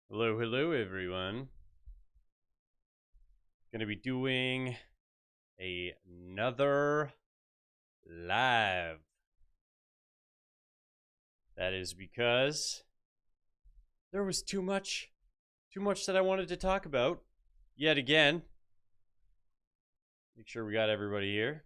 Hello, hello, everyone. Going to be doing another live. That is because there was too much that I wanted to talk about yet again. Make sure we got everybody here.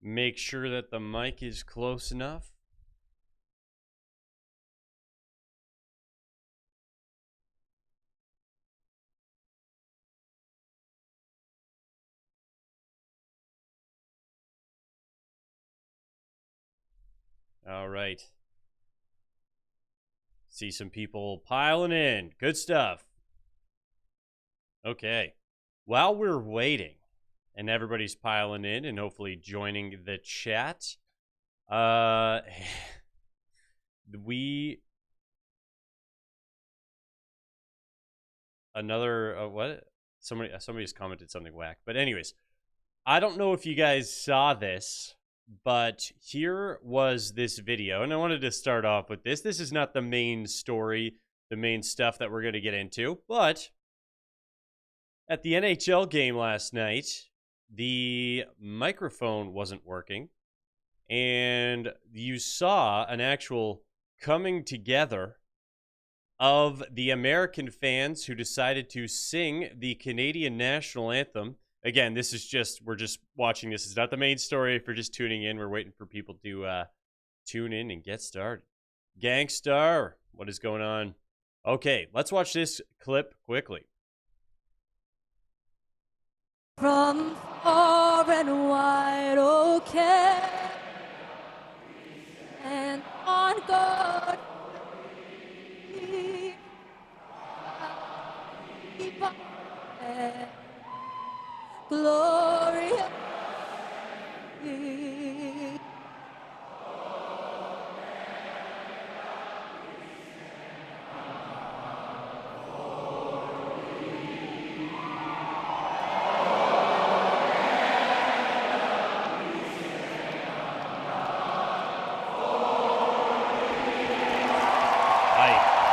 Make sure that the mic is close enough. All right. See some people piling in. Good stuff. Okay. While we're waiting and everybody's piling in and hopefully joining the chat, what? Somebody just commented something whack. But anyways, I don't know if you guys saw this, but here was this video, and I wanted to start off with this. This is not the main story, the main stuff that we're going to get into, but at the NHL game last night, the microphone wasn't working, and you saw an actual coming together of the American fans who decided to sing the Canadian national anthem. Again, this is we're just watching this. It's not the main story. If you're just tuning in, we're waiting for people to tune in and get started. Gangstar, what is going on? Okay, let's watch this clip quickly. From far and wide, okay, and on God, glory.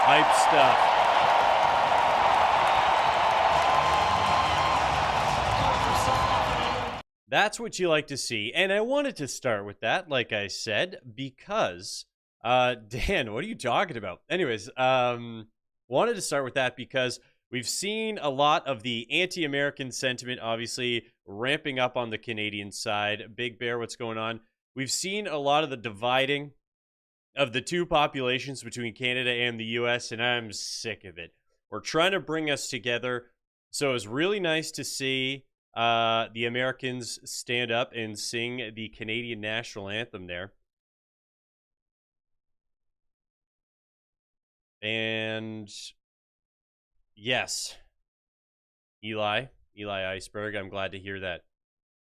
Hype stuff. That's what you like to see. And I wanted to start with that, like I said, because, Dan, what are you talking about? Anyways, wanted to start with that because we've seen a lot of the anti-American sentiment, obviously, ramping up on the Canadian side. Big Bear, what's going on? We've seen a lot of the dividing of the two populations between Canada and the U.S., and I'm sick of it. We're trying to bring us together. So it was really nice to see the Americans stand up and sing the Canadian national anthem there. And yes, Eli Iceberg, I'm glad to hear that.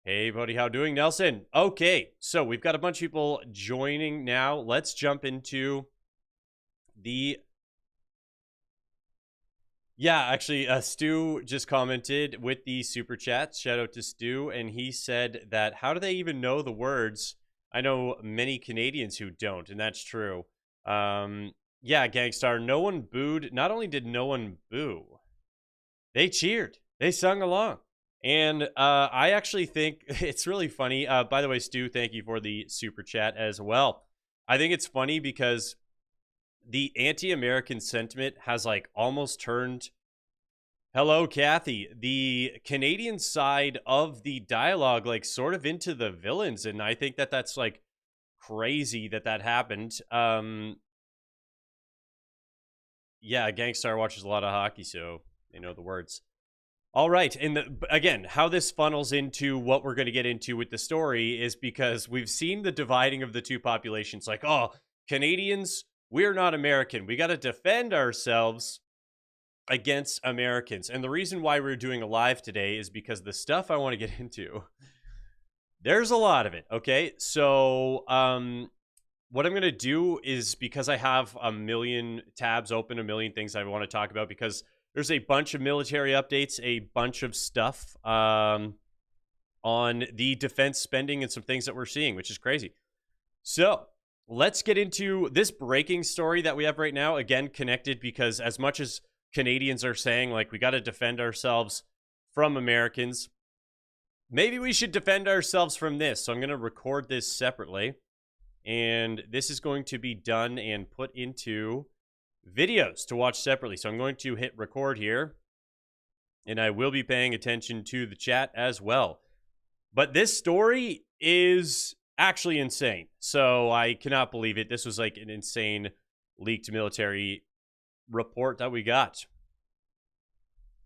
Hey, buddy, how doing, Nelson? Okay, so we've got a bunch of people joining now. Let's jump into the... Yeah, actually, Stu just commented with the super chat. Shout out to Stu, and he said that, how do they even know the words? I know many Canadians who don't, and that's true. Yeah, Gangstar, no one booed. Not only did no one boo, they cheered. They sung along. And I actually think it's really funny. By the way, Stu, thank you for the super chat as well. I think it's funny because the anti-American sentiment has like almost turned, hello, Kathy, the Canadian side of the dialogue like sort of into the villains. And I think that that's like crazy that happened. Yeah, Gangstar watches a lot of hockey, so they know the words. All right, and again, how this funnels into what we're going to get into with the story is because we've seen the dividing of the two populations. Like, oh, Canadians, we're not American. We got to defend ourselves against Americans. And the reason why we're doing a live today is because the stuff I want to get into, there's a lot of it, okay? So, what I'm going to do is, because I have a million tabs open, a million things I want to talk about, because there's a bunch of military updates, a bunch of stuff on the defense spending and some things that we're seeing, which is crazy. So let's get into this breaking story that we have right now. Again, connected because as much as Canadians are saying, like, we got to defend ourselves from Americans, maybe we should defend ourselves from this. So I'm going to record this separately. And this is going to be done and put into videos to watch separately. So I'm going to hit record here. And I will be paying attention to the chat as well. But this story is actually insane. So I cannot believe it. This was like an insane leaked military report that we got.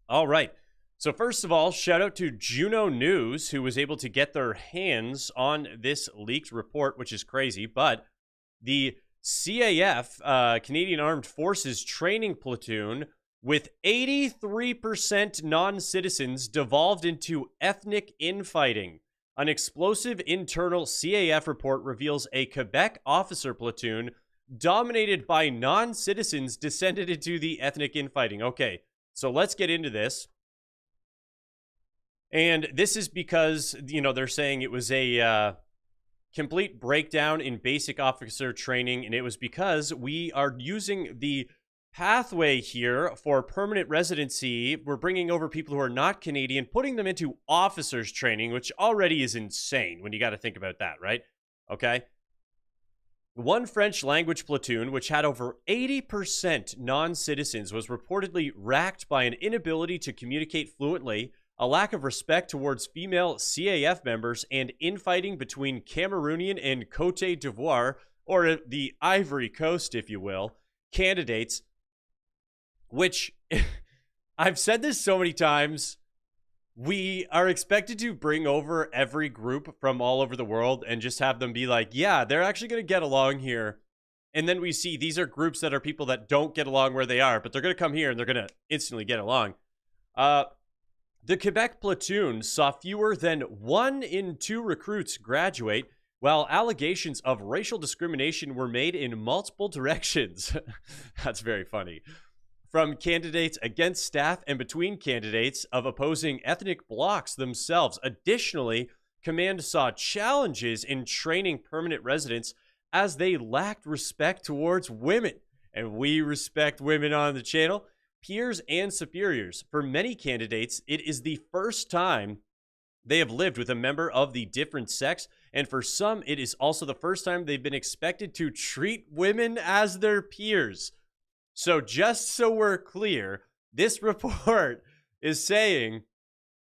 All right. So first of all, shout out to Juno News, who was able to get their hands on this leaked report, which is crazy. But the CAF, Canadian Armed Forces Training Platoon, with 83% non-citizens, devolved into ethnic infighting. An explosive internal CAF report reveals a Quebec officer platoon dominated by non-citizens descended into the ethnic infighting. Okay, so let's get into this. And this is because, you know, they're saying it was a complete breakdown in basic officer training, and it was because we are using the pathway here for permanent residency. We're bringing over people who are not Canadian, putting them into officers training, which already is insane when you got to think about that, right? Okay. One French language platoon, which had over 80% non-citizens, was reportedly racked by an inability to communicate fluently, a lack of respect towards female CAF members, and infighting between Cameroonian and Côte d'Ivoire, or the Ivory Coast, if you will, candidates, which I've said this so many times. We are expected to bring over every group from all over the world and just have them be like, yeah, they're actually going to get along here. And then we see these are groups that are people that don't get along where they are, but they're going to come here and they're going to instantly get along. The Quebec platoon saw fewer than 1 in 2 recruits graduate, while allegations of racial discrimination were made in multiple directions. That's very funny. From candidates against staff and between candidates of opposing ethnic blocs themselves. Additionally, command saw challenges in training permanent residents as they lacked respect towards women. And we respect women on the channel. Peers and superiors. For many candidates, it is the first time they have lived with a member of the different sex, and for some, it is also the first time they've been expected to treat women as their peers. So just so we're clear, this report is saying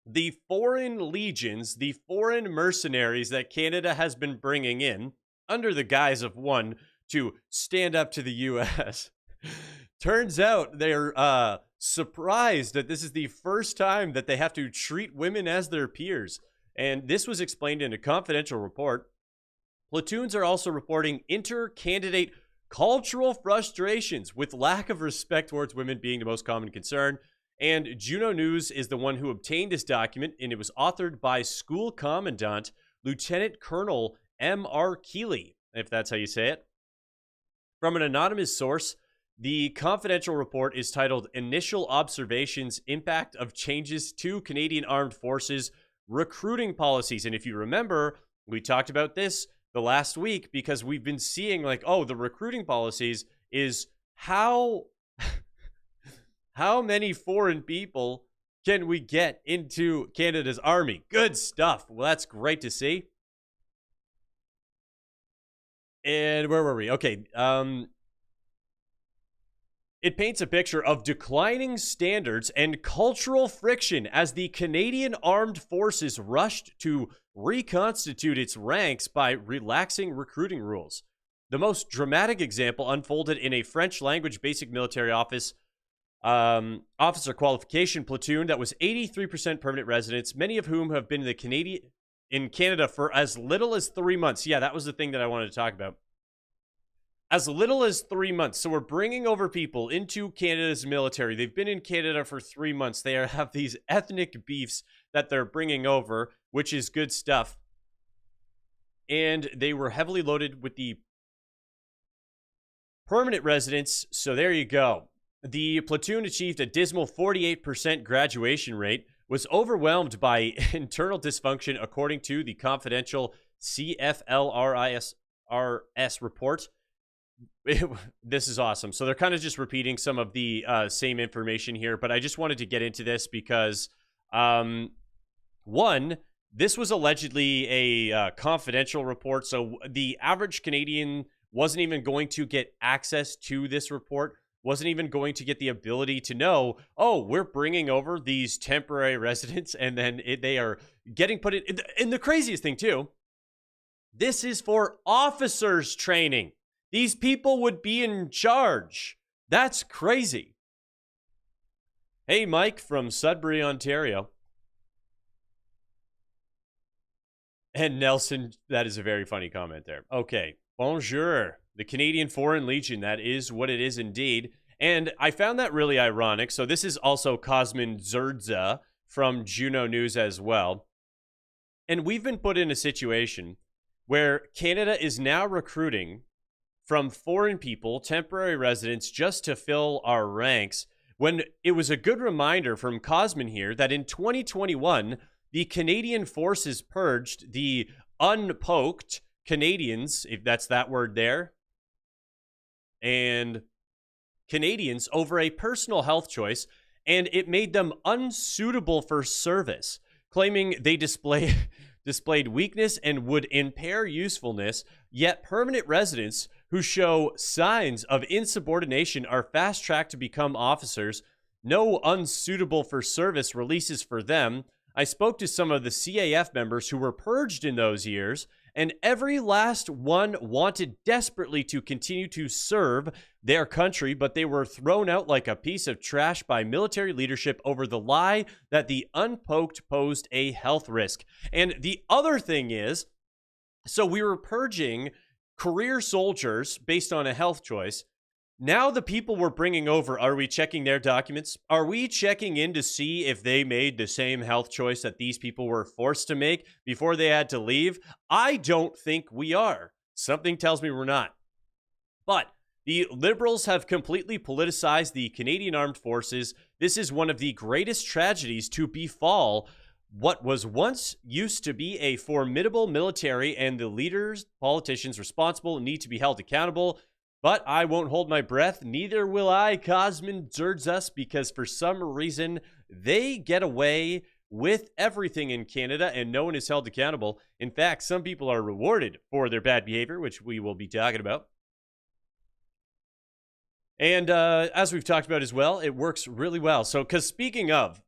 the foreign legions, the foreign mercenaries that Canada has been bringing in under the guise of one to stand up to the U.S., turns out they're surprised that this is the first time that they have to treat women as their peers. And this was explained in a confidential report. Platoons are also reporting inter-candidate cultural frustrations, with lack of respect towards women being the most common concern. And Juno News is the one who obtained this document, and it was authored by School Commandant Lieutenant Colonel M.R. Keeley, if that's how you say it. From an anonymous source, the confidential report is titled Initial Observations, Impact of Changes to Canadian Armed Forces Recruiting Policies. And if you remember, we talked about this the last week because we've been seeing like, oh, the recruiting policies is how many foreign people can we get into Canada's army? Good stuff. Well, that's great to see. And where were we? Okay. It paints a picture of declining standards and cultural friction as the Canadian Armed Forces rushed to reconstitute its ranks by relaxing recruiting rules. The most dramatic example unfolded in a French language basic military officer qualification platoon that was 83% permanent residents, many of whom have been in Canada for as little as 3 months. Yeah, that was the thing that I wanted to talk about. As little as 3 months. So we're bringing over people into Canada's military. They've been in Canada for 3 months. They have these ethnic beefs that they're bringing over, which is good stuff. And they were heavily loaded with the permanent residents. So there you go. The platoon achieved a dismal 48% graduation rate, was overwhelmed by internal dysfunction, according to the confidential CFLRIS IRS report. This is awesome. So they're kind of just repeating some of the same information here, but I just wanted to get into this because, one, this was allegedly a confidential report, so the average Canadian wasn't even going to get access to this report, wasn't even going to get the ability to know, oh, we're bringing over these temporary residents, and then they are getting put in. And the craziest thing, too, this is for officers training. These people would be in charge. That's crazy. Hey, Mike from Sudbury, Ontario. And Nelson, that is a very funny comment there. Okay. Bonjour. The Canadian Foreign Legion. That is what it is indeed. And I found that really ironic. So this is also Cosmin Zerdza from Juno News as well. And we've been put in a situation where Canada is now recruiting from foreign people, temporary residents, just to fill our ranks, when it was a good reminder from Cosmin here that in 2021, the Canadian forces purged the unpoked Canadians, if that's that word there, and Canadians over a personal health choice, and it made them unsuitable for service, claiming they displayed weakness and would impair usefulness, yet permanent residents who show signs of insubordination are fast-tracked to become officers. No unsuitable for service releases for them. I spoke to some of the CAF members who were purged in those years, and every last one wanted desperately to continue to serve their country, but they were thrown out like a piece of trash by military leadership over the lie that the unpoked posed a health risk. And the other thing is, so we were purging career soldiers based on a health choice. Now the people we're bringing over, are we checking their documents? Are we checking in to see if they made the same health choice that these people were forced to make before they had to leave? I don't think we are. Something tells me we're not. But the Liberals have completely politicized the Canadian Armed Forces. This is one of the greatest tragedies to befall what was once used to be a formidable military, and the leaders, politicians responsible need to be held accountable. But I won't hold my breath, neither will I, Cosmin Zerdza, because for some reason they get away with everything in Canada and no one is held accountable. In fact, some people are rewarded for their bad behavior, which we will be talking about. And as we've talked about as well, it works really well. So, because speaking of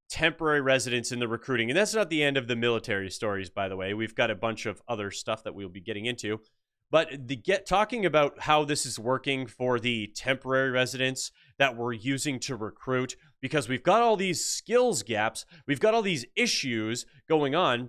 temporary residents in the recruiting, and that's not the end of the military stories, by the way. We've got a bunch of other stuff that we'll be getting into. But talking about how this is working for the temporary residents that we're using to recruit, because we've got all these skills gaps, we've got all these issues going on.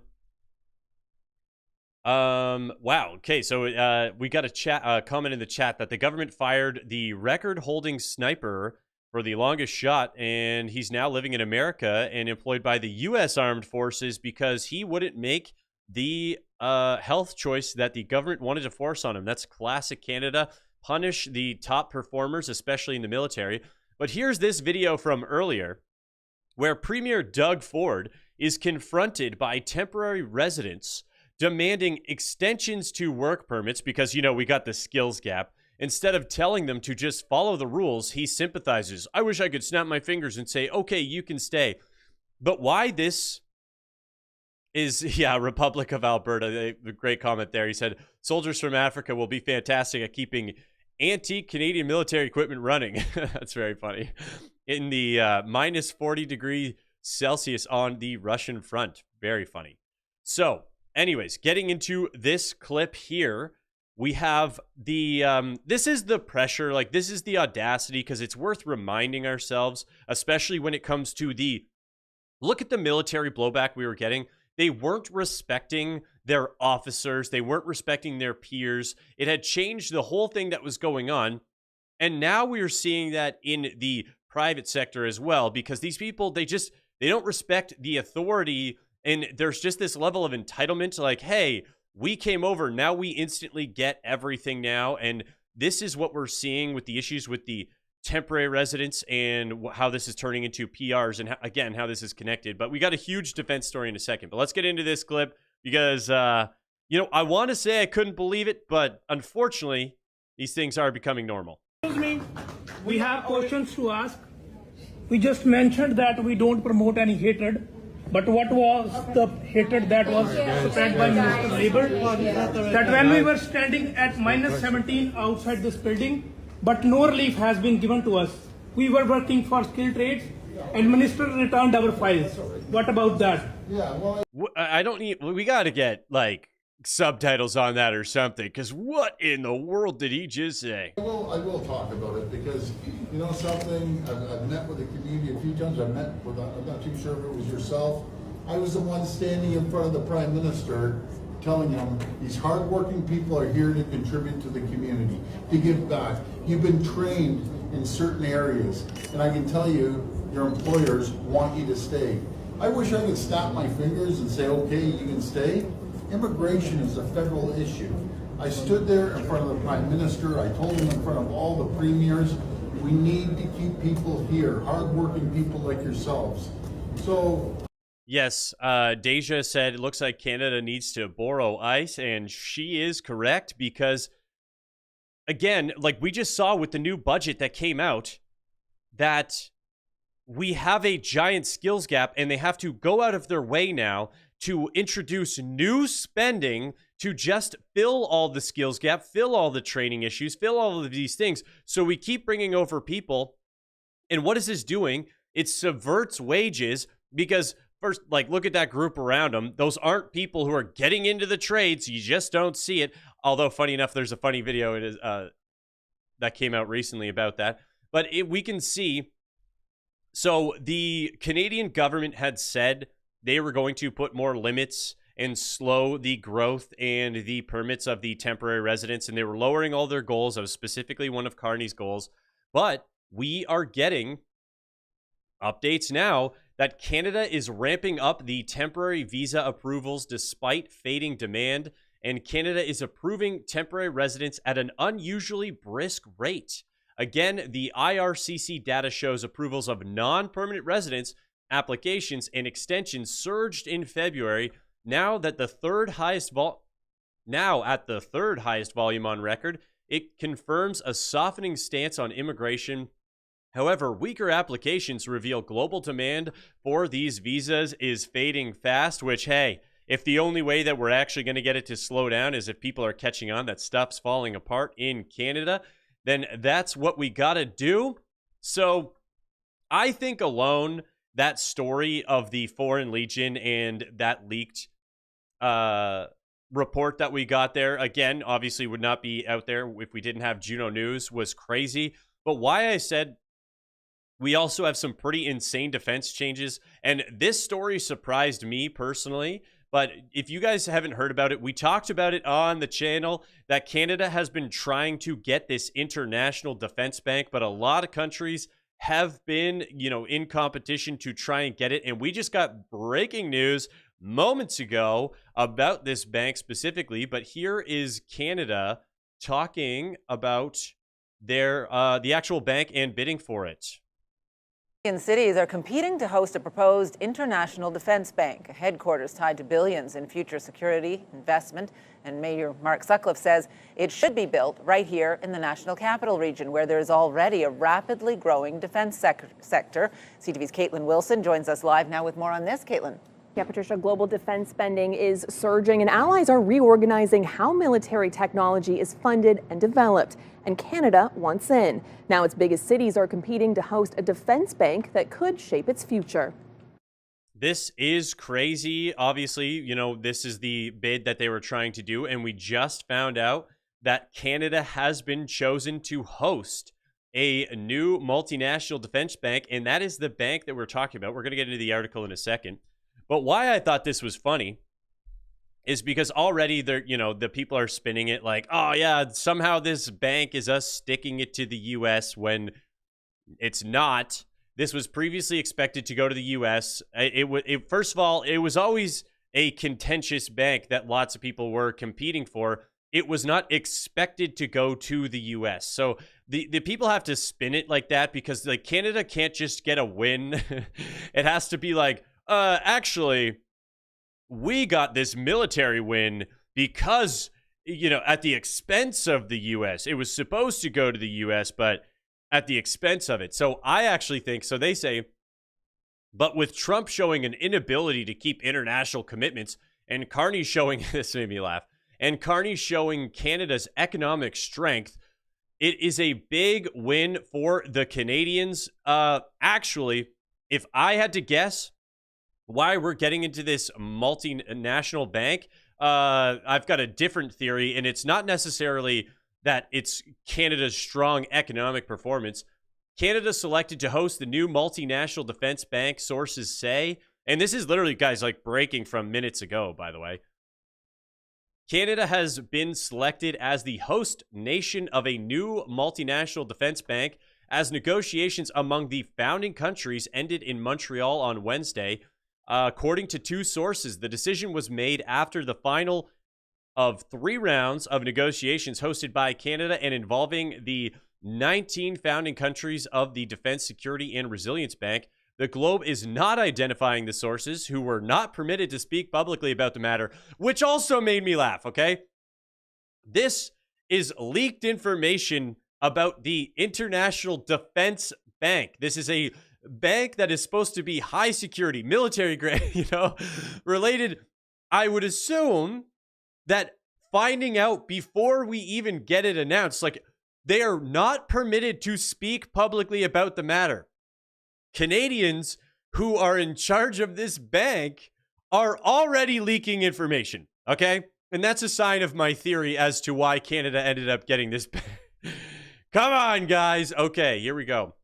Wow. Okay, so we got a comment in the chat that the government fired the record-holding sniper for the longest shot, and he's now living in America and employed by the U.S. Armed Forces because he wouldn't make the health choice that the government wanted to force on him. That's classic Canada. Punish the top performers, especially in the military. But here's this video from earlier where Premier Doug Ford is confronted by temporary residents demanding extensions to work permits because, you know, we got the skills gap. Instead of telling them to just follow the rules, he sympathizes. I wish I could snap my fingers and say, okay, you can stay. But why this is, yeah, Republic of Alberta. The great comment there. He said, soldiers from Africa will be fantastic at keeping antique Canadian military equipment running. That's very funny. In the minus 40 degrees Celsius on the Russian front. Very funny. So, anyways, getting into this clip here, we have the, this is the pressure, like this is the audacity, because it's worth reminding ourselves, especially when it comes to the, look at the military blowback we were getting. They weren't respecting their officers. They weren't respecting their peers. It had changed the whole thing that was going on. And now we're seeing that in the private sector as well, because these people, they don't respect the authority. And there's just this level of entitlement, like, hey, we came over, now we instantly get everything now. And this is what we're seeing with the issues with the temporary residents and how this is turning into PRs and, again, how this is connected. But we got a huge defense story in a second. But let's get into this clip because You know, I want to say I couldn't believe it, but unfortunately, these things are becoming normal. Excuse me, we have questions to ask. We just mentioned that we don't promote any hatred, but what was the hatred that was spread by Minister Labour? That when we were standing at -17 outside this building, but no relief has been given to us. We were working for skilled trades, and Minister returned our files. What about that? I don't need, we got to get like subtitles on that or something, because what in the world did he just say? I will talk about it, because you know something, I've met with the community a few times. I'm not too sure if it was yourself. I was the one standing in front of the Prime Minister telling him these hardworking people are here to contribute to the community, to give back. You've been trained in certain areas, and I can tell you your employers want you to stay. I wish I could snap my fingers and say, okay, you can stay. Immigration is a federal issue. I stood there in front of the Prime Minister. I told him in front of all the premiers, we need to keep people here, hardworking people like yourselves. So, yes, Deja said it looks like Canada needs to borrow ice, and she is correct, because again, like we just saw with the new budget that came out, that we have a giant skills gap, and they have to go out of their way now to introduce new spending to just fill all the skills gap, fill all the training issues, fill all of these things. So we keep bringing over people. And what is this doing? It subverts wages, because first, like, look at that group around them. Those aren't people who are getting into the trades. You just don't see it. Although, funny enough, there's a funny video that came out recently about that. But we can see, so the Canadian government had said they were going to put more limits and slow the growth and the permits of the temporary residents, and they were lowering all their goals. That was specifically one of Carney's goals. But we are getting updates now that Canada is ramping up the temporary visa approvals despite fading demand, and Canada is approving temporary residents at an unusually brisk rate. Again, the IRCC data shows approvals of non-permanent residents applications and extensions surged in February, now at the third highest volume on record. It confirms a softening stance on immigration. However, weaker applications reveal global demand for these visas is fading fast, which, hey, if the only way that we're actually going to get it to slow down is if people are catching on that stuff's falling apart in Canada, then that's what we got to do. So I think alone, that story of the Foreign Legion and that leaked report that we got there, again, obviously would not be out there if we didn't have Juno News, was crazy. But why I said we also have some pretty insane defense changes, and this story surprised me personally. But if you guys haven't heard about it, we talked about it on the channel that Canada has been trying to get this international defense bank, but a lot of countries have been, you know, in competition to try and get it. And we just got breaking news moments ago about this bank specifically. But here is Canada talking about their the actual bank and bidding for it. Cities are competing to host a proposed international defense bank, a headquarters tied to billions in future security investment. And Mayor Mark Sutcliffe says it should be built right here in the National Capital Region, where there is already a rapidly growing defense sector. CTV's Caitlin Wilson joins us live now with more on this. Caitlin. Yeah, Patricia, global defense spending is surging, and allies are reorganizing how military technology is funded and developed. And Canada wants in. Now its biggest cities are competing to host a defense bank that could shape its future. This is crazy. Obviously, you know, this is the bid that they were trying to do, and we just found out that Canada has been chosen to host a new multinational defense bank, and that is the bank that we're talking about. We're going to get into the article in a second. But why I thought this was funny is because already they're, you know, the people are spinning it like, oh yeah, somehow this bank is us sticking it to the U.S. when it's not. This was previously expected to go to the U.S. First of all, it was always a contentious bank that lots of people were competing for. It was not expected to go to the U.S. So the people have to spin it like that, because like Canada can't just get a win. It has to be like, actually, we got this military win because, at the expense of the U.S. It was supposed to go to the U.S., but at the expense of it. So I actually think, so they say, but with Trump showing an inability to keep international commitments and Carney showing, this made me laugh, and Carney showing Canada's economic strength, it is a big win for the Canadians. Actually, if I had to guess why we're getting into this multinational bank, I've got a different theory, and it's not necessarily that it's Canada's strong economic performance. Canada selected to host the new multinational defense bank, sources say, and this is literally, guys, like breaking from minutes ago, by the way. Canada has been selected as the host nation of a new multinational defense bank as negotiations among the founding countries ended in Montreal on Wednesday. According to two sources, the decision was made after the final of 3 rounds of negotiations hosted by Canada and involving the 19 founding countries of the Defense, Security, and Resilience Bank. The Globe is not identifying the sources who were not permitted to speak publicly about the matter, which also made me laugh, okay? This is leaked information about the International Defense Bank. This is a bank that is supposed to be high security, military grade, related. I would assume that finding out before we even get it announced, like, they are not permitted to speak publicly about the matter. Canadians who are in charge of this bank are already leaking information, okay? And that's a sign of my theory as to why Canada ended up getting this bank. Come on, guys. Okay, here we go.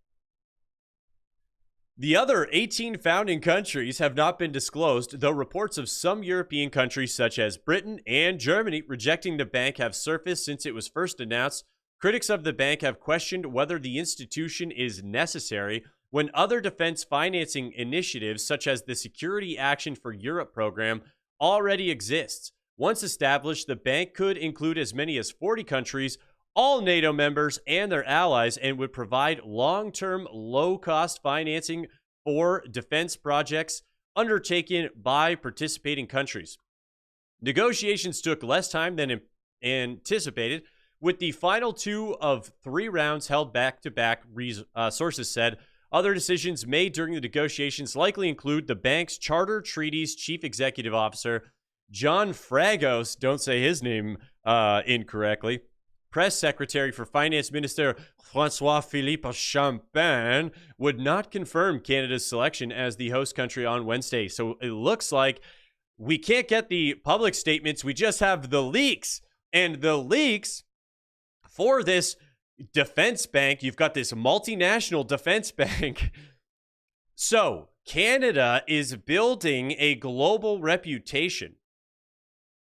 The other 18 founding countries have not been disclosed, though reports of some European countries such as Britain and Germany rejecting the bank have surfaced since it was first announced. Critics of the bank have questioned whether the institution is necessary when other defense financing initiatives such as the Security Action for Europe program already exists. Once established, the bank could include as many as 40 countries, all NATO members and their allies, and would provide long-term, low-cost financing for defense projects undertaken by participating countries. Negotiations took less time than anticipated, with the final 2 of 3 rounds held back-to-back, sources said. Other decisions made during the negotiations likely include the bank's Charter Treaties Chief Executive Officer, John Fragos, don't say his name incorrectly, Press Secretary for Finance Minister François-Philippe Champagne would not confirm Canada's selection as the host country on Wednesday. So it looks like we can't get the public statements. We just have the leaks. And the leaks for this defense bank, you've got this multinational defense bank. So Canada is building a global reputation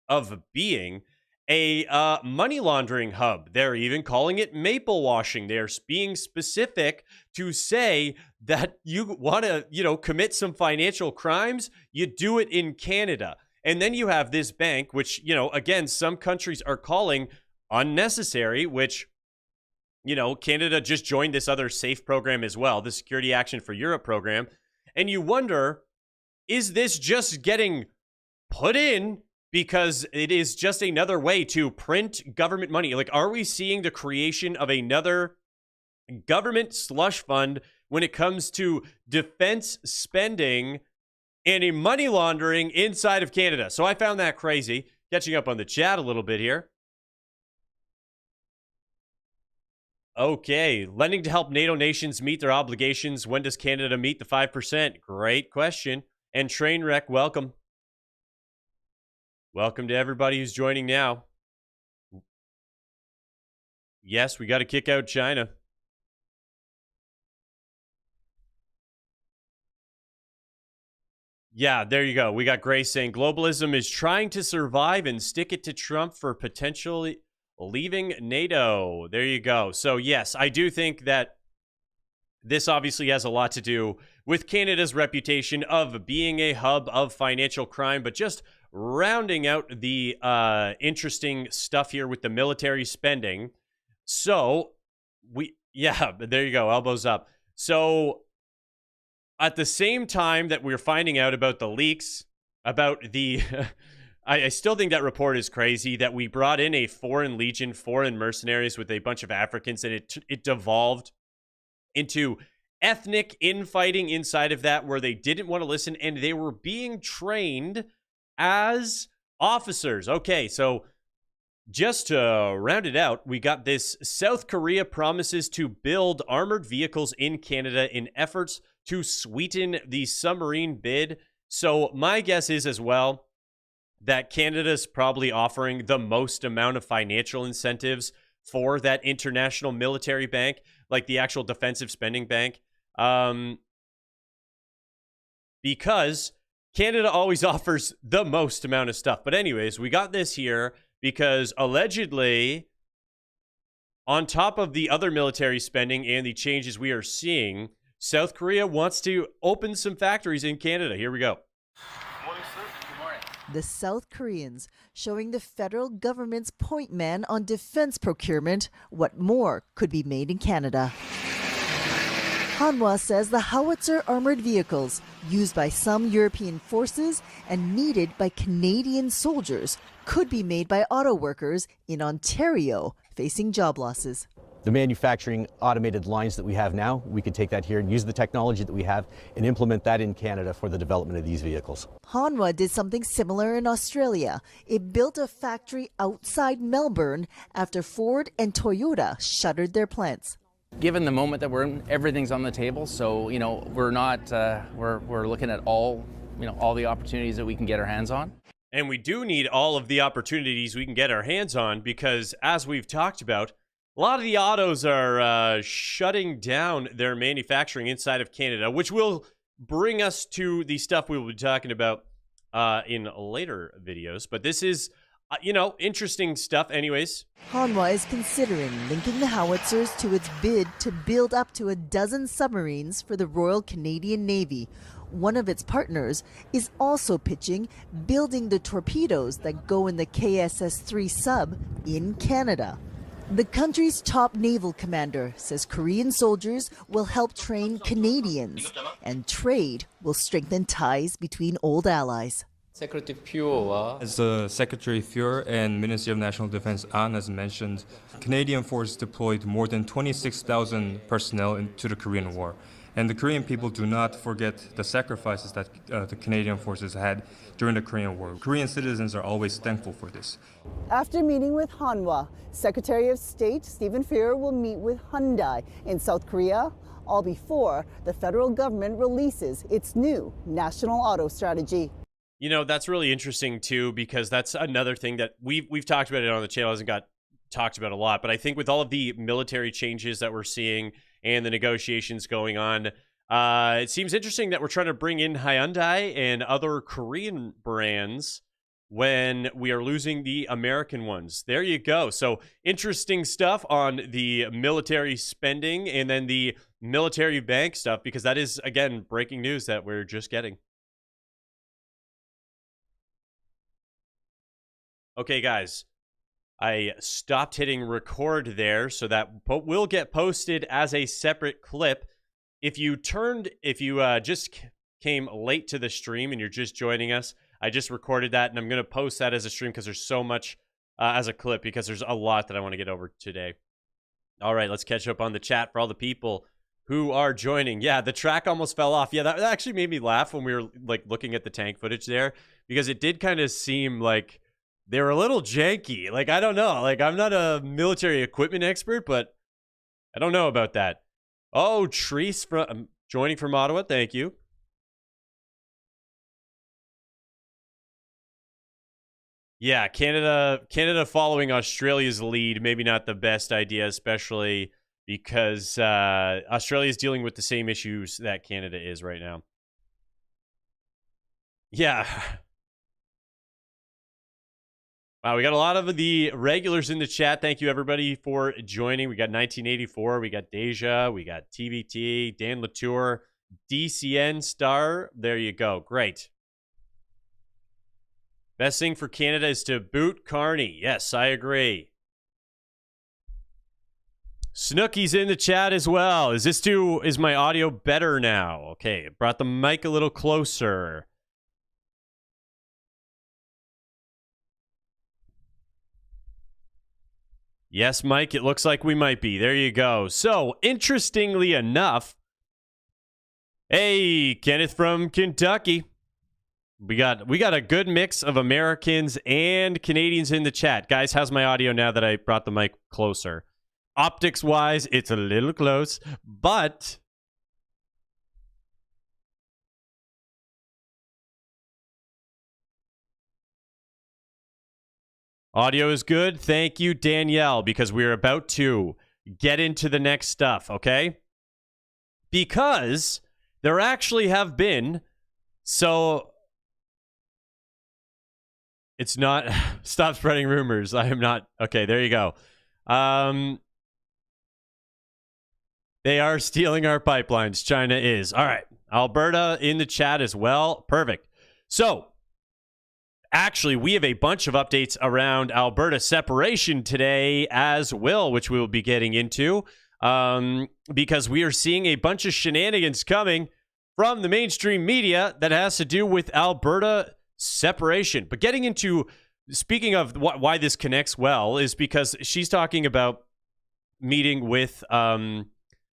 of being a money laundering hub. They're even calling it maple washing. They're being specific to say that you want to, commit some financial crimes, you do it in Canada. And then you have this bank, which, again, some countries are calling unnecessary, which, Canada just joined this other SAFE program as well, the Security Action for Europe program. And you wonder, is this just getting put in because it is just another way to print government money? Like, are we seeing the creation of another government slush fund when it comes to defense spending and a money laundering inside of Canada? So I found that crazy. Catching up on the chat a little bit here. Okay, lending to help NATO nations meet their obligations. When does Canada meet the 5%? Great question. And Trainwreck, welcome. Welcome to everybody who's joining now. Yes, we got to kick out China. Yeah, there you go. We got Grace saying globalism is trying to survive and stick it to Trump for potentially leaving NATO. There you go. So yes, I do think that this obviously has a lot to do with Canada's reputation of being a hub of financial crime, but just rounding out the interesting stuff here with the military spending. So there you go. Elbows up. So at the same time that we're finding out about the leaks, about the I still think that report is crazy that we brought in a foreign legion, foreign mercenaries with a bunch of Africans, and it devolved into ethnic infighting inside of that where they didn't want to listen and they were being trained as officers. Okay, so just to round it out, we got this: South Korea promises to build armored vehicles in Canada in efforts to sweeten the submarine bid. So my guess is as well that Canada's probably offering the most amount of financial incentives for that international military bank, like the actual defensive spending bank, because Canada always offers the most amount of stuff. But anyways, we got this here because allegedly, on top of the other military spending and the changes we are seeing, South Korea wants to open some factories in Canada. Here we go. The South Koreans showing the federal government's point man on defense procurement what more could be made in Canada. Hanwha says the howitzer armored vehicles used by some European forces and needed by Canadian soldiers could be made by auto workers in Ontario facing job losses. The manufacturing automated lines that we have now, we could take that here and use the technology that we have and implement that in Canada for the development of these vehicles. Hanwha did something similar in Australia. It built a factory outside Melbourne after Ford and Toyota shuttered their plants. Given the moment that we're in, everything's on the table. So, we're not, we're looking at all the opportunities that we can get our hands on. And we do need all of the opportunities we can get our hands on because, as we've talked about, a lot of the autos are shutting down their manufacturing inside of Canada, which will bring us to the stuff we will be talking about in later videos. But this is, interesting stuff anyways. Hanwha is considering linking the howitzers to its bid to build up to a dozen submarines for the Royal Canadian Navy. One of its partners is also pitching building the torpedoes that go in the KSS-3 sub in Canada. The country's top naval commander says Korean soldiers will help train Canadians, and trade will strengthen ties between old allies. As the Secretary Fuhr and Ministry of National Defense An has mentioned, Canadian forces deployed more than 26,000 personnel into the Korean War. And the Korean people do not forget the sacrifices that the Canadian forces had during the Korean War. Korean citizens are always thankful for this. After meeting with Hanwha, Secretary of State Stephen Fuhr will meet with Hyundai in South Korea, all before the federal government releases its new national auto strategy. That's really interesting too, because that's another thing that we've talked about it on the channel. It hasn't got talked about a lot, but I think with all of the military changes that we're seeing and the negotiations going on, it seems interesting that we're trying to bring in Hyundai and other Korean brands when we are losing the American ones. There you go. So interesting stuff on the military spending and then the military bank stuff, because that is, again, breaking news that we're just getting. Okay, guys, I stopped hitting record there, so that will get posted as a separate clip. If you just came late to the stream and you're just joining us, I just recorded that, and I'm going to post that as a stream because there's so much as a clip, because there's a lot that I want to get over today. All right, let's catch up on the chat for all the people who are joining. Yeah, the track almost fell off. Yeah, that actually made me laugh when we were looking at the tank footage there, because it did kind of seem like they were a little janky. I don't know. I'm not a military equipment expert, but I don't know about that. Oh, Treese joining from Ottawa. Thank you. Yeah, Canada following Australia's lead, maybe not the best idea, especially because Australia is dealing with the same issues that Canada is right now. Yeah. Wow, we got a lot of the regulars in the chat. Thank you, everybody, for joining. We got 1984, we got Deja, we got TVT, Dan Latour, DCN Star. There you go. Great. Best thing for Canada is to boot Carney. Yes, I agree. Snooky's in the chat as well. Is my audio better now? Okay, brought the mic a little closer. Yes, Mike, it looks like we might be. There you go. So, interestingly enough, hey, Kenneth from Kentucky. We got a good mix of Americans and Canadians in the chat. Guys, how's my audio now that I brought the mic closer? Optics-wise, it's a little close, but audio is good. Thank you, Danielle, because we're about to get into the next stuff, okay? Because there actually have been, so it's not, stop spreading rumors. I am not, okay, there you go. They are stealing our pipelines. China is. All right. Alberta in the chat as well. Perfect. So, actually, we have a bunch of updates around Alberta separation today as well, which we will be getting into, because we are seeing a bunch of shenanigans coming from the mainstream media that has to do with Alberta separation. But getting into, speaking of why this connects well, is because she's talking about meeting with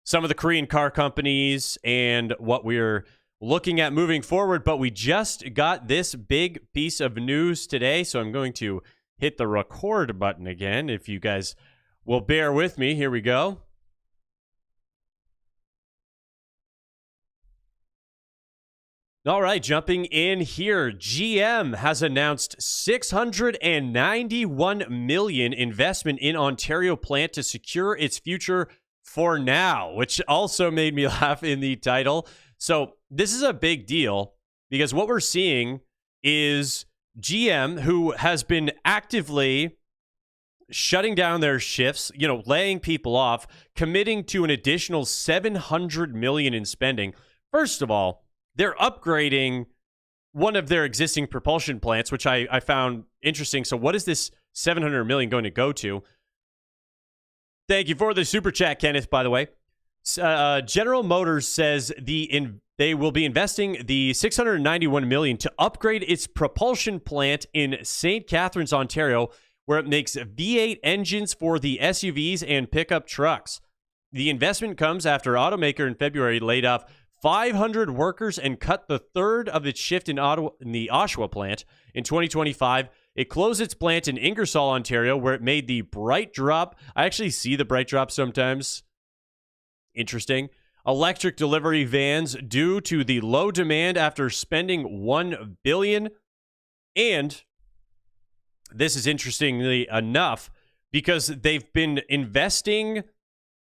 some of the Korean car companies and what we're looking at moving forward. But we just got this big piece of news today, so I'm going to hit the record button again. If you guys will bear with me, here we go. All right, jumping in here, GM has announced $691 million investment in Ontario plant to secure its future for now, which also made me laugh in the title. So this is a big deal because what we're seeing is GM, who has been actively shutting down their shifts, laying people off, committing to an additional $700 million in spending. First of all, they're upgrading one of their existing propulsion plants, which I found interesting. So what is this $700 million going to go to? Thank you for the super chat, Kenneth, by the way. General Motors says they will be investing the $691 million to upgrade its propulsion plant in St. Catharines, Ontario, where it makes V8 engines for the SUVs and pickup trucks. The investment comes after automaker in February laid off 500 workers and cut the third of its shift in the Oshawa plant. In 2025, it closed its plant in Ingersoll, Ontario, where it made the Bright Drop. I actually see the Bright Drop sometimes. Interesting. Electric delivery vans due to the low demand after spending $1 billion. And this is interestingly enough because they've been investing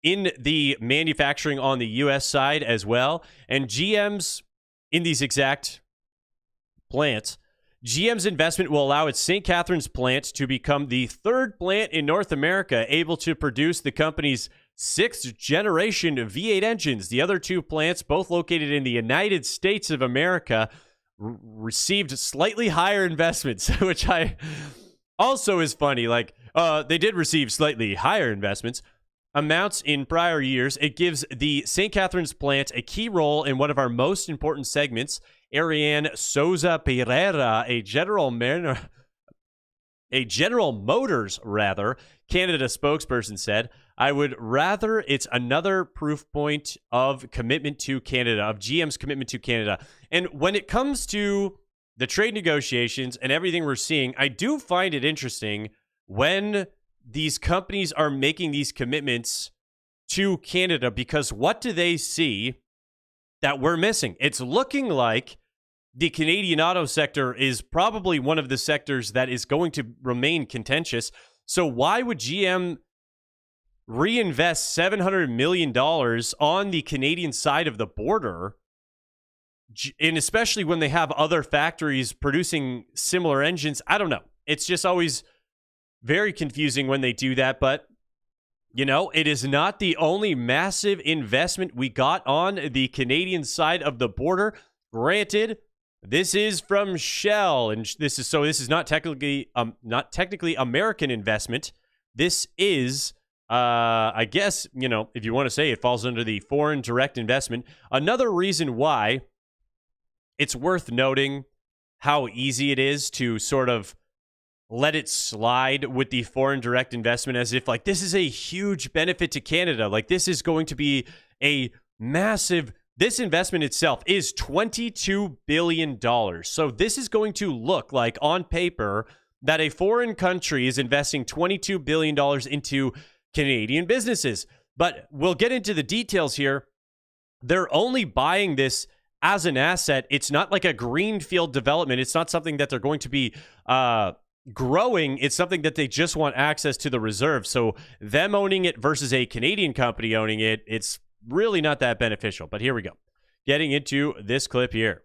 in the manufacturing on the U.S. side as well. And GM's, in these exact plants, GM's investment will allow its St. Catharines plant to become the third plant in North America able to produce the company's sixth generation V8 engines. The other two plants, both located in the United States of America, received slightly higher investments, which I also is funny. Like, they did receive slightly higher investments. Amounts in prior years. It gives the St. Catharines plant a key role in one of our most important segments. Ariane Souza Pereira, a General Motors Canada spokesperson said, "I would rather it's another proof point of commitment to Canada, of GM's commitment to Canada." And when it comes to the trade negotiations and everything we're seeing, I do find it interesting when these companies are making these commitments to Canada, because what do they see that we're missing? It's looking like the Canadian auto sector is probably one of the sectors that is going to remain contentious. So why would GM reinvest $700 million on the Canadian side of the border? And especially when they have other factories producing similar engines. I don't know. It's just always very confusing when they do that. But, it is not the only massive investment we got on the Canadian side of the border. Granted, this is from Shell, and this is not technically American investment. This is, I guess, if you want to say it falls under the foreign direct investment. Another reason why it's worth noting how easy it is to sort of let it slide with the foreign direct investment as if like this is a huge benefit to Canada. Like this is going to be a massive, this investment itself is $22 billion. So this is going to look like on paper that a foreign country is investing $22 billion into Canadian businesses. But we'll get into the details here. They're only buying this as an asset. It's not like a greenfield development. It's not something that they're going to be growing. It's something that they just want access to the reserve. So them owning it versus a Canadian company owning it, it's really not that beneficial. But here we go. Getting into this clip here.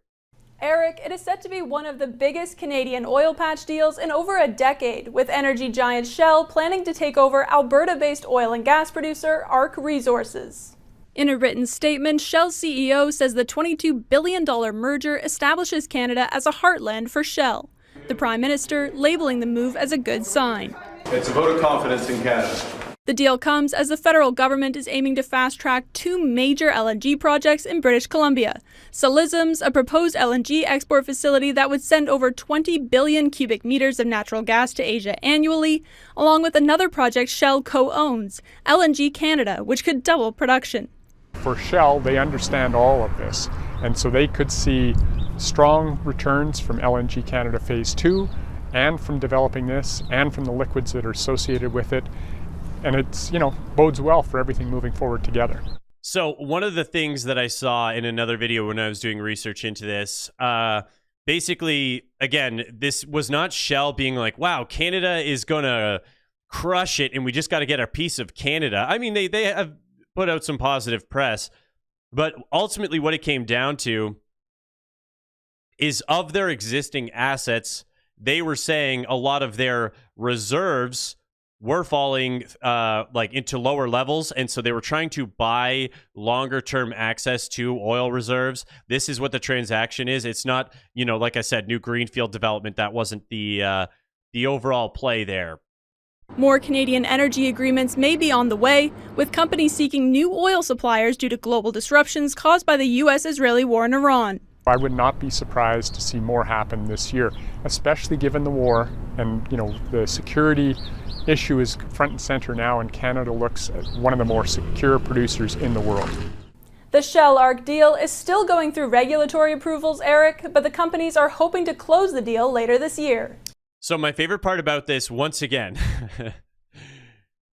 Eric, it is set to be one of the biggest Canadian oil patch deals in over a decade, with energy giant Shell planning to take over Alberta-based oil and gas producer ARC Resources. In a written statement, Shell's CEO says the $22 billion merger establishes Canada as a heartland for Shell. The Prime Minister labeling the move as a good sign. It's a vote of confidence in Canada. The deal comes as the federal government is aiming to fast-track two major LNG projects in British Columbia. Salism's, a proposed LNG export facility that would send over 20 billion cubic meters of natural gas to Asia annually, along with another project Shell co-owns, LNG Canada, which could double production. For Shell, they understand all of this, and so they could see strong returns from LNG Canada Phase 2, and from developing this, and from the liquids that are associated with it. And it's, bodes well for everything moving forward together. So one of the things that I saw in another video when I was doing research into this, basically, again, this was not Shell being like, wow, Canada is going to crush it and we just got to get a piece of Canada. I mean, they have put out some positive press, but ultimately what it came down to is of their existing assets, they were saying a lot of their reserves were falling into lower levels, and so they were trying to buy longer term access to oil reserves. This is what the transaction is. It's not, like I said, new greenfield development. That wasn't the overall play there. More Canadian energy agreements may be on the way, with companies seeking new oil suppliers due to global disruptions caused by the U.S.-Israeli war in Iran. I would not be surprised to see more happen this year, especially given the war and, the security issue is front and center now, and Canada looks at one of the more secure producers in the world. The Shell ARC deal is still going through regulatory approvals, Eric, but the companies are hoping to close the deal later this year. So my favorite part about this, once again,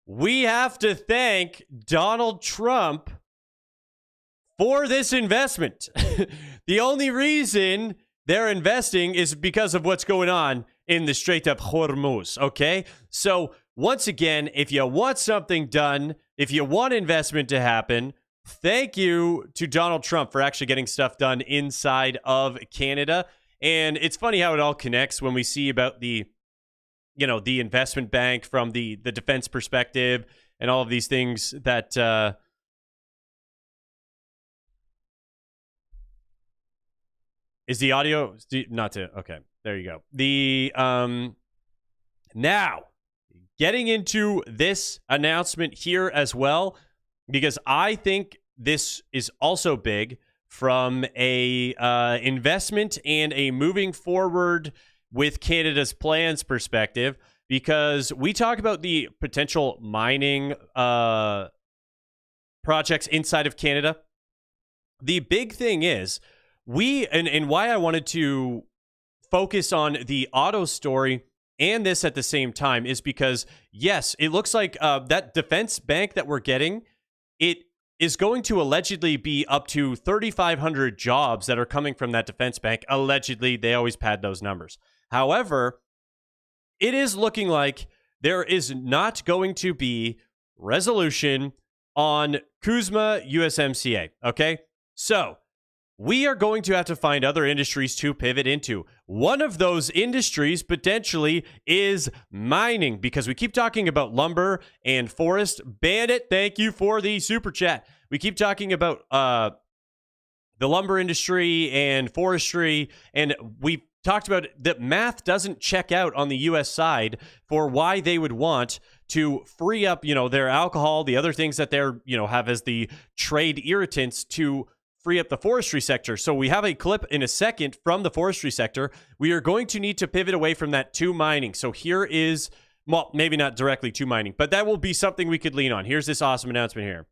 we have to thank Donald Trump for this investment. The only reason they're investing is because of what's going on in the Strait of Hormuz, okay? So once again, if you want something done, if you want investment to happen, thank you to Donald Trump for actually getting stuff done inside of Canada. And it's funny how it all connects when we see about the investment bank from the defense perspective and all of these things that is the audio not to okay, there you go. The now getting into this announcement here as well, because I think this is also big from a investment and a moving forward with Canada's plans perspective, because we talk about the potential mining projects inside of Canada. The big thing is and why I wanted to focus on the auto story and this at the same time is because, yes, it looks like that defense bank that we're getting, it is going to allegedly be up to 3,500 jobs that are coming from that defense bank. Allegedly, they always pad those numbers. However, it is looking like there is not going to be resolution on CUSMA USMCA, okay? So we are going to have to find other industries to pivot into. One of those industries potentially is mining, because we keep talking about lumber and forest. Bandit, thank you for the super chat. We keep talking about the lumber industry and forestry, and we talked about that math doesn't check out on the U.S. side for why they would want to free up, their alcohol, the other things that they're, have as the trade irritants, to free up the forestry sector. So we have a clip in a second from the forestry sector. We are going to need to pivot away from that to mining. So here is, well, maybe not directly to mining, but that will be something we could lean on. Here's this awesome announcement here.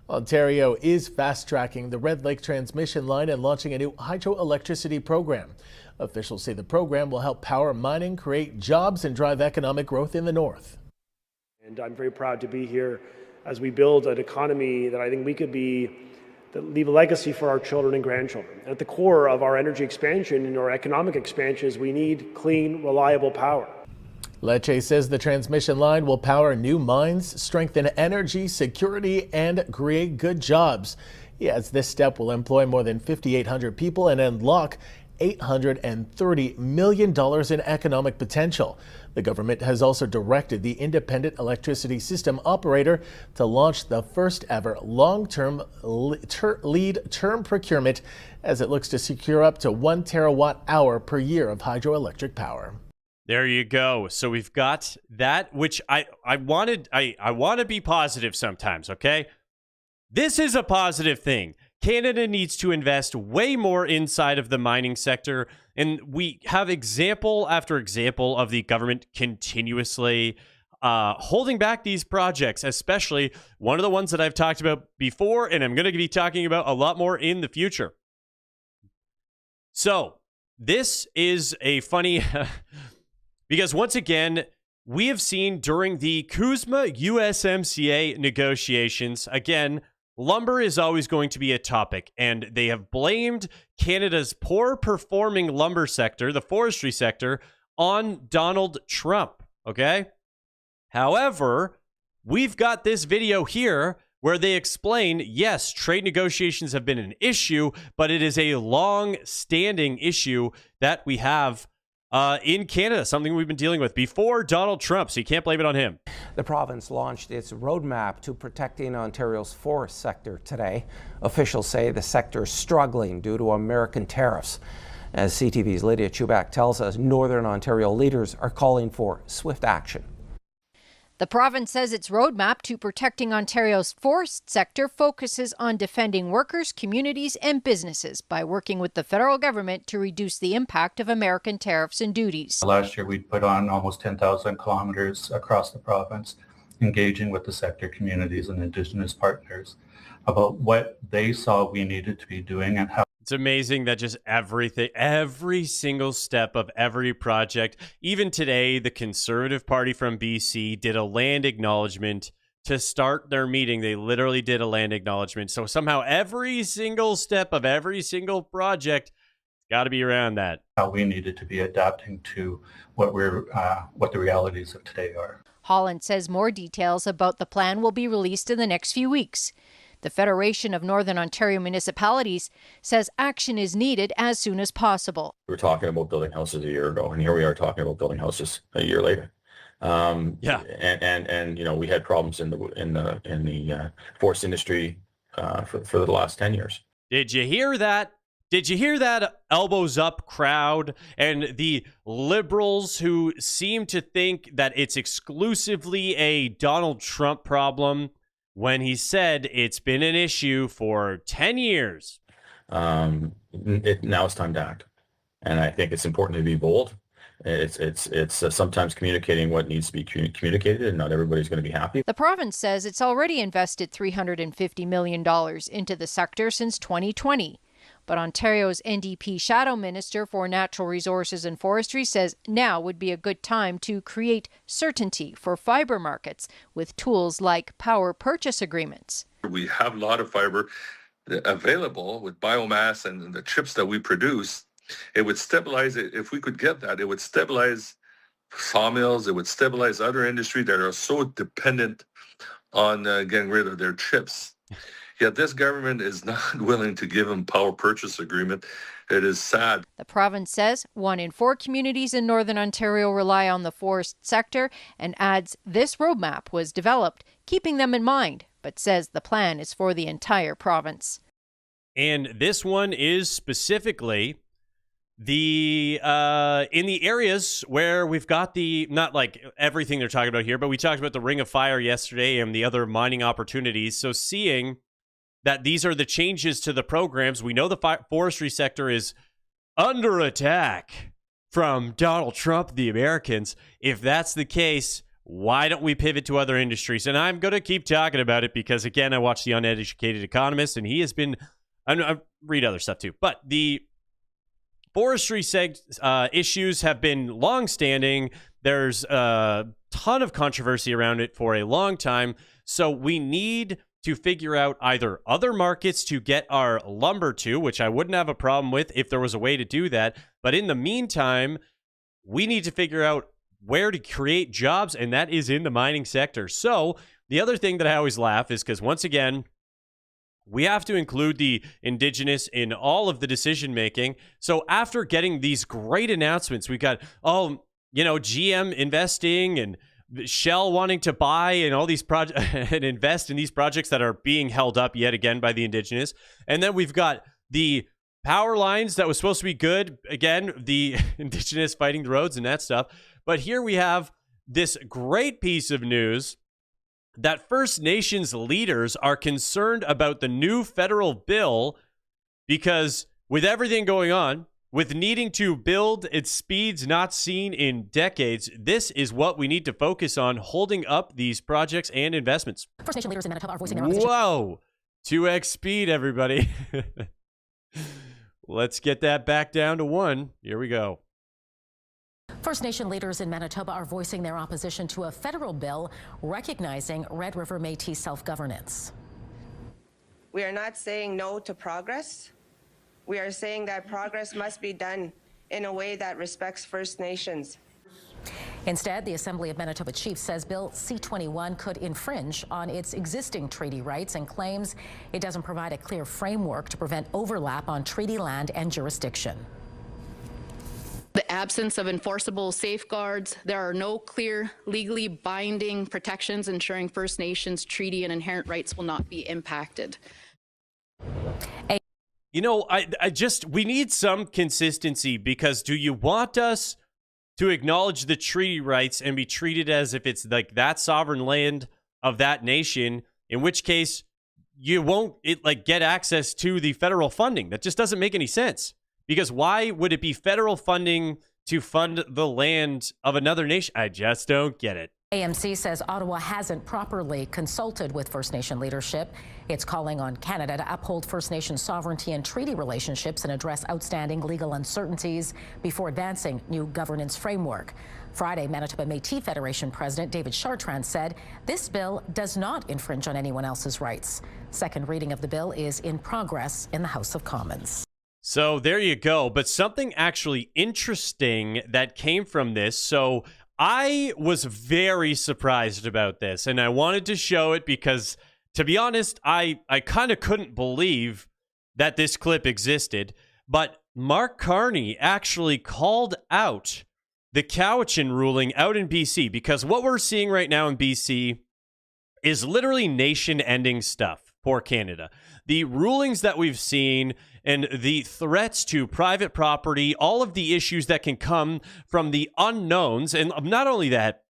Ontario is fast-tracking the Red Lake transmission line and launching a new hydroelectricity program. Officials say the program will help power mining, create jobs, and drive economic growth in the north. And I'm very proud to be here as we build an economy that I think we could leave a legacy for our children and grandchildren. At the core of our energy expansion and our economic expansion is we need clean, reliable power. Lecce says the transmission line will power new mines, strengthen energy security, and create good jobs. He adds this step will employ more than 5,800 people and unlock $830 million in economic potential. The government has also directed the independent electricity system operator to launch the first ever long-term lead term procurement as it looks to secure up to 1 terawatt hour per year of hydroelectric power. There you go. So we've got that, which I want to be positive sometimes, okay? This is a positive thing. Canada needs to invest way more inside of the mining sector, and we have example after example of the government continuously holding back these projects, especially one of the ones that I've talked about before, and I'm going to be talking about a lot more in the future. So this is a funny... Because once again, we have seen during the CUSMA USMCA negotiations, again, lumber is always going to be a topic, and they have blamed Canada's poor performing lumber sector, the forestry sector, on Donald Trump, okay? However, we've got this video here where they explain, yes, trade negotiations have been an issue, but it is a long-standing issue that we have in Canada, something we've been dealing with before Donald Trump, so you can't blame it on him. The province launched its roadmap to protecting Ontario's forest sector today. Officials say the sector is struggling due to American tariffs. As CTV's Lydia Chubak tells us, Northern Ontario leaders are calling for swift action. The province says its roadmap to protecting Ontario's forest sector focuses on defending workers, communities, and businesses by working with the federal government to reduce the impact of American tariffs and duties. Last year, we put on almost 10,000 kilometers across the province, engaging with the sector communities and Indigenous partners about what they saw we needed to be doing and how. It's amazing that just everything, every single step of every project, even today, the Conservative Party from BC did a land acknowledgement to start their meeting. They literally did a land acknowledgement. So somehow every single step of every single project got to be around that. How we needed to be adapting to what the realities of today are. Holland says more details about the plan will be released in the next few weeks. The Federation of Northern Ontario Municipalities says action is needed as soon as possible. We were talking about building houses a year ago, and here we are talking about building houses a year later. Yeah, and you know, we had problems in the forest industry for the last 10 years. Did you hear that? Did you hear that elbows up crowd and the liberals who seem to think that it's exclusively a Donald Trump problem? When he said it's been an issue for 10 years. Now it's time to act. And I think it's important to be bold. It's sometimes communicating what needs to be communicated, and not everybody's going to be happy. The province says it's already invested $350 million into the sector since 2020. But Ontario's NDP Shadow Minister for Natural Resources and Forestry says now would be a good time to create certainty for fiber markets with tools like power purchase agreements. We have a lot of fiber available with biomass and the chips that we produce. It would stabilize it. If we could get that, it would stabilize sawmills. It would stabilize other industry that are so dependent on getting rid of their chips. Yet this government is not willing to give them power purchase agreement. It is sad. The province says 1 in 4 communities in Northern Ontario rely on the forest sector and adds this roadmap was developed keeping them in mind, but says the plan is for the entire province. And this one is specifically the in the areas where we've got the, not like everything they're talking about here, but we talked about the Ring of Fire yesterday and the other mining opportunities. So seeing that these are the changes to the programs. We know the forestry sector is under attack from Donald Trump, the Americans. If that's the case, why don't we pivot to other industries? And I'm going to keep talking about it because, again, I watch The Uneducated Economist, and he has been, I read other stuff too, but the forestry issues have been longstanding. There's a ton of controversy around it for a long time. So we need to figure out either other markets to get our lumber to, which I wouldn't have a problem with if there was a way to do that. But in the meantime, we need to figure out where to create jobs, and that is in the mining sector. So the other thing that I always laugh is because, once again, we have to include the Indigenous in all of the decision making. So after getting these great announcements, we got, GM investing and Shell wanting to buy and all these projects and invest in these projects that are being held up yet again by the Indigenous. And then we've got the power lines that was supposed to be good. Again, the Indigenous fighting the roads and that stuff. But here we have this great piece of news that First Nations leaders are concerned about the new federal bill because with everything going on, with needing to build at speeds not seen in decades, this is what we need to focus on, holding up these projects and investments. First Nation leaders in Manitoba are voicing their opposition. Whoa! 2x speed, everybody. Let's get that back down to 1. Here we go. First Nation leaders in Manitoba are voicing their opposition to a federal bill recognizing Red River Métis self-governance. We are not saying no to progress. We are saying that progress must be done in a way that respects First Nations. Instead, the Assembly of Manitoba Chiefs says Bill C-21 could infringe on its existing treaty rights and claims it doesn't provide a clear framework to prevent overlap on treaty land and jurisdiction. The absence of enforceable safeguards, there are no clear, legally binding protections ensuring First Nations treaty and inherent rights will not be impacted. We need some consistency because do you want us to acknowledge the treaty rights and be treated as if it's like that sovereign land of that nation, in which case you won't get access to the federal funding? That just doesn't make any sense. Because why would it be federal funding to fund the land of another nation? I just don't get it. AMC says Ottawa hasn't properly consulted with First Nation leadership. It's calling on Canada to uphold First Nation sovereignty and treaty relationships and address outstanding legal uncertainties before advancing new governance framework. Friday, Manitoba Métis Federation President David Chartrand said this bill does not infringe on anyone else's rights. Second reading of the bill is in progress in the House of Commons. So there you go. But something actually interesting that came from this. So I was very surprised about this, and I wanted to show it because, to be honest, I kind of couldn't believe that this clip existed. But Mark Carney actually called out the Cowichan ruling out in BC, because what we're seeing right now in BC is literally nation-ending stuff for Canada. The rulings that we've seen and the threats to private property, all of the issues that can come from the unknowns. And not only that,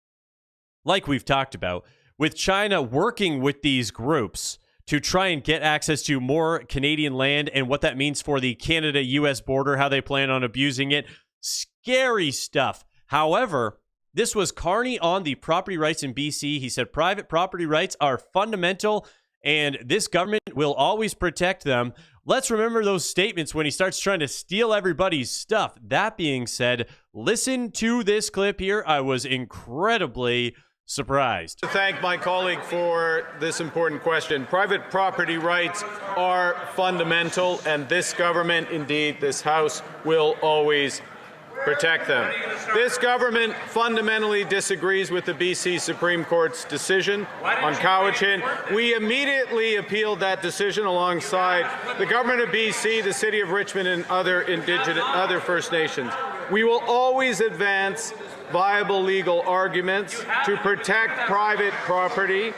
like we've talked about, with China working with these groups to try and get access to more Canadian land and what that means for the Canada-U.S. border, how they plan on abusing it. Scary stuff. However, this was Carney on the property rights in BC. He said private property rights are fundamental and this government will always protect them. Let's remember those statements when he starts trying to steal everybody's stuff. That being said, listen to this clip here. I was incredibly surprised. To thank my colleague for this important question. Private property rights are fundamental, and this government, indeed this House, will always protect them. This government fundamentally disagrees with the BC Supreme Court's decision on Cowichan. We immediately appealed that decision alongside the government of BC, the City of Richmond, and other First Nations. We will always advance viable legal arguments to protect private property.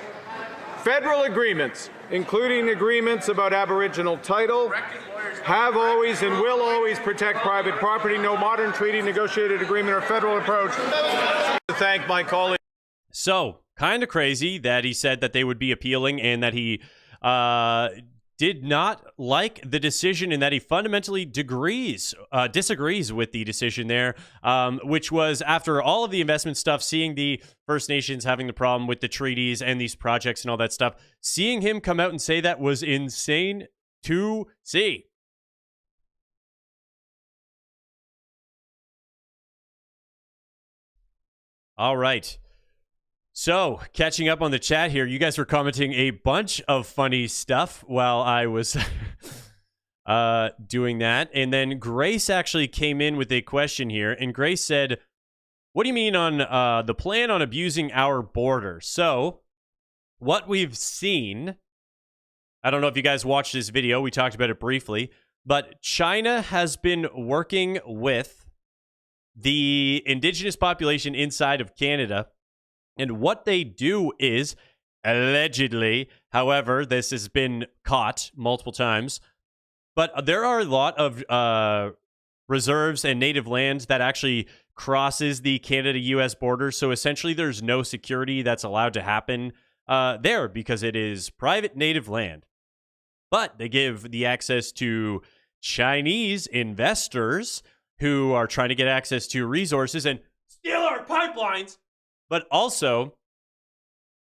Federal agreements, including agreements about Aboriginal title, have always and will always protect private property. No modern treaty, negotiated agreement, or federal approach. To thank my colleague. So, kind of crazy that he said that they would be appealing and that he did not like the decision and that he fundamentally disagrees with the decision there, which was after all of the investment stuff, seeing the First Nations having the problem with the treaties and these projects and all that stuff, seeing him come out and say that was insane to see. All right. So, catching up on the chat here, you guys were commenting a bunch of funny stuff while I was doing that. And then Grace actually came in with a question here. And Grace said, what do you mean on the plan on abusing our border? So, what we've seen, I don't know if you guys watched this video. We talked about it briefly. But China has been working with the indigenous population inside of Canada. And what they do is, allegedly, however, this has been caught multiple times, but there are a lot of reserves and native land that actually crosses the Canada-U.S. border. So essentially, there's no security that's allowed to happen there because it is private native land. But they give the access to Chinese investors who are trying to get access to resources and steal our pipelines. But also,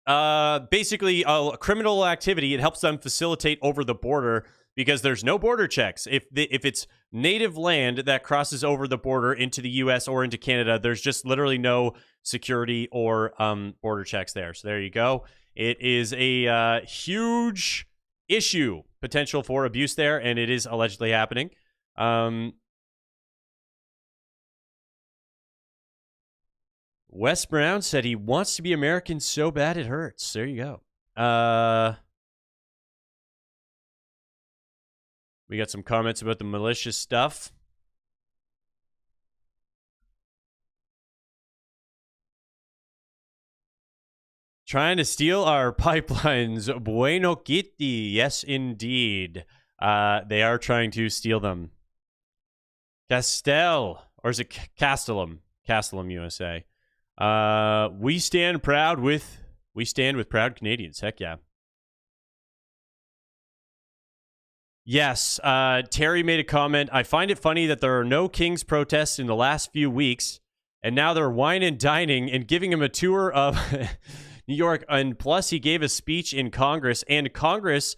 basically, criminal activity. It helps them facilitate over the border because there's no border checks. If it's native land that crosses over the border into the U.S. or into Canada, there's just literally no security or border checks there. So there you go. It is a huge issue, potential for abuse there, and it is allegedly happening. Wes Brown said he wants to be American so bad it hurts. There you go. We got some comments about the malicious stuff. Trying to steal our pipelines. Bueno Kitty. Yes, indeed. They are trying to steal them. Castell. Or is it Castellum? Castellum, USA. We stand with proud Canadians. Heck yeah. Yes, Terry made a comment. I find it funny that there are no Kings protests in the last few weeks, and now they're wine and dining and giving him a tour of New York. And plus, he gave a speech in Congress, and Congress,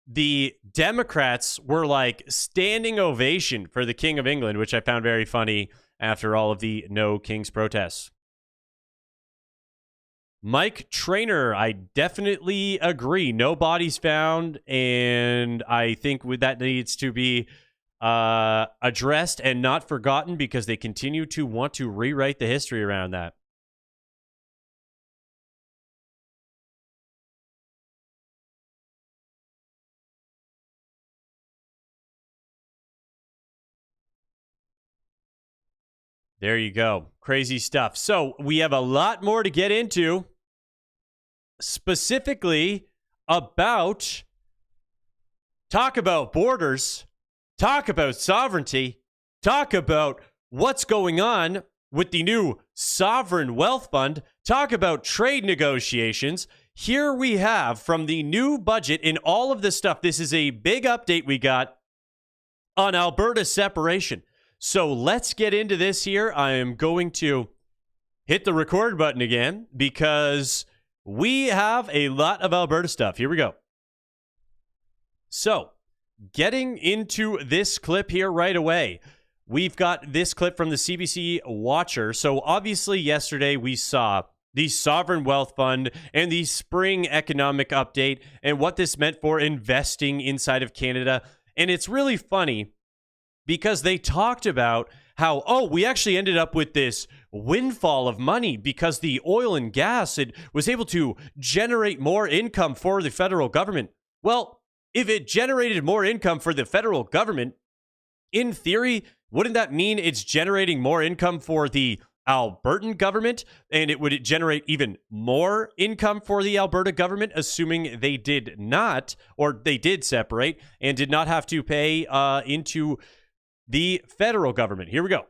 the Democrats were like standing ovation for the King of England, which I found very funny after all of the no Kings protests. Mike Trainer, I definitely agree. No bodies found, and I think that needs to be addressed and not forgotten because they continue to want to rewrite the history around that. There you go. Crazy stuff. So we have a lot more to get into. Specifically about talk about borders, talk about sovereignty, talk about what's going on with the new sovereign wealth fund, talk about trade negotiations. Here we have from the new budget in all of this stuff. This is a big update we got on Alberta separation. So let's get into this here. I am going to hit the record button again because we have a lot of Alberta stuff. Here we go. So, getting into this clip here right away. We've got this clip from the CBC Watcher. So, obviously, yesterday we saw the Sovereign Wealth Fund and the Spring Economic Update and what this meant for investing inside of Canada. And it's really funny because they talked about how, we actually ended up with this windfall of money because the oil and gas, it was able to generate more income for the federal government. Well, if it generated more income for the federal government, in theory, wouldn't that mean it's generating more income for the Albertan government? And it would generate even more income for the Alberta government, assuming they did not, or they did separate and did not have to pay into the federal government. Here we go.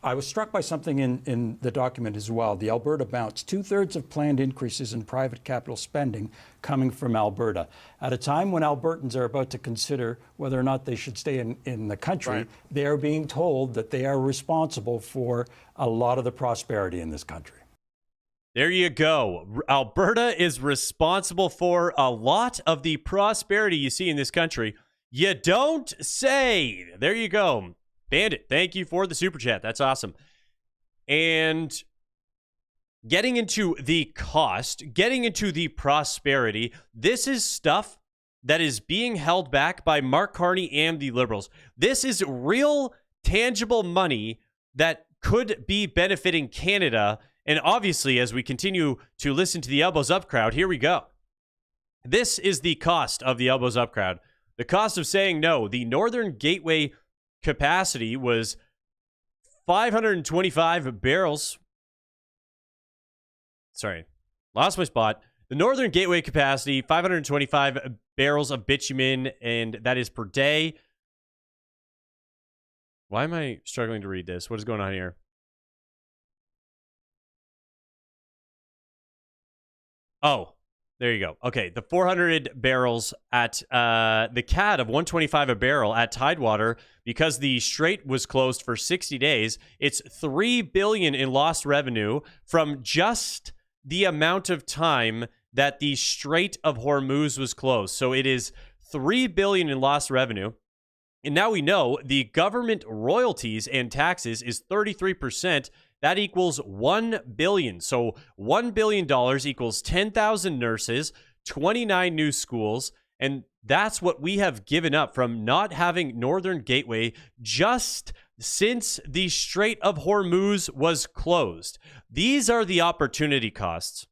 I was struck by something in the document as well. The Alberta bounce, 2/3 of planned increases in private capital spending coming from Alberta. At a time when Albertans are about to consider whether or not they should stay in the country, Right. they are being told that they are responsible for a lot of the prosperity in this country. There you go. Alberta is responsible for a lot of the prosperity you see in this country. You don't say. There you go. Bandit, thank you for the super chat. That's awesome. And getting into the cost, getting into the prosperity, this is stuff that is being held back by Mark Carney and the Liberals. This is real, tangible money that could be benefiting Canada. And obviously, as we continue to listen to the Elbows Up crowd, here we go. This is the cost of the Elbows Up crowd. The cost of saying no. The Northern Gateway capacity was 525 barrels. Sorry, lost my spot. The Northern Gateway capacity, 525 barrels of bitumen, and that is per day. Why am I struggling to read this? What is going on here? Oh, there you go. Okay, the 400 barrels at the CAD of 125 a barrel at Tidewater, because the strait was closed for 60 days, it's $3 billion in lost revenue from just the amount of time that the Strait of Hormuz was closed. So it is $3 billion in lost revenue. And now we know the government royalties and taxes is 33%. That equals $1 billion. So $1 billion equals 10,000 nurses, 29 new schools, and that's what we have given up from not having Northern Gateway just since the Strait of Hormuz was closed. These are the opportunity costs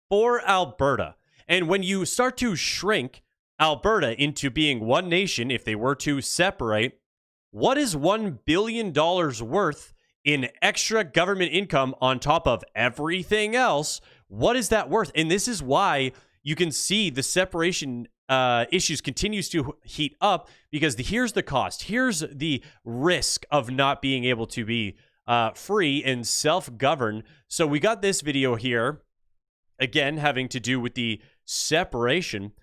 for Alberta. And when you start to shrink Alberta into being one nation, if they were to separate, what is $1 billion worth in extra government income on top of everything else? What is that worth? And this is why you can see the separation issues continues to heat up, because here's the cost. Here's the risk of not being able to be free and self-govern. So we got this video here, again, having to do with the separation.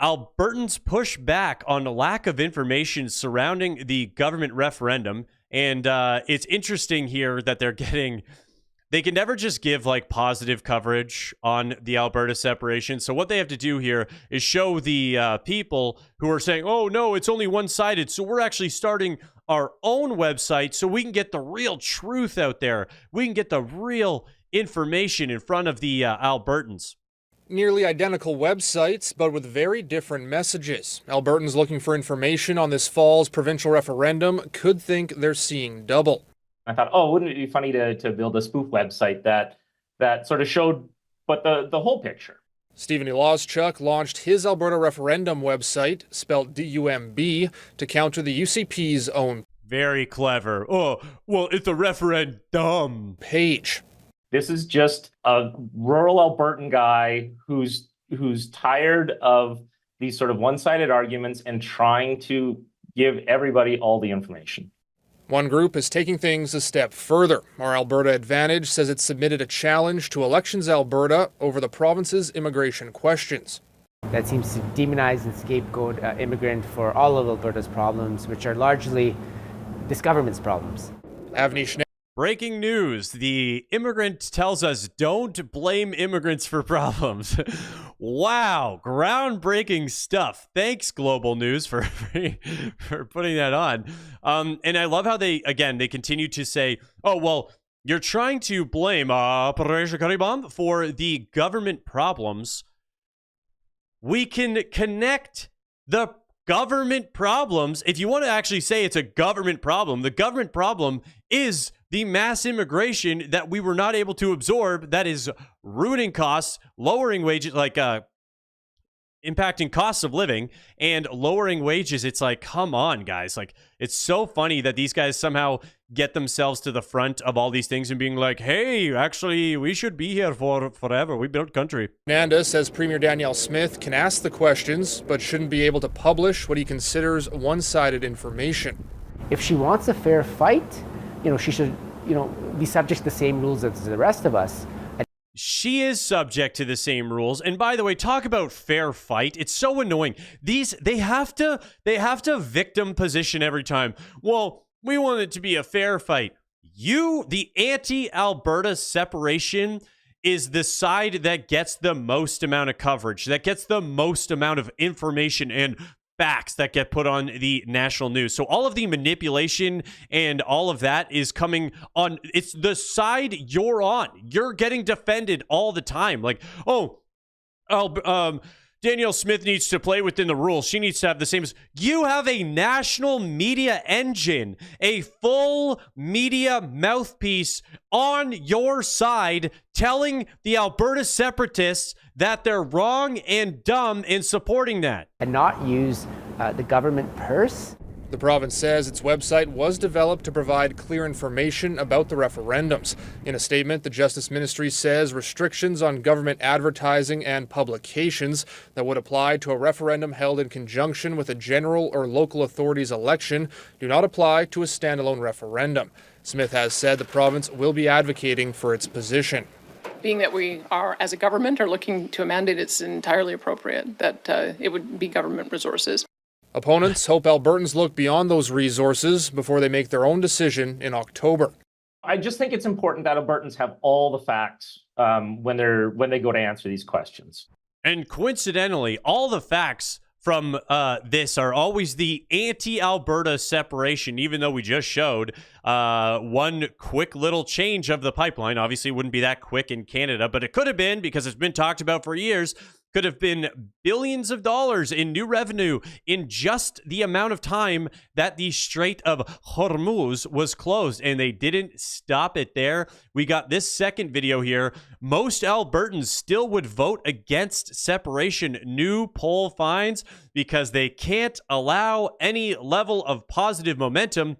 Albertans push back on a lack of information surrounding the government referendum. And it's interesting here that they can never just give like positive coverage on the Alberta separation. So what they have to do here is show the people who are saying, oh no, it's only one-sided. So we're actually starting our own website so we can get the real truth out there. We can get the real information in front of the Albertans. Nearly identical websites, but with very different messages. Albertans looking for information on this fall's provincial referendum could think they're seeing double. I thought, oh, wouldn't it be funny to build a spoof website that sort of showed but the whole picture. Stephen Ilozchuk launched his Alberta referendum website, spelled D-U-M-B, to counter the UCP's own. Very clever. Oh, well, it's a referendum page. This is just a rural Albertan guy who's tired of these sort of one-sided arguments and trying to give everybody all the information. One group is taking things a step further. Our Alberta Advantage says it submitted a challenge to Elections Alberta over the province's immigration questions. That seems to demonize and scapegoat immigrant for all of Alberta's problems, which are largely this government's problems. Avnish. Breaking news. The immigrant tells us don't blame immigrants for problems. Wow. Groundbreaking stuff. Thanks, Global News, for putting that on. And I love how they continue to say, oh, well, you're trying to blame Operation Caribam for the government problems. We can connect the government problems. If you want to actually say it's a government problem, the government problem is the mass immigration that we were not able to absorb, that is ruining costs, lowering wages, like impacting costs of living and lowering wages. It's like, come on, guys. Like, it's so funny that these guys somehow get themselves to the front of all these things and being like, hey, actually, we should be here for forever. We built country. Nanda says Premier Danielle Smith can ask the questions, but shouldn't be able to publish what he considers one-sided information. If she wants a fair fight, she should, be subject to the same rules as the rest of us. She is subject to the same rules. And by the way, talk about fair fight. It's so annoying. They have to victim position every time. Well, we want it to be a fair fight. The anti-Alberta separation is the side that gets the most amount of coverage, that gets the most amount of information and facts that get put on the national news. So all of the manipulation and all of that is coming on. It's the side you're on. You're getting defended all the time. Like, Danielle Smith needs to play within the rules. She needs to have the same. You have a national media engine, a full media mouthpiece on your side telling the Alberta separatists that they're wrong and dumb in supporting that. And not use the government purse. The province says its website was developed to provide clear information about the referendums. In a statement, the Justice Ministry says restrictions on government advertising and publications that would apply to a referendum held in conjunction with a general or local authorities election do not apply to a standalone referendum. Smith has said the province will be advocating for its position. Being that we are, as a government, are looking to a mandate, it's entirely appropriate that it would be government resources. Opponents hope Albertans look beyond those resources before they make their own decision in October. I just think it's important that Albertans have all the facts when they go to answer these questions. And coincidentally, all the facts from this are always the anti-Alberta separation, even though we just showed one quick little change of the pipeline. Obviously, it wouldn't be that quick in Canada, but it could have been, because it's been talked about for years. Could have been billions of dollars in new revenue in just the amount of time that the Strait of Hormuz was closed, and they didn't stop it there. We got this second video here. Most Albertans still would vote against separation. New poll finds because they can't allow any level of positive momentum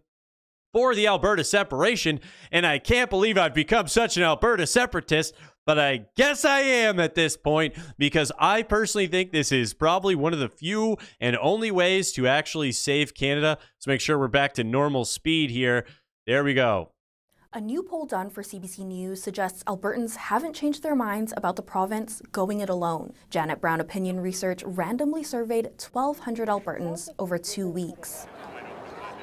for the Alberta separation, and I can't believe I've become such an Alberta separatist, but I guess I am at this point, because I personally think this is probably one of the few and only ways to actually save Canada. Let's make sure we're back to normal speed here. There we go. A new poll done for CBC News suggests Albertans haven't changed their minds about the province going it alone. Janet Brown Opinion Research randomly surveyed 1,200 Albertans over 2 weeks.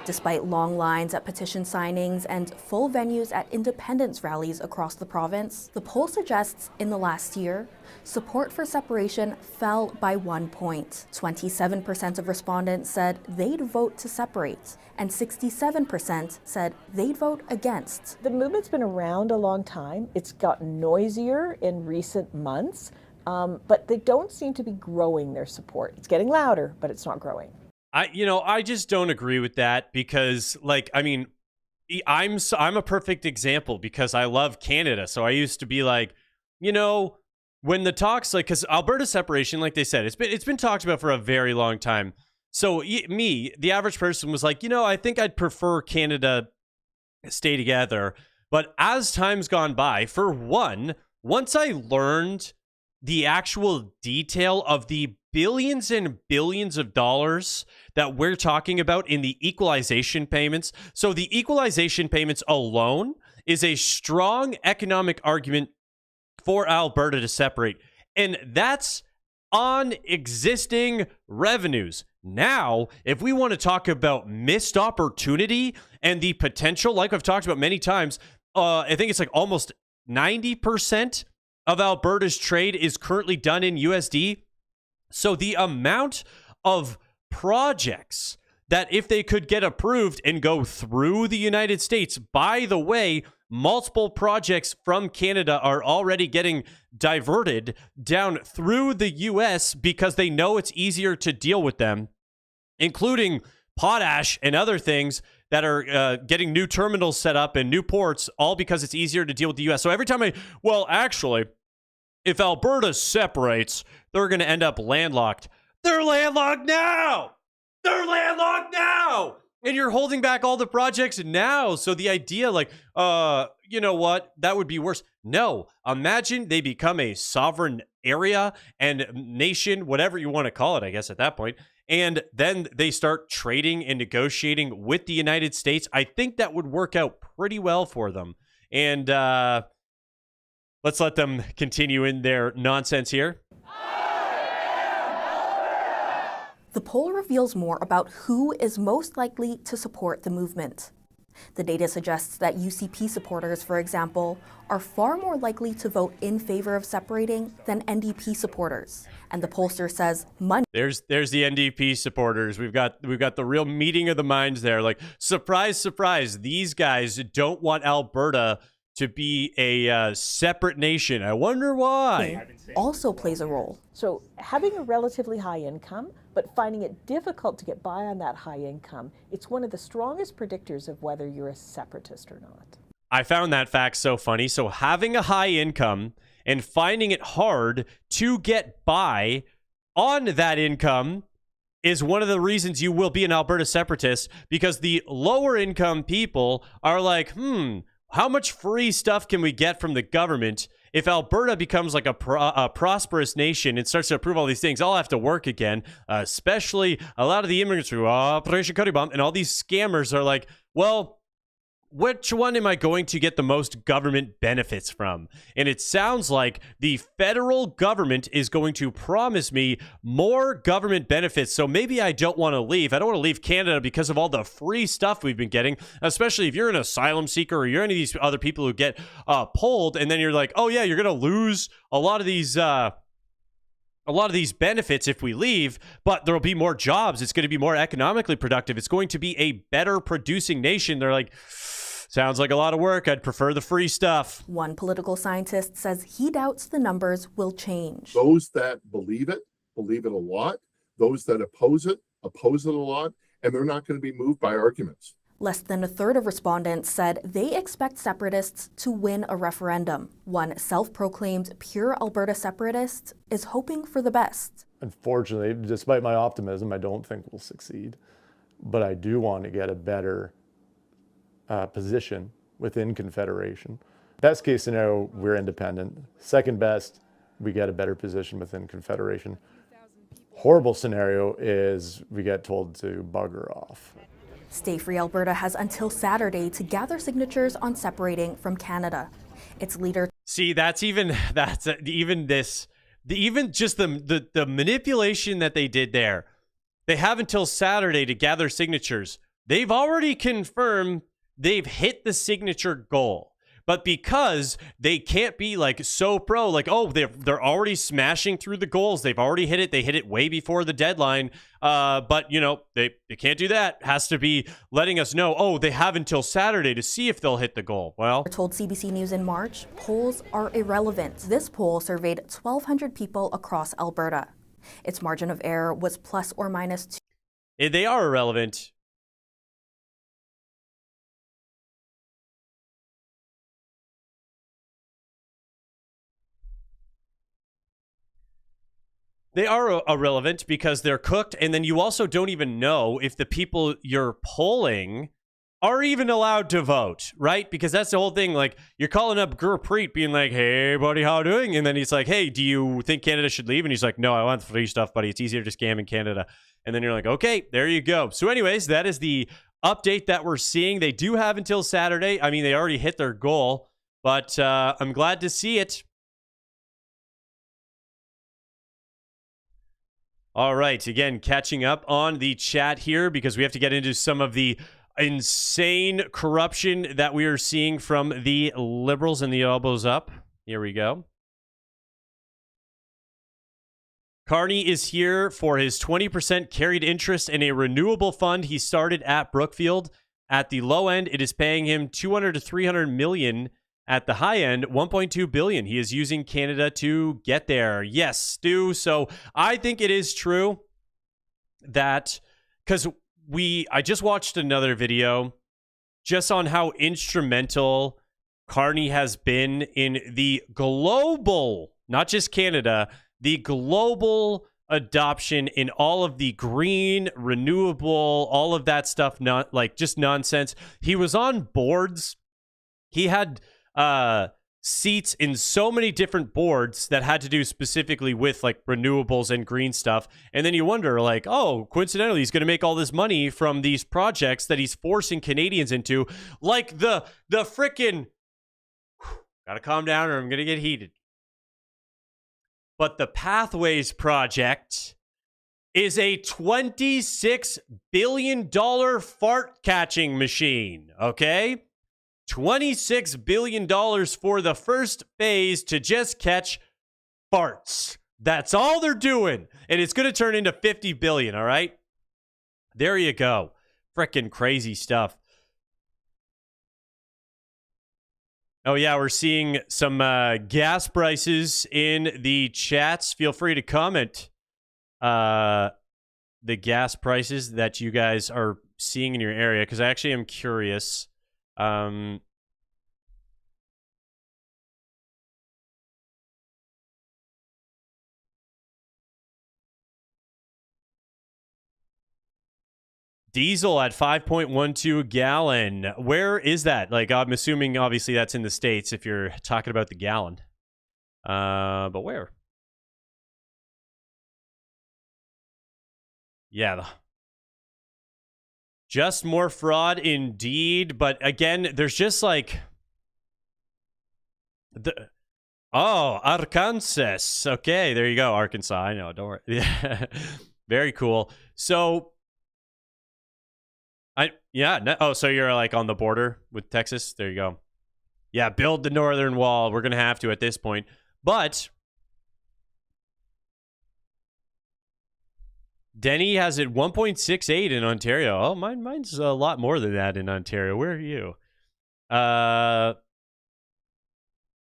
Despite long lines at petition signings and full venues at independence rallies across the province, the poll suggests in the last year, support for separation fell by 1 point. 27% of respondents said they'd vote to separate, and 67% said they'd vote against. The movement's been around a long time. It's gotten noisier in recent months, but they don't seem to be growing their support. It's getting louder, but it's not growing. I just don't agree with that, because, I'm a perfect example because I love Canada. So I used to be like, when the talks, because Alberta separation, like they said, it's been talked about for a very long time. So me, the average person, was like, I think I'd prefer Canada stay together. But as time's gone by, for one, once I learned the actual detail of the billions and billions of dollars that we're talking about in the equalization payments. So the equalization payments alone is a strong economic argument for Alberta to separate. And that's on existing revenues. Now, if we want to talk about missed opportunity and the potential, like I've talked about many times, I think it's like almost 90% of Alberta's trade is currently done in USD. So the amount of projects that, if they could get approved and go through the United States, by the way, multiple projects from Canada are already getting diverted down through the US because they know it's easier to deal with them, including potash and other things that are getting new terminals set up and new ports, all because it's easier to deal with the US. So every time actually, if Alberta separates, they're going to end up landlocked. They're landlocked now! They're landlocked now! And you're holding back all the projects now. So the idea, you know what? That would be worse. No. Imagine they become a sovereign area and nation, whatever you want to call it, I guess, at that point. and then they start trading and negotiating with the United States, I think that would work out pretty well for them. And let's let them continue in their nonsense here. The poll reveals more about who is most likely to support the movement. The data suggests that UCP supporters, for example, are far more likely to vote in favor of separating than NDP supporters. And the pollster says money. There's the NDP supporters. We've got the real meeting of the minds there. Like, surprise, surprise, these guys don't want Alberta to be a separate nation. I wonder why. Also plays a role. So having a relatively high income, but finding it difficult to get by on that high income, it's one of the strongest predictors of whether you're a separatist or not. I found that fact so funny. So having a high income and finding it hard to get by on that income is one of the reasons you will be an Alberta separatist, because the lower income people are like, how much free stuff can we get from the government? If Alberta becomes like a prosperous nation and starts to approve all these things, I'll have to work again, especially a lot of the immigrants through Operation Curry Bomb, and all these scammers are like, well, which one am I going to get the most government benefits from? And it sounds like the federal government is going to promise me more government benefits. So maybe I don't want to leave. I don't want to leave Canada because of all the free stuff we've been getting, especially if you're an asylum seeker or you're any of these other people who get polled. And then you're like, oh yeah, you're going to lose a lot of these benefits if we leave, but there'll be more jobs. It's going to be more economically productive. It's going to be a better producing nation. They're like, sounds like a lot of work. I'd prefer the free stuff. One political scientist says he doubts the numbers will change. Those that believe it a lot. Those that oppose it a lot. And they're not going to be moved by arguments. Less than a third of respondents said they expect separatists to win a referendum. One self-proclaimed pure Alberta separatist is hoping for the best. Unfortunately, despite my optimism, I don't think we'll succeed. But I do want to get a better position within Confederation. Best case scenario, we're independent. Second best, we get a better position within Confederation. Horrible scenario is we get told to bugger off. Stay Free Alberta has until Saturday to gather signatures on separating from Canada. Its leader. See, even just the manipulation that they did there. They have until Saturday to gather signatures. They've already confirmed they've hit the signature goal. But because they can't be like so pro, like, oh, they're already smashing through the goals. They've already hit it. They hit it way before the deadline. But, you know, they can't do that. Has to be letting us know, oh, they have until Saturday to see if they'll hit the goal. Well, told CBC News in March, polls are irrelevant. This poll surveyed 1,200 people across Alberta. Its margin of error was plus or minus 2. They are irrelevant. They are irrelevant because they're cooked, and then you also don't even know if the people you're polling are even allowed to vote, right? Because that's the whole thing. Like, you're calling up Gurpreet being like, hey, buddy, how doing? And then he's like, hey, do you think Canada should leave? And he's like, no, I want free stuff, buddy. It's easier to scam in Canada. And then you're like, okay, there you go. So anyways, that is the update that we're seeing. They do have until Saturday. I mean, they already hit their goal, but I'm glad to see it. All right, again, catching up on the chat here because we have to get into some of the insane corruption that we are seeing from the Liberals and the elbows up. Here we go. Carney is here for his 20% carried interest in a renewable fund he started at Brookfield. At the low end, it is paying him $200 to $300 million. At the high end, $1.2 billion. He is using Canada to get there. Yes, Stu. So I think it is true that, because I just watched another video just on how instrumental Carney has been in the global, not just Canada, the global adoption in all of the green, renewable, all of that stuff, not like just nonsense. He was on boards. He had seats in so many different boards that had to do specifically with like renewables and green stuff. And then you wonder, like, oh, coincidentally, he's going to make all this money from these projects that he's forcing Canadians into, like the frickin', gotta calm down or I'm going to get heated. But the Pathways project is a $26 billion fart catching machine, okay? $26 billion for the first phase to just catch farts. That's all they're doing. And it's going to turn into $50 billion, all right? There you go. Frickin' crazy stuff. Oh, yeah, we're seeing some gas prices in the chats. Feel free to comment the gas prices that you guys are seeing in your area, because I actually am curious. Diesel at 5.12 a gallon. Where is that? Like, I'm assuming, obviously, that's in the States if you're talking about the gallon. But where? Yeah. Just more fraud indeed. But again, there's just like... Oh, Arkansas. Okay, there you go. Arkansas. I know. Don't worry. Yeah. Very cool. So... Oh, so you're like on the border with Texas? There you go. Yeah, build the northern wall. We're going to have to at this point. But Denny has it 1.68 in Ontario. Oh, mine's a lot more than that in Ontario. Where are you?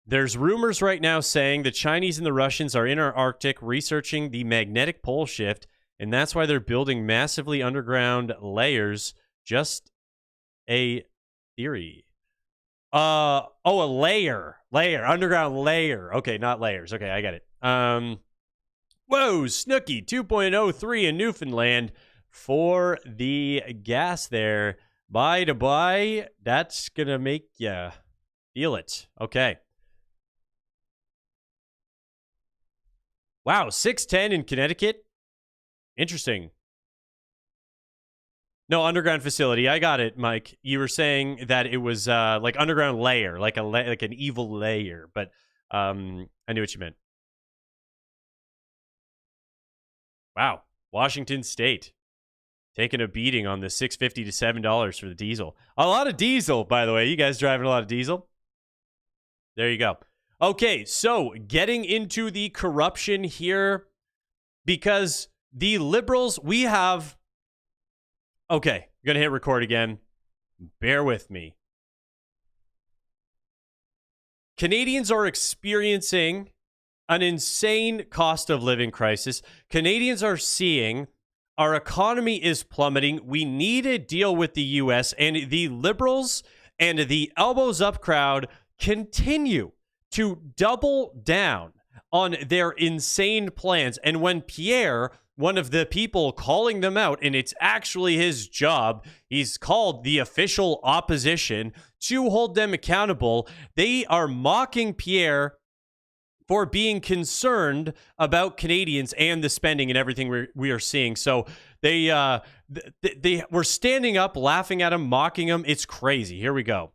There's rumors right now saying the Chinese and the Russians are in our Arctic researching the magnetic pole shift, and that's why they're building massively underground layers. Just a theory. A layer. Underground layer. Okay, not layers. Okay, I got it. Whoa, Snooky 2.03 in Newfoundland for the gas there. Bye to buy. That's gonna make you feel it. Okay. Wow, 610 in Connecticut. Interesting. No, underground facility. I got it, Mike. You were saying that it was like underground layer, like an evil layer, but I knew what you meant. Wow, Washington State taking a beating on the $6.50 to $7 for the diesel. A lot of diesel, by the way. You guys driving a lot of diesel? There you go. Okay, so getting into the corruption here, because the Liberals, we have... Okay, I'm going to hit record again. Bear with me. Canadians are experiencing an insane cost of living crisis. Canadians are seeing our economy is plummeting. We need a deal with the U.S. and the Liberals and the elbows up crowd continue to double down on their insane plans. And when Pierre, one of the people calling them out, and it's actually his job, he's called the official opposition to hold them accountable, they are mocking Pierre for being concerned about Canadians and the spending and everything we are seeing. So they were standing up, laughing at him, mocking him. It's crazy. Here we go.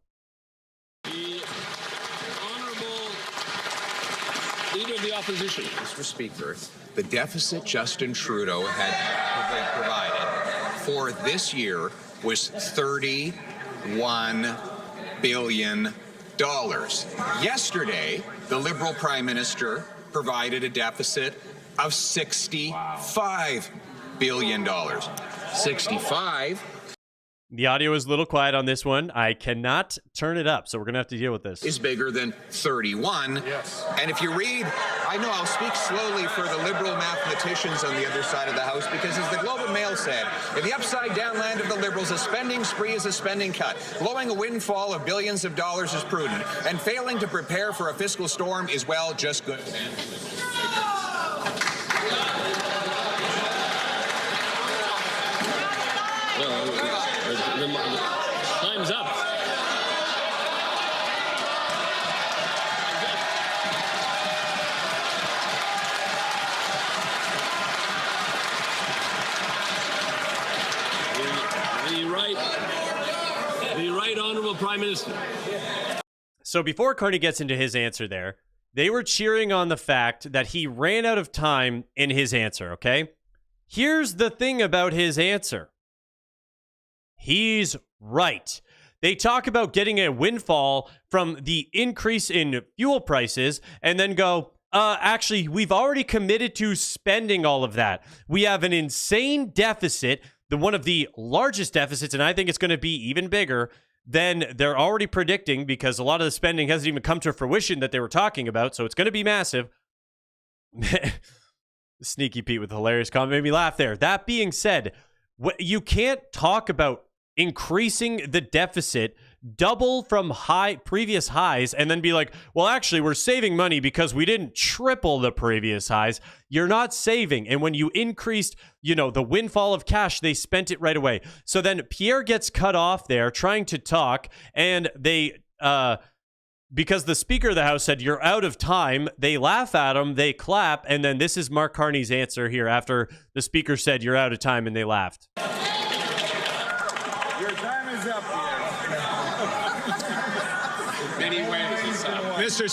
Leader of the opposition. Mr. Speaker, the deficit Justin Trudeau had provided for this year was $31 billion. Yesterday, the Liberal Prime Minister provided a deficit of $65 billion. 65. The audio is a little quiet on this one. I cannot turn it up, so we're going to have to deal with this. Is bigger than 31. Yes. And if you read, I know I'll speak slowly for the Liberal mathematicians on the other side of the House, because as the Globe and Mail said, in the upside-down land of the Liberals, a spending spree is a spending cut. Blowing a windfall of billions of dollars is prudent, and failing to prepare for a fiscal storm is, well, just good. Time's up. Prime Minister. So before Carney gets into his answer there, they were cheering on the fact that he ran out of time in his answer, okay? Here's the thing about his answer. He's right. They talk about getting a windfall from the increase in fuel prices and then go, actually, we've already committed to spending all of that. We have an insane deficit, one of the largest deficits, and I think it's going to be even bigger than they're already predicting because a lot of the spending hasn't even come to fruition that they were talking about, so it's going to be massive. Sneaky Pete with a hilarious comment made me laugh there. That being said, you can't talk about increasing the deficit double from previous highs and then be like, well, actually, we're saving money because we didn't triple the previous highs. You're not saving. And when you increased, the windfall of cash, they spent it right away. So then Pierre gets cut off there trying to talk, and they, because the Speaker of the House said, you're out of time, they laugh at him, they clap, and then this is Mark Carney's answer here after the Speaker said, you're out of time, and they laughed. Your time is up here.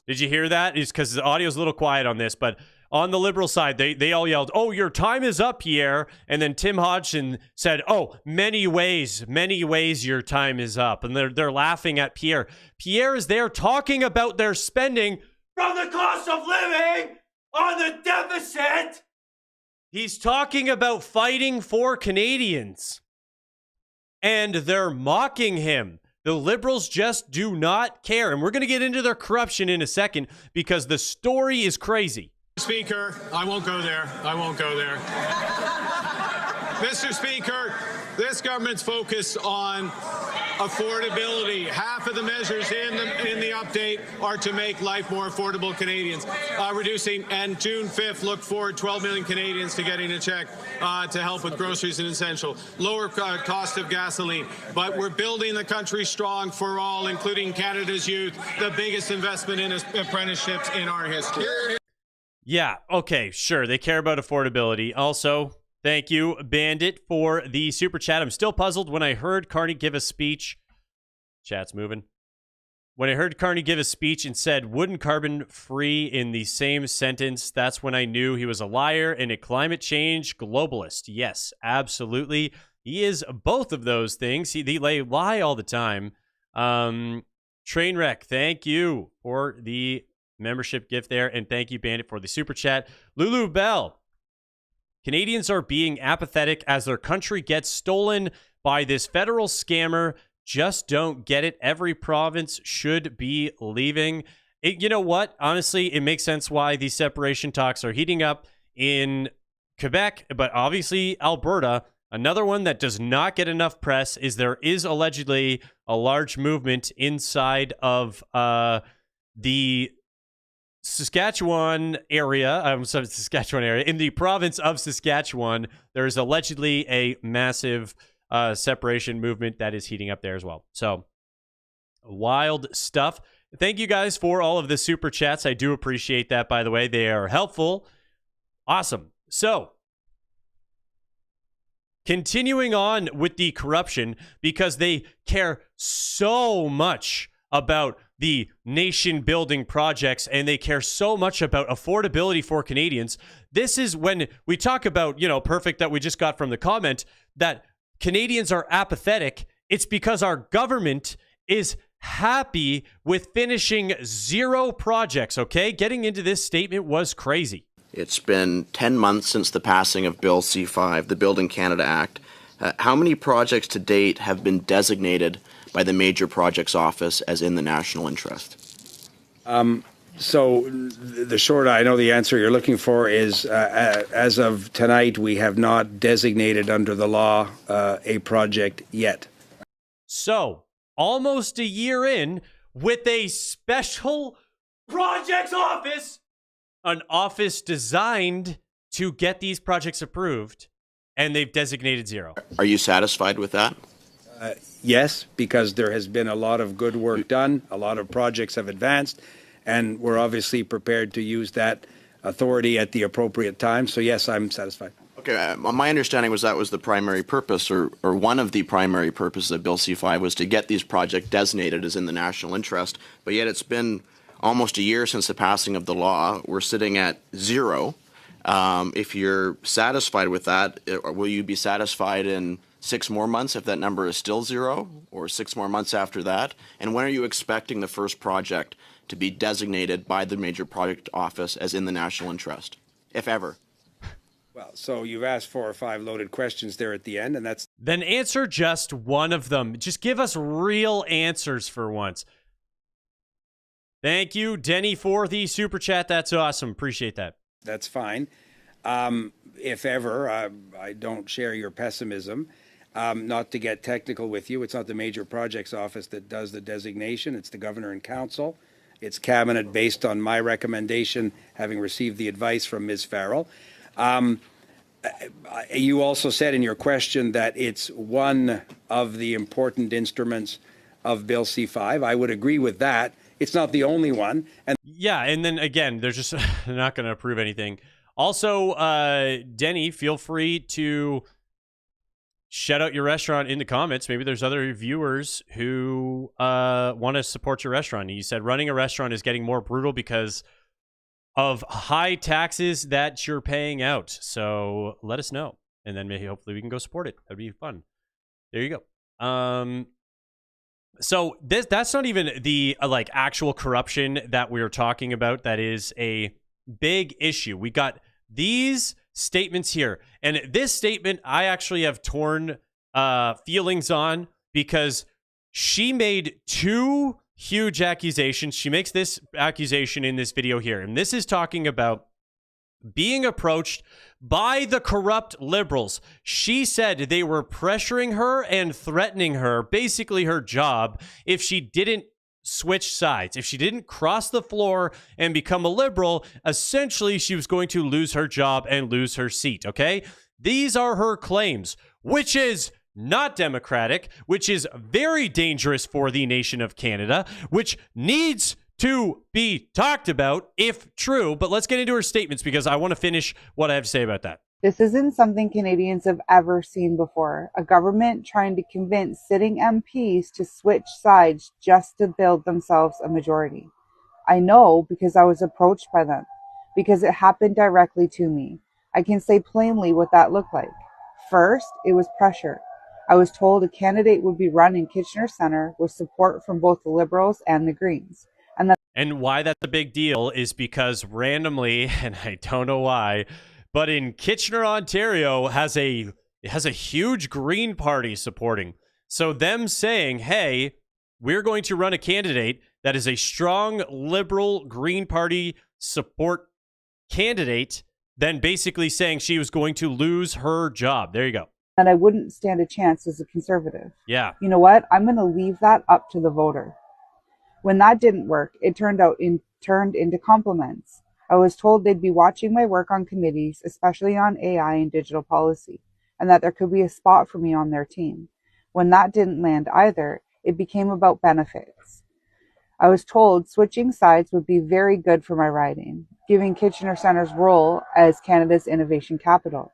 Did you hear that? It's because the audio's a little quiet on this, but on the Liberal side, they all yelled, oh, your time is up, Pierre. And then Tim Hodgson said, oh, many ways your time is up. And they're laughing at Pierre. Pierre is there talking about their spending from the cost of living on the deficit. He's talking about fighting for Canadians. And they're mocking him. The Liberals just do not care. And we're going to get into their corruption in a second because the story is crazy. Speaker, I won't go there. Mr. Speaker, this government's focused on affordability. Half of the measures in the update are to make life more affordable Canadians. Reducing, and June 5th, look forward 12 million Canadians to getting a check to help with groceries and essential. Lower cost of gasoline. But we're building the country strong for all, including Canada's youth, the biggest investment in apprenticeships in our history. Yeah, okay, sure. They care about affordability. Also, thank you, Bandit, for the super chat. I'm still puzzled when I heard Carney give a speech. Chat's moving. When I heard Carney give a speech and said wooden carbon free in the same sentence, that's when I knew he was a liar and a climate change globalist. Yes, absolutely. He is both of those things. They lie all the time. Trainwreck, thank you for the membership gift there. And thank you, Bandit, for the super chat. Lulu Bell. Canadians are being apathetic as their country gets stolen by this federal scammer. Just don't get it. Every province should be leaving. You know what? Honestly, it makes sense why these separation talks are heating up in Quebec, but obviously Alberta. Another one that does not get enough press is there is allegedly a large movement inside of the Saskatchewan area, in the province of Saskatchewan. There is allegedly a massive separation movement that is heating up there as well. So, wild stuff. Thank you guys for all of the super chats. I do appreciate that, by the way. They are helpful. Awesome. So, continuing on with the corruption, because they care so much about the nation-building projects, and they care so much about affordability for Canadians. This is when we talk about, perfect that we just got from the comment, that Canadians are apathetic. It's because our government is happy with finishing 0 projects, okay? Getting into this statement was crazy. It's been 10 months since the passing of Bill C-5, the Building Canada Act. How many projects to date have been designated by the Major Projects Office as in the national interest? So the short, I know the answer you're looking for is, as of tonight, we have not designated under the law a project yet. So, almost a year in, with a special projects office, an office designed to get these projects approved, and they've designated 0. Are you satisfied with that? Yes, because there has been a lot of good work done, a lot of projects have advanced, and we're obviously prepared to use that authority at the appropriate time. So yes, I'm satisfied. Okay, my understanding was that was the primary purpose, or one of the primary purposes of Bill C-5 was to get these projects designated as in the national interest. But yet it's been almost a year since the passing of the law. We're sitting at 0. If you're satisfied with that, will you be satisfied in 6 more months if that number is still 0, or 6 more months after that? And when are you expecting the first project to be designated by the Major Project Office as in the national interest, if ever? Well, so you've asked 4 or 5 loaded questions there at the end, and that's... Then answer just one of them. Just give us real answers for once. Thank you, Denny, for the super chat. That's awesome. Appreciate that. That's fine. If ever, I don't share your pessimism. Not to get technical with you, it's not the Major Projects Office that does the designation. It's the Governor and Council. It's Cabinet based on my recommendation, having received the advice from Ms. Farrell. You also said in your question that it's one of the important instruments of Bill C-5. I would agree with that. It's not the only one. And yeah, and then again, they're just not going to approve anything. Also, Denny, feel free to shout out your restaurant in the comments. Maybe there's other viewers who want to support your restaurant. You said running a restaurant is getting more brutal because of high taxes that you're paying out. So let us know, and then maybe hopefully we can go support it. That'd be fun. There you go. So that's not even the like actual corruption that we're talking about. That is a big issue. We got these statements here, and this statement I actually have torn feelings on, because she made 2 huge accusations. She makes this accusation in this video here, and this is talking about being approached by the corrupt liberals. She said they were pressuring her and threatening her, basically her job, if she didn't switch sides. If she didn't cross the floor and become a liberal, essentially she was going to lose her job and lose her seat, okay? These are her claims, which is not democratic, which is very dangerous for the nation of Canada, which needs to be talked about if true. But let's get into her statements, because I want to finish what I have to say about that. This isn't something Canadians have ever seen before. A government trying to convince sitting MPs to switch sides just to build themselves a majority. I know because I was approached by them, because it happened directly to me. I can say plainly what that looked like. First, it was pressure. I was told a candidate would be run in Kitchener Centre with support from both the Liberals and the Greens. And why that's a big deal is because randomly, and I don't know why, but in Kitchener, Ontario has a huge Green Party supporting. So them saying, hey, we're going to run a candidate that is a strong Liberal Green Party support candidate, then basically saying she was going to lose her job. There you go. And I wouldn't stand a chance as a Conservative. Yeah. You know what? I'm going to leave that up to the voter. When that didn't work, it turned into compliments. I was told they'd be watching my work on committees, especially on AI and digital policy, and that there could be a spot for me on their team. When that didn't land either, it became about benefits. I was told switching sides would be very good for my riding, giving Kitchener Centre's role as Canada's innovation capital.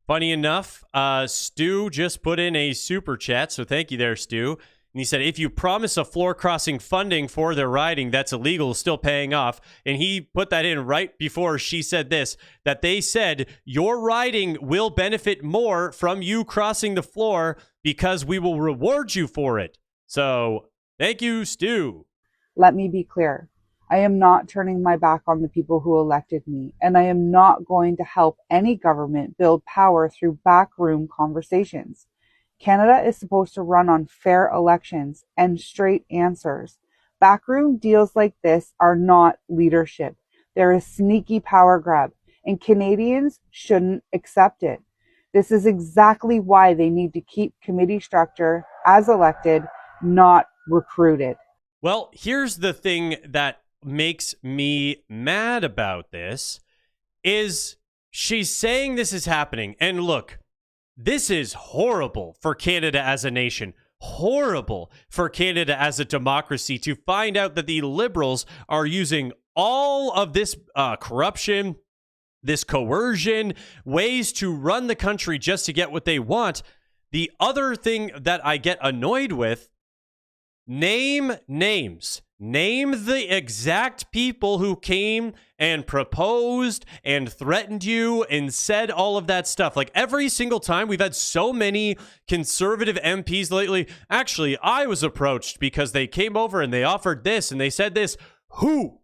Funny enough, Stu just put in a super chat, so thank you there, Stu. And he said, if you promise a floor crossing funding for their riding that's illegal, still paying off. And he put that in right before she said this, that they said your riding will benefit more from you crossing the floor because we will reward you for it. So thank you, Stu. Let me be clear. I am not turning my back on the people who elected me, and I am not going to help any government build power through backroom conversations. Canada is supposed to run on fair elections and straight answers. Backroom deals like this are not leadership. They're a sneaky power grab, and Canadians shouldn't accept it. This is exactly why they need to keep committee structure as elected, not recruited. Well, here's the thing that makes me mad about this is she's saying this is happening. And look, this is horrible for Canada as a nation, horrible for Canada as a democracy, to find out that the Liberals are using all of this corruption this coercion, ways to run the country just to get what they want. The other thing that I get annoyed with, name names. Name the exact people who came and proposed and threatened you and said all of that stuff. Like every single time, we've had so many conservative MPs lately. Actually, I was approached because they came over and they offered this and they said this. Who?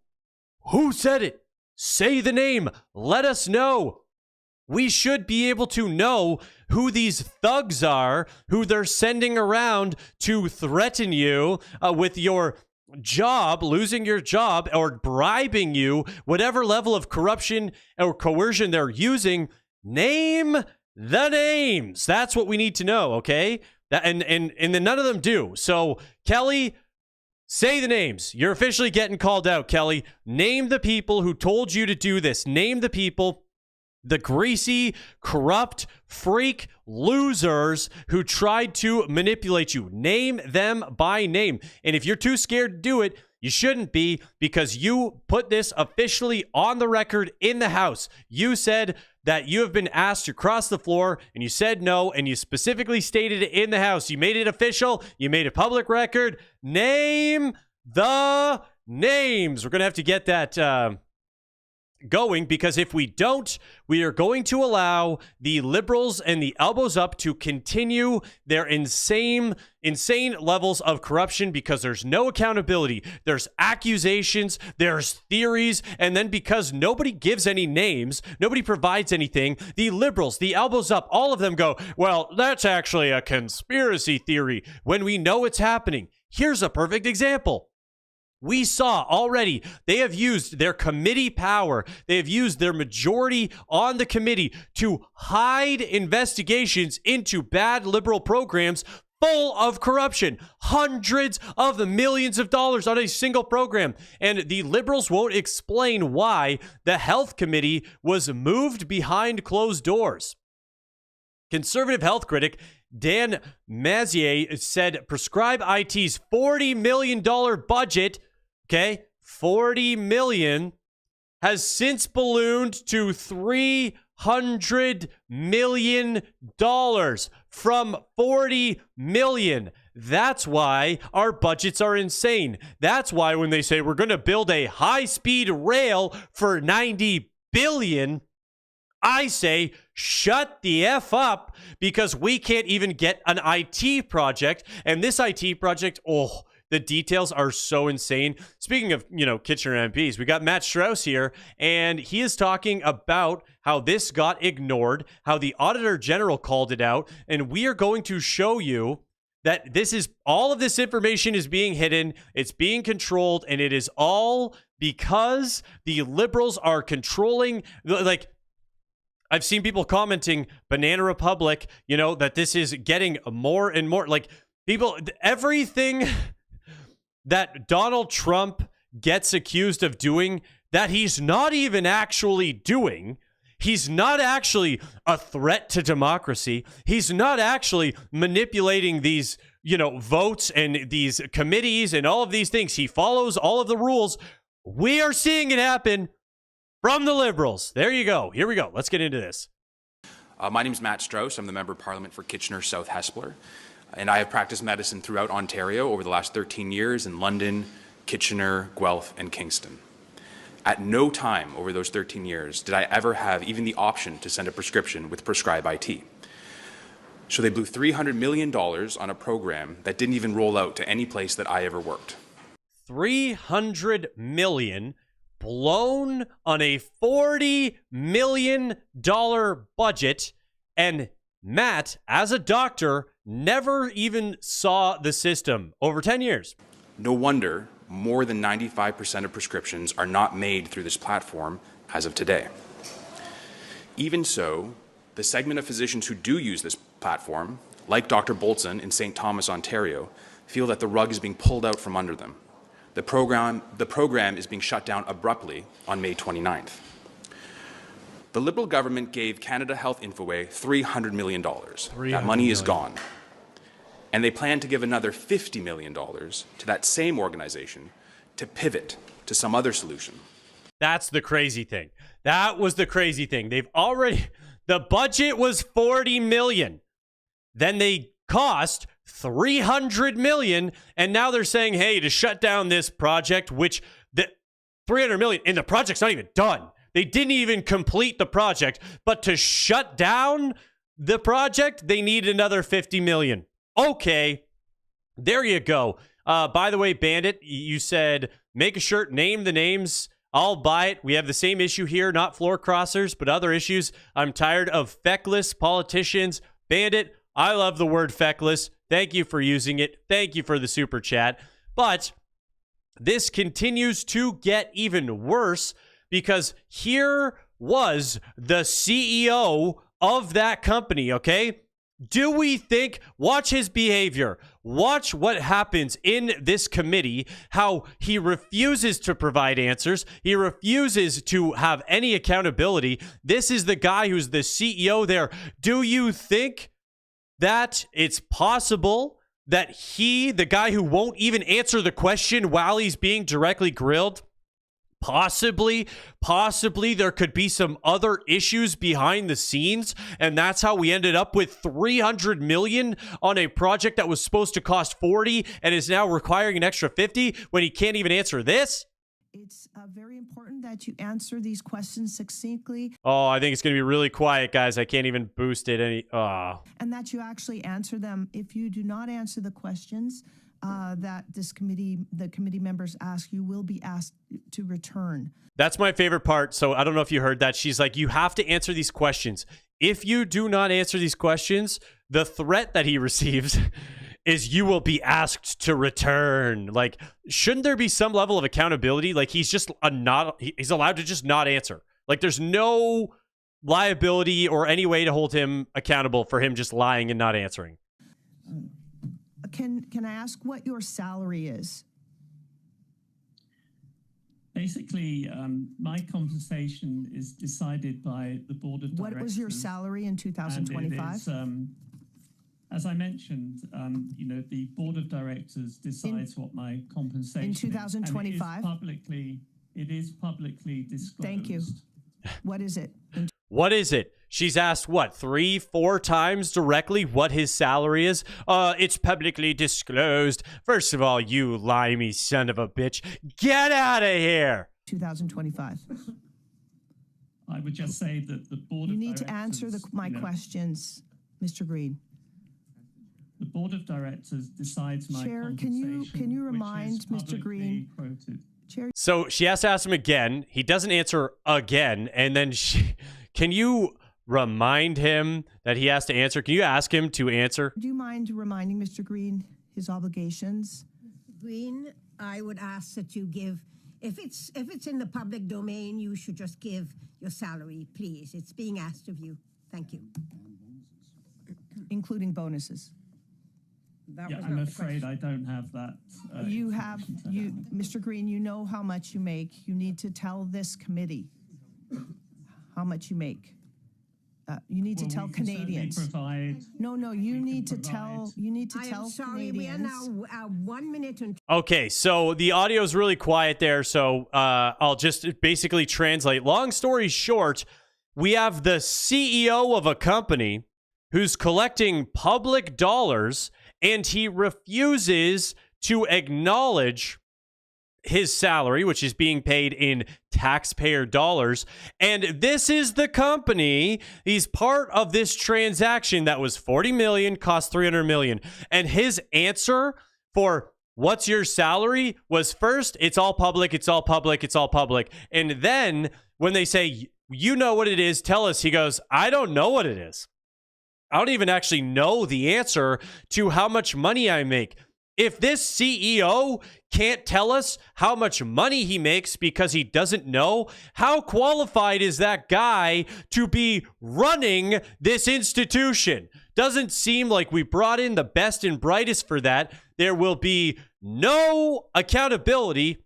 Who said it? Say the name. Let us know. We should be able to know who these thugs are, who they're sending around to threaten you with your job, losing your job, or bribing you, whatever level of corruption or coercion they're using. Name the names. That's what we need to know, okay? And then none of them do. So, Kelly, say the names. You're officially getting called out, Kelly. Name the people who told you to do this. Name the people. The greasy, corrupt, freak losers who tried to manipulate you. Name them by name. And if you're too scared to do it, you shouldn't be, because you put this officially on the record in the House. You said that you have been asked to cross the floor, and you said no, and you specifically stated it in the House. You made it official. You made a public record. Name the names. We're going to have to get that going, because if we don't, we are going to allow the Liberals and the elbows up to continue their insane levels of corruption, because there's no accountability. There's accusations, there's theories, and then because nobody gives any names, nobody provides anything, the Liberals, the elbows up, all of them go, well, that's actually a conspiracy theory, when we know it's happening. Here's a perfect example. We saw already they have used their committee power. They have used their majority on the committee to hide investigations into bad Liberal programs full of corruption. Hundreds of millions of dollars on a single program. And the Liberals won't explain why the health committee was moved behind closed doors. Conservative health critic Dan Mazier said Prescribe IT's $40 million budget, okay, $40 million, has since ballooned to $300 million from $40 million. That's why our budgets are insane. That's why when they say we're going to build a high-speed rail for $90 billion, I say, shut the F up, because we can't even get an IT project. And this IT project, the details are so insane. Speaking of, Kitchener MPs, we got Matt Strauss here, and he is talking about how this got ignored, how the Auditor General called it out, and we are going to show you that all of this information is being hidden, it's being controlled, and it is all because the Liberals are controlling, like, I've seen people commenting, Banana Republic, that this is getting more and more, like, people, everything that Donald Trump gets accused of doing that he's not even actually doing. He's not actually a threat to democracy. He's not actually manipulating these, votes and these committees and all of these things. He follows all of the rules. We are seeing it happen from the Liberals. There you go. Here we go. Let's get into this. My name is Matt Strauss. I'm the Member of Parliament for Kitchener South Hespeler. And I have practiced medicine throughout Ontario over the last 13 years in London, Kitchener, Guelph, and Kingston. At no time over those 13 years did I ever have even the option to send a prescription with Prescribe IT. So they blew $300 million on a program that didn't even roll out to any place that I ever worked. $300 million blown on a $40 million budget, and Matt, as a doctor, never even saw the system over 10 years. No wonder more than 95% of prescriptions are not made through this platform as of today. Even so, the segment of physicians who do use this platform, like Dr. Boltson in St. Thomas, Ontario, feel that the rug is being pulled out from under them. The program is being shut down abruptly on May 29th. The Liberal government gave Canada Health Infoway $300 million. That money is gone. And they plan to give another $50 million to that same organization to pivot to some other solution. That's the crazy thing. That was the crazy thing. They've already, the budget was 40 million. Then they cost 300 million. And now they're saying, hey, to shut down this project, which the 300 million, and the project's not even done. They didn't even complete the project. But to shut down the project, they need another 50 million. Okay, there you go. By the way, Bandit, you said make a shirt, name the names. I'll buy it. We have the same issue here, not floor crossers, but other issues. I'm tired of feckless politicians. Bandit, I love the word feckless. Thank you for using it. Thank you for the super chat. But this continues to get even worse because here was the CEO of that company, okay? Do we think, watch his behavior, watch what happens in this committee, how he refuses to provide answers, he refuses to have any accountability. This is the guy who's the CEO there. Do you think that it's possible that he, the guy who won't even answer the question while he's being directly grilled, possibly there could be some other issues behind the scenes, and that's how we ended up with 300 million on a project that was supposed to cost 40 and is now requiring an extra 50 when he can't even answer this? It's very important that you answer these questions succinctly. Oh, I think it's going to be really quiet, guys. I can't even boost it any. And that you actually answer them. If you do not answer the questions that the committee members ask, you will be asked to return. That's my favorite part. So I don't know if you heard that. She's like, you have to answer these questions. If you do not answer these questions, the threat that he receives is you will be asked to return. Like, shouldn't there be some level of accountability? Like, he's just he's allowed to just not answer. Like, there's no liability or any way to hold him accountable for him just lying and not answering. Can I ask what your salary is? Basically, my compensation is decided by the board of directors. What was your salary in 2025? As I mentioned, the board of directors decides what my compensation in 2025. It is publicly disclosed. Thank you. What is it? What is it? She's asked, what, 3-4 times directly what his salary is? It's publicly disclosed. First of all, you limey son of a bitch. Get out of here. 2025. I would just say that the board of directors... You need to answer my questions, Mr. Green. The board of directors decides my Chair, compensation, can you remind Mr. Green? Quoted. Chair. So she has to ask him again. He doesn't answer again. And then can you remind him that he has to answer? Can you ask him to answer? Do you mind reminding Mr. Green his obligations? Green, I would ask that you give, if it's in the public domain, you should just give your salary, please. It's being asked of you. Thank you. Including bonuses. I'm afraid I don't have that. Mr. Green, you know how much you make. You need to tell this committee how much you make. You need to tell Canadians. You need to tell. You need to tell Canadians. We are now 1 minute and. Okay, so the audio is really quiet there. So I'll just basically translate. Long story short, we have the CEO of a company who's collecting public dollars, and he refuses to acknowledge his salary, which is being paid in taxpayer dollars. And this is the company. He's part of this transaction that was 40 million, cost 300 million. And his answer for what's your salary was first, it's all public, it's all public, it's all public. And then when they say, you know what it is, tell us, he goes, I don't know what it is. I don't even actually know the answer to how much money I make. If this CEO can't tell us how much money he makes because he doesn't know, how qualified is that guy to be running this institution? Doesn't seem like we brought in the best and brightest for that. There will be no accountability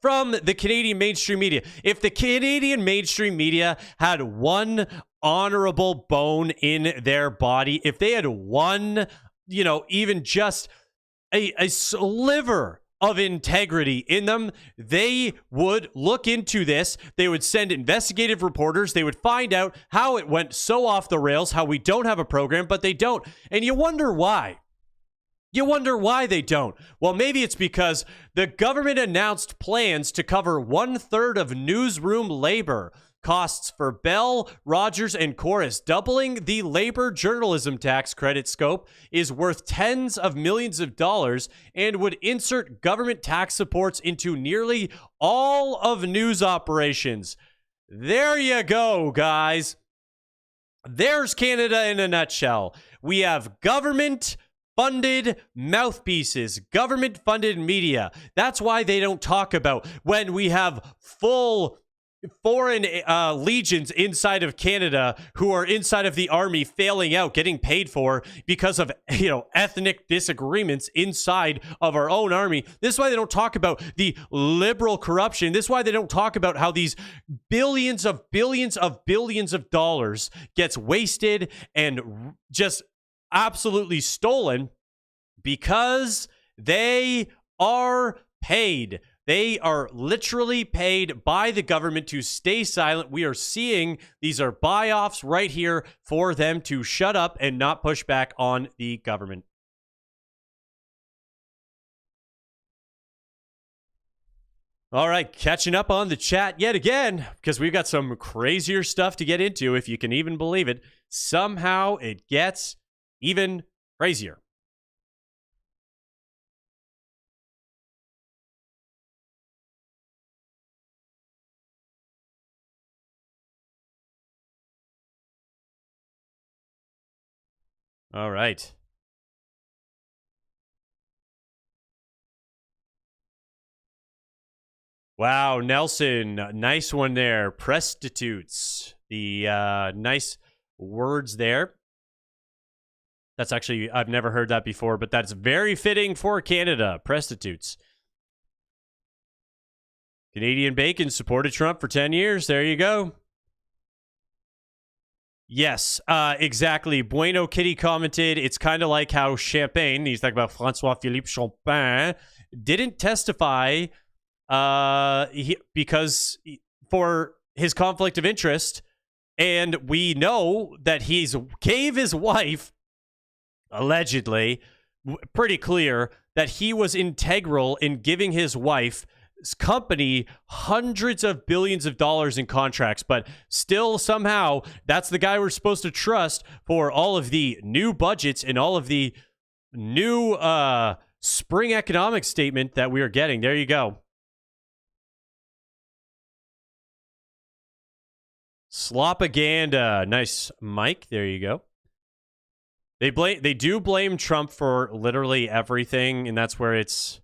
from the Canadian mainstream media. If the Canadian mainstream media had one honorable bone in their body, if they had one, even just a sliver of integrity in them, they would look into this. They would send investigative reporters. They would find out how it went so off the rails, how we don't have a program, but they don't. And you wonder why. You wonder why they don't. Well, maybe it's because the government announced plans to cover 1/3 of newsroom labor costs for Bell, Rogers, and Chorus. Doubling the labor journalism tax credit scope is worth tens of millions of dollars and would insert government tax supports into nearly all of news operations. There you go, guys. There's Canada in a nutshell. We have government-funded mouthpieces, government-funded media. That's why they don't talk about when we have full foreign legions inside of Canada who are inside of the army failing out, getting paid for because of, ethnic disagreements inside of our own army. This is why they don't talk about the liberal corruption. This is why they don't talk about how these billions of dollars gets wasted and just absolutely stolen because they are paid. They are literally paid by the government to stay silent. We are seeing these are buy-offs right here for them to shut up and not push back on the government. All right, catching up on the chat yet again, because we've got some crazier stuff to get into, if you can even believe it. Somehow it gets even crazier. All right. Wow, Nelson, nice one there. Prostitutes. The nice words there. That's actually, I've never heard that before, but that's very fitting for Canada. Prostitutes. Canadian Bacon supported Trump for 10 years. There you go. Yes, exactly. Bueno Kitty commented, it's kind of like how Champagne, he's talking about François-Philippe Champagne, didn't testify because for his conflict of interest. And we know that he's gave his wife, allegedly, pretty clear that he was integral in giving his wife's company hundreds of billions of dollars in contracts, but still somehow that's the guy we're supposed to trust for all of the new budgets and all of the new spring economic statement that we are getting. There you go. Slopaganda. Nice, Mike. There you go. They do blame Trump for literally everything, and that's where it's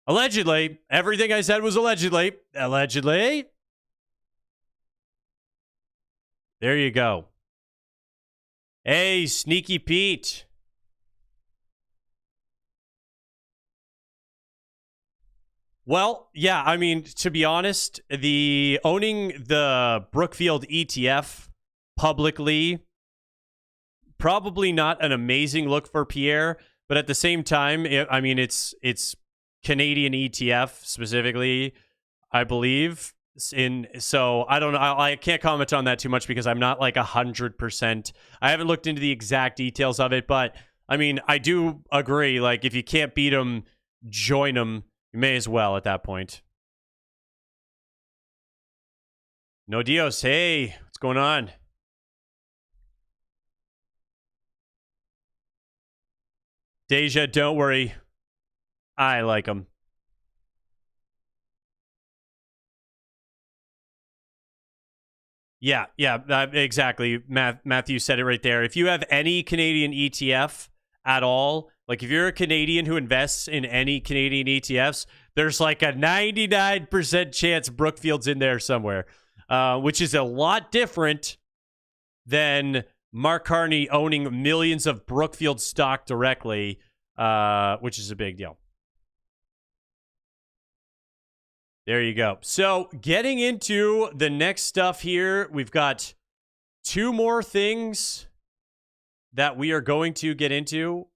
allegedly. Everything I said was allegedly. Allegedly. There you go. Hey, Sneaky Pete. Well, yeah, I mean, to be honest, the owning the Brookfield ETF publicly, probably not an amazing look for Pierre, but at the same time, I mean, it's Canadian ETF specifically, I believe. So I don't know. I can't comment on that too much because I'm not like 100%. I haven't looked into the exact details of it, but I mean, I do agree. Like, if you can't beat them, join them. You may as well at that point. No Dios. Hey, what's going on? Deja, don't worry. I like them. Yeah, exactly. Matthew said it right there. If you have any Canadian ETF at all, like if you're a Canadian who invests in any Canadian ETFs, there's like a 99% chance Brookfield's in there somewhere, which is a lot different than Mark Carney owning millions of Brookfield stock directly, which is a big deal. There you go. So getting into the next stuff here, we've got two more things that we are going to get into.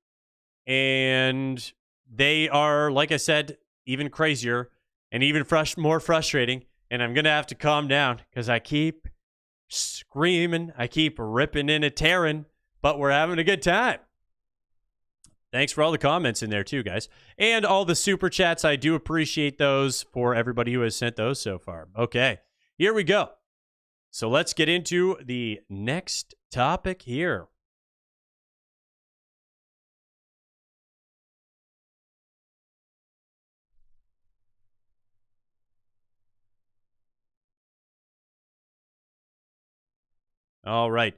And they are, like I said, even crazier and even more frustrating. And I'm going to have to calm down because I keep screaming. I keep ripping in and tearing, but we're having a good time. Thanks for all the comments in there too, guys. And all the super chats. I do appreciate those for everybody who has sent those so far. Okay, here we go. So let's get into the next topic here. All right.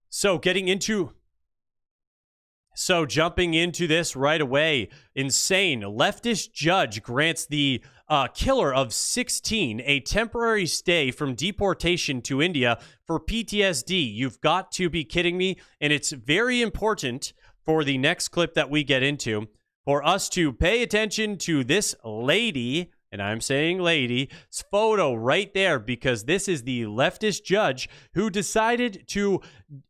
So jumping into this right away, insane leftist judge grants the killer of 16 a temporary stay from deportation to India for PTSD. You've got to be kidding me. And it's very important for the next clip that we get into for us to pay attention to this lady, and I'm saying lady's photo right there, because this is the leftist judge who decided to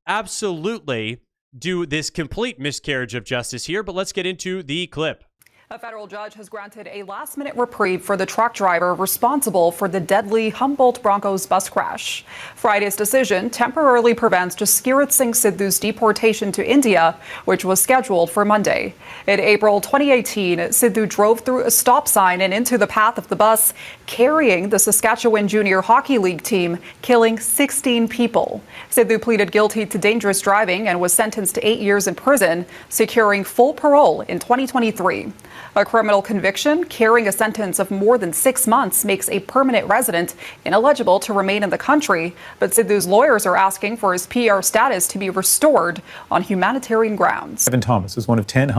absolutely do this complete miscarriage of justice here. But let's get into the clip. A federal judge has granted a last-minute reprieve for the truck driver responsible for the deadly Humboldt Broncos bus crash. Friday's decision temporarily prevents Jaskirat Singh Sidhu's deportation to India, which was scheduled for Monday. In April 2018, Sidhu drove through a stop sign and into the path of the bus, carrying the Saskatchewan Junior Hockey League team, killing 16 people. Sidhu pleaded guilty to dangerous driving and was sentenced to 8 years in prison, securing full parole in 2023. A criminal conviction carrying a sentence of more than 6 months makes a permanent resident ineligible to remain in the country, but Sidhu's lawyers are asking for his PR status to be restored on humanitarian grounds. Evan Thomas is one of 10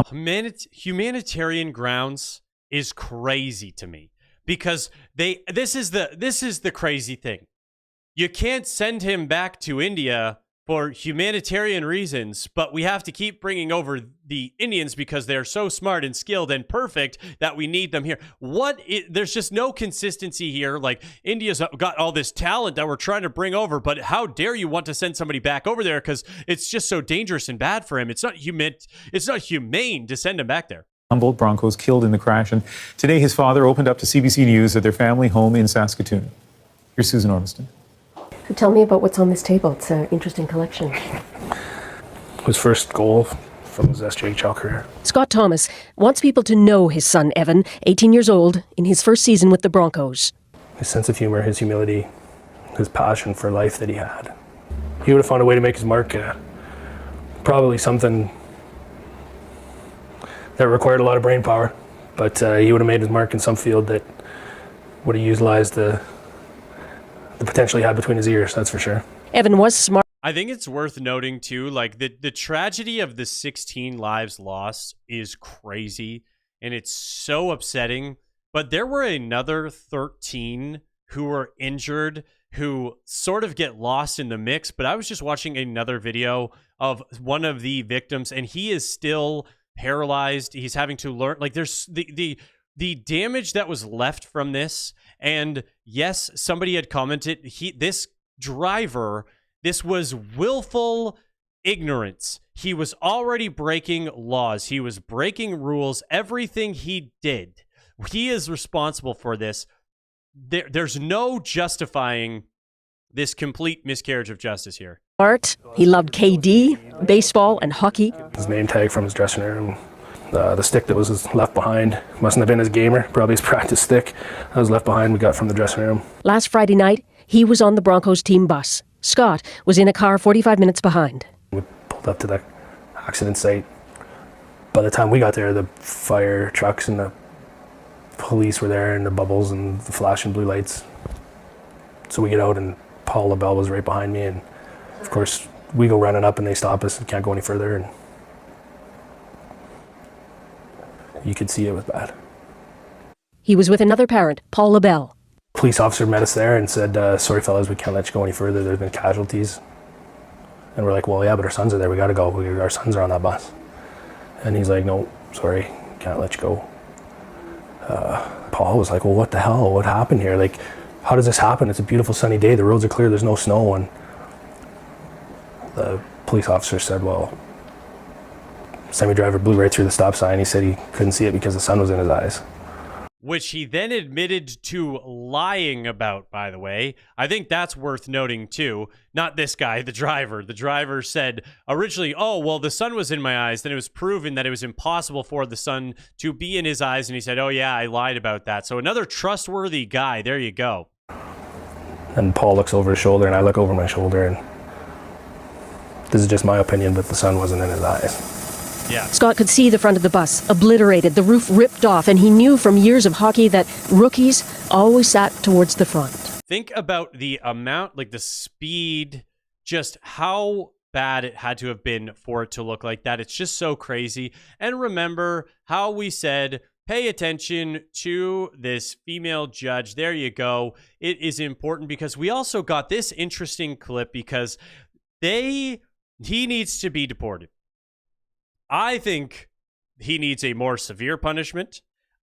humanitarian grounds is crazy to me, because this is the crazy thing. You can't send him back to India for humanitarian reasons, but we have to keep bringing over the Indians because they're so smart and skilled and perfect that we need them here. There's just no consistency here. Like, India's got all this talent that we're trying to bring over, but how dare you want to send somebody back over there, because it's just so dangerous and bad for him. It's not humane to send him back there. Humboldt Broncos killed in the crash, and today his father opened up to CBC News at their family home in Saskatoon. Here's Susan Ormiston. So tell me about what's on this table. It's an interesting collection. His first goal from his SJHL career. Scott Thomas wants people to know his son, Evan, 18 years old, in his first season with the Broncos. His sense of humor, his humility, his passion for life that he had. He would have found a way to make his mark. Probably something that required a lot of brain power, but he would have made his mark in some field that would have utilized the potential he had between his ears, that's for sure. Evan was smart. I think it's worth noting too, like the tragedy of the 16 lives lost is crazy and it's so upsetting, but there were another 13 who were injured who sort of get lost in the mix. But I was just watching another video of one of the victims and he is still paralyzed. He's having to learn, like, there's the damage that was left from this. And yes, somebody had commented, this driver, this was willful ignorance. He was already breaking laws. He was breaking rules. Everything he did, he is responsible for this. There's no justifying this complete miscarriage of justice here. Art. He loved KD, baseball, and hockey. His name tag from his dressing room. The stick that was left behind mustn't have been his gamer, probably his practice stick that was left behind we got from the dressing room. Last Friday night, he was on the Broncos team bus. Scott was in a car 45 minutes behind. We pulled up to the accident site. By the time we got there, the fire trucks and the police were there and the bubbles and the flashing blue lights. So we get out and Paul LaBelle was right behind me, and of course we go running up and they stop us and can't go any further, and you could see it was bad. He was with another parent, Paul LaBelle. Police officer met us there and said, sorry fellas, we can't let you go any further. There's been casualties. And we're like, well, yeah, but our sons are there. We got to go. Our sons are on that bus. And he's like, no, sorry, can't let you go. Paul was like, well, what the hell? What happened here? Like, how does this happen? It's a beautiful sunny day. The roads are clear. There's no snow. And the police officer said, well, semi-driver blew right through the stop sign. He said he couldn't see it because the sun was in his eyes. Which he then admitted to lying about, by the way. I think that's worth noting, too. Not this guy, the driver. The driver said originally, oh, well, the sun was in my eyes. Then it was proven that it was impossible for the sun to be in his eyes. And he said, oh, yeah, I lied about that. So another trustworthy guy. There you go. And Paul looks over his shoulder, and I look over my shoulder, and this is just my opinion, but the sun wasn't in his eyes. Yeah. Scott could see the front of the bus, obliterated, the roof ripped off, and he knew from years of hockey that rookies always sat towards the front. Think about the amount, like the speed, just how bad it had to have been for it to look like that. It's just so crazy. And remember how we said, pay attention to this female judge. There you go. It is important because we also got this interesting clip because he needs to be deported. I think he needs a more severe punishment.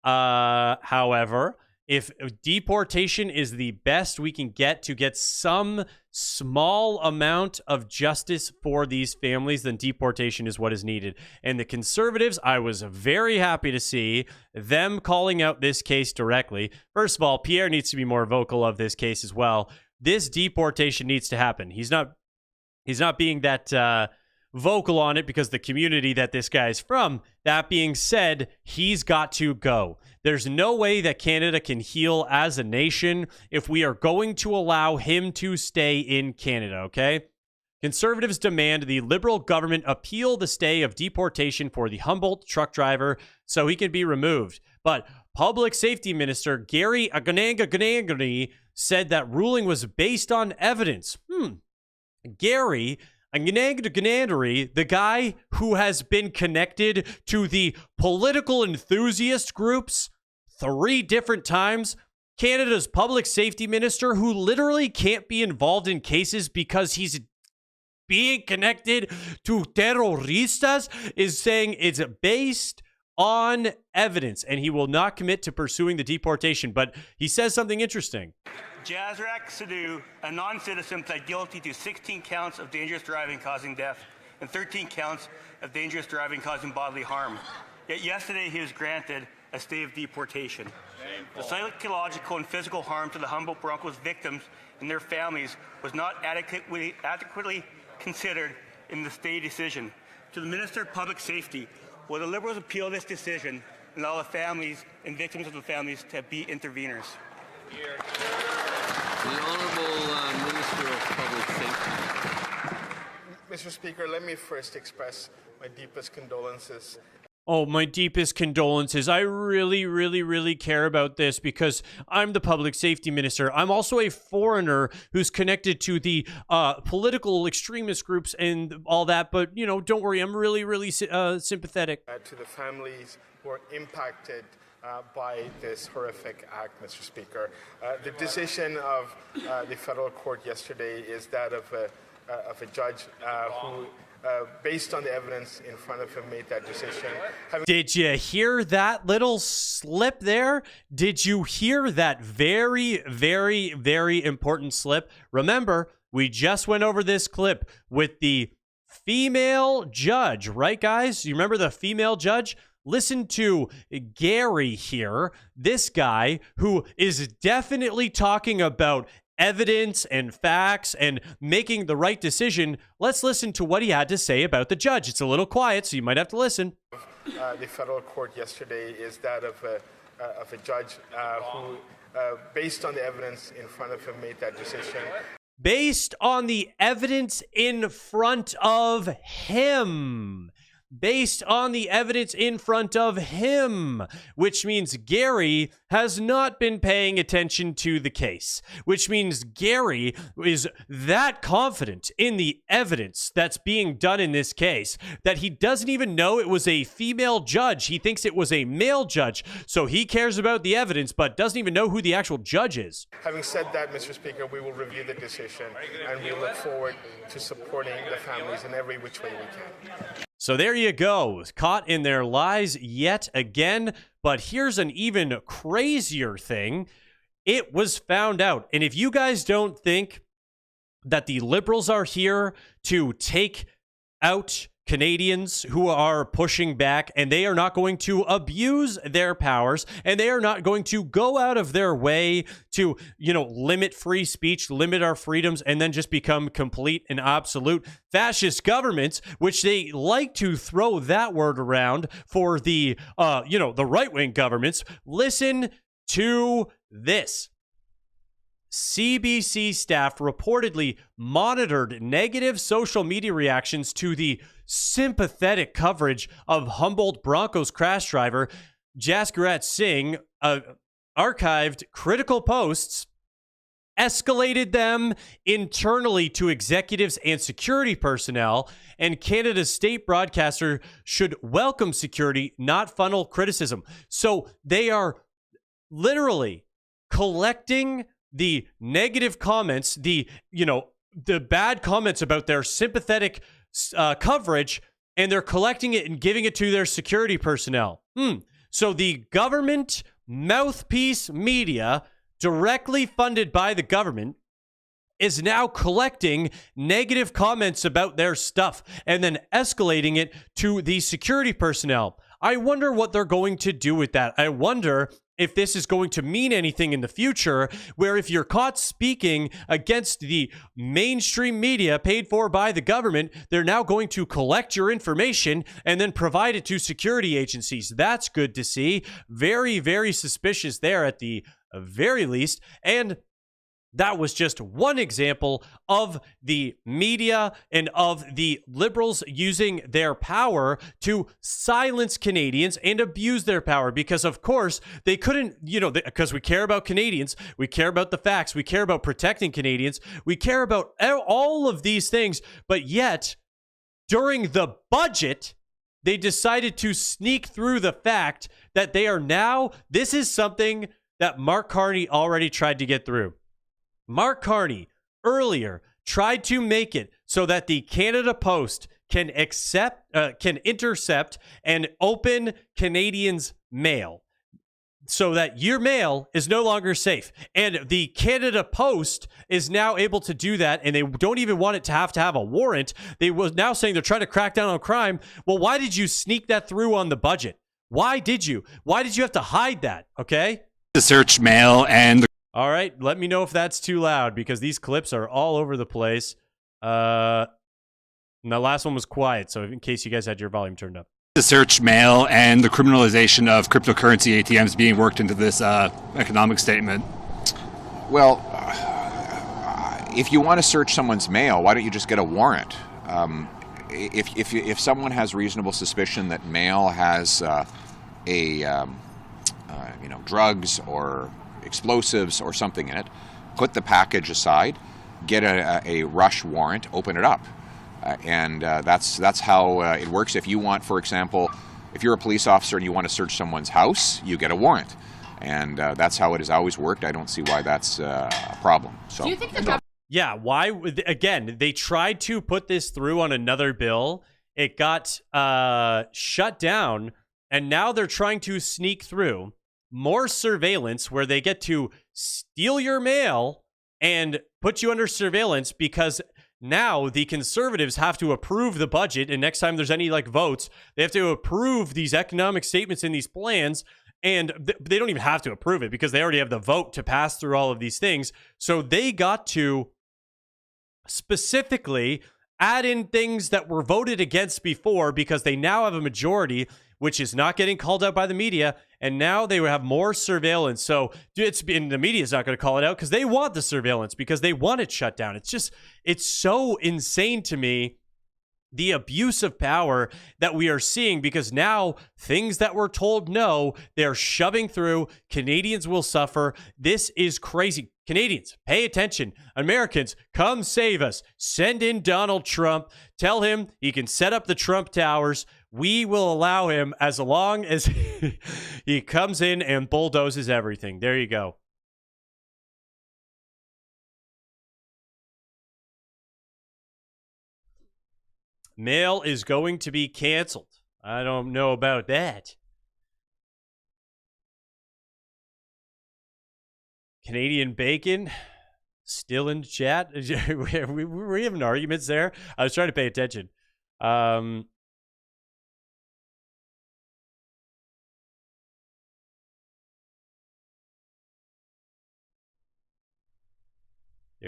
However, if deportation is the best we can get to get some small amount of justice for these families, then deportation is what is needed. And the Conservatives, I was very happy to see them calling out this case directly. First of all, Pierre needs to be more vocal of this case as well. This deportation needs to happen. He's not being that vocal on it because the community that this guy's from. That being said, he's got to go. There's no way that Canada can heal as a nation if we are going to allow him to stay in Canada, okay? Conservatives demand the Liberal government appeal the stay of deportation for the Humboldt truck driver so he can be removed. But Public Safety Minister Gary Aganangani said that ruling was based on evidence. Gary Aganangani, the guy who has been connected to the political enthusiast groups 3 different times, Canada's public safety minister who literally can't be involved in cases because he's being connected to terroristas, is saying it's based on evidence and he will not commit to pursuing the deportation. But he says something interesting. Jazrak Sadhu, a non-citizen, pled guilty to 16 counts of dangerous driving causing death and 13 counts of dangerous driving causing bodily harm. Yet yesterday he was granted a stay of deportation. The psychological and physical harm to the Humboldt Broncos victims and their families was not adequately considered in the stay decision. To the Minister of Public Safety, will the Liberals appeal this decision and allow the families and victims of the families to be interveners? Here. The Honourable Minister of Public Safety. Mr. Speaker, let me first express my deepest condolences. Oh, my deepest condolences. I really, really, really care about this because I'm the public safety minister. I'm also a foreigner who's connected to the political extremist groups and all that. But, you know, don't worry. I'm really, really sympathetic. To the families who are impacted by this horrific act, Mr. Speaker. The decision of the federal court yesterday is that of a judge who, based on the evidence in front of him, made that decision. Did you hear that little slip there? Did you hear that very, very, very important slip? Remember, we just went over this clip with the female judge, right, guys? You remember the female judge? Listen to Gary here, this guy who is definitely talking about evidence and facts and making the right decision. Let's listen to what he had to say about the judge. It's a little quiet, so you might have to listen. The federal court yesterday is that of a judge who, based on the evidence in front of him, made that decision. Based on the evidence in front of him. Based on the evidence in front of him, which means Gary has not been paying attention to the case, which means Gary is that confident in the evidence that's being done in this case that he doesn't even know it was a female judge. He thinks it was a male judge, so he cares about the evidence but doesn't even know who the actual judge is. Having said that, Mr. Speaker, we will review the decision and we look forward to supporting the families in every which way we can. So there you go, caught in their lies yet again. But here's an even crazier thing. It was found out. And if you guys don't think that the Liberals are here to take out Canadians who are pushing back, and they are not going to abuse their powers, and they are not going to go out of their way to, limit free speech, limit our freedoms, and then just become complete and absolute fascist governments, which they like to throw that word around for the, the right-wing governments. Listen to this. CBC staff reportedly monitored negative social media reactions to the sympathetic coverage of Humboldt Broncos crash driver Jaskurat Singh, archived critical posts, escalated them internally to executives and security personnel, and Canada's state broadcaster should welcome security, not funnel criticism. So they are literally collecting the negative comments, the bad comments about their sympathetic coverage, and they're collecting it and giving it to their security personnel. So the government mouthpiece media, directly funded by the government, is now collecting negative comments about their stuff and then escalating it to the security personnel. I wonder what they're going to do with that. I wonder if this is going to mean anything in the future, where if you're caught speaking against the mainstream media paid for by the government, they're now going to collect your information and then provide it to security agencies. That's good to see. Very, very suspicious there at the very least. And that was just one example of the media and of the Liberals using their power to silence Canadians and abuse their power, because of course they couldn't, because we care about Canadians, we care about the facts, we care about protecting Canadians, we care about all of these things, but yet during the budget, they decided to sneak through the fact that they are now, this is something that Mark Carney already tried to get through. Mark Carney earlier tried to make it so that the Canada Post can intercept and open Canadians' mail, so that your mail is no longer safe. And the Canada Post is now able to do that, and they don't even want it to have a warrant. They were now saying they're trying to crack down on crime. Well, why did you sneak that through on the budget? Why did you? Why did you have to hide that? Okay? The search mail and all right, let me know if that's too loud, because these clips are all over the place. And the last one was quiet, so in case you guys had your volume turned up. The search mail and the criminalization of cryptocurrency ATMs being worked into this economic statement. Well, if you want to search someone's mail, why don't you just get a warrant? If someone has reasonable suspicion that mail has drugs or explosives or something in it, put the package aside, get a rush warrant, open it up. And that's how it works. If you want, for example, if you're a police officer and you want to search someone's house, you get a warrant. And that's how it has always worked. I don't see why that's a problem. So, do you think yeah, why? Again, they tried to put this through on another bill. It got shut down, and now they're trying to sneak through more surveillance, where they get to steal your mail and put you under surveillance, because now the Conservatives have to approve the budget, and next time there's any votes, they have to approve these economic statements and these plans, and they don't even have to approve it because they already have the vote to pass through all of these things. So they got to specifically add in things that were voted against before, because they now have a majority, which is not getting called out by the media, and now they will have more surveillance. So the media is not going to call it out because they want the surveillance, because they want it shut down. It's so insane to me, the abuse of power that we are seeing, because now things that were told no, they're shoving through. Canadians will suffer. This is crazy. Canadians, pay attention. Americans, come save us. Send in Donald Trump. Tell him he can set up the Trump Towers. We will allow him, as long as he comes in and bulldozes everything. There you go. Mail is going to be canceled. I don't know about that. Canadian bacon, still in chat. We're having arguments there. I was trying to pay attention. There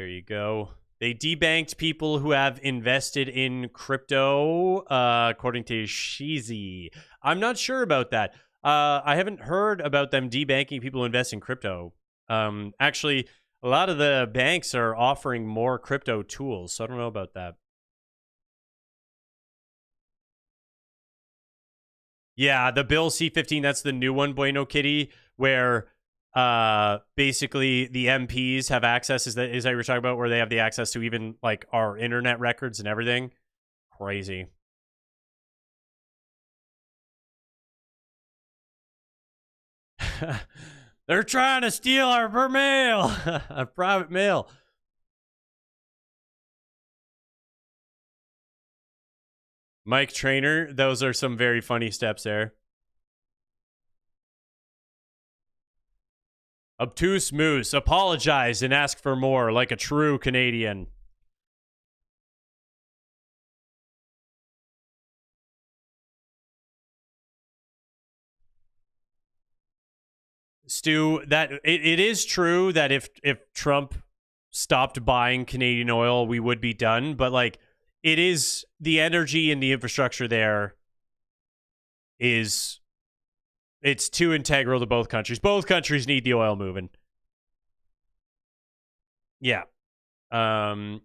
you go. They debanked people who have invested in crypto, according to Sheezy. I'm not sure about that. I haven't heard about them debanking people who invest in crypto. Actually, a lot of the banks are offering more crypto tools, so I don't know about that. Yeah, the Bill C-15, that's the new one, Bueno Kitty, where basically the MPs have access. Is that you're talking about, where they have the access to even like our internet records and everything? Crazy. They're trying to steal our mail, our private mail. Mike Trainer, those are some very funny steps there. Obtuse Moose, apologize and ask for more like a true Canadian. Stu, that it is true that if Trump stopped buying Canadian oil, we would be done. But like, it is the energy and the infrastructure there is, it's too integral to both countries. Both countries need the oil moving. Yeah. I'm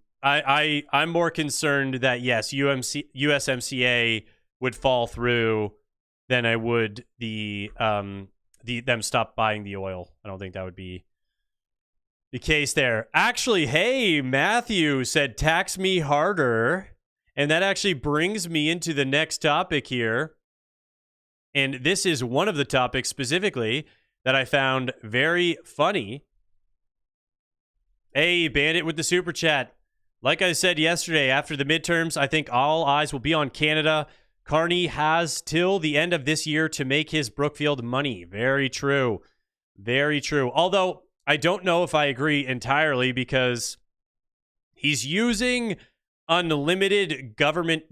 more concerned that yes, USMCA would fall through than I would them stop buying the oil. I don't think that would be the case there. Actually, hey, Matthew said tax me harder, and that actually brings me into the next topic here. And this is one of the topics specifically that I found very funny. Hey, Bandit with the super chat. Like I said yesterday, after the midterms, I think all eyes will be on Canada. Carney has till the end of this year to make his Brookfield money. Very true. Very true. Although, I don't know if I agree entirely, because he's using unlimited government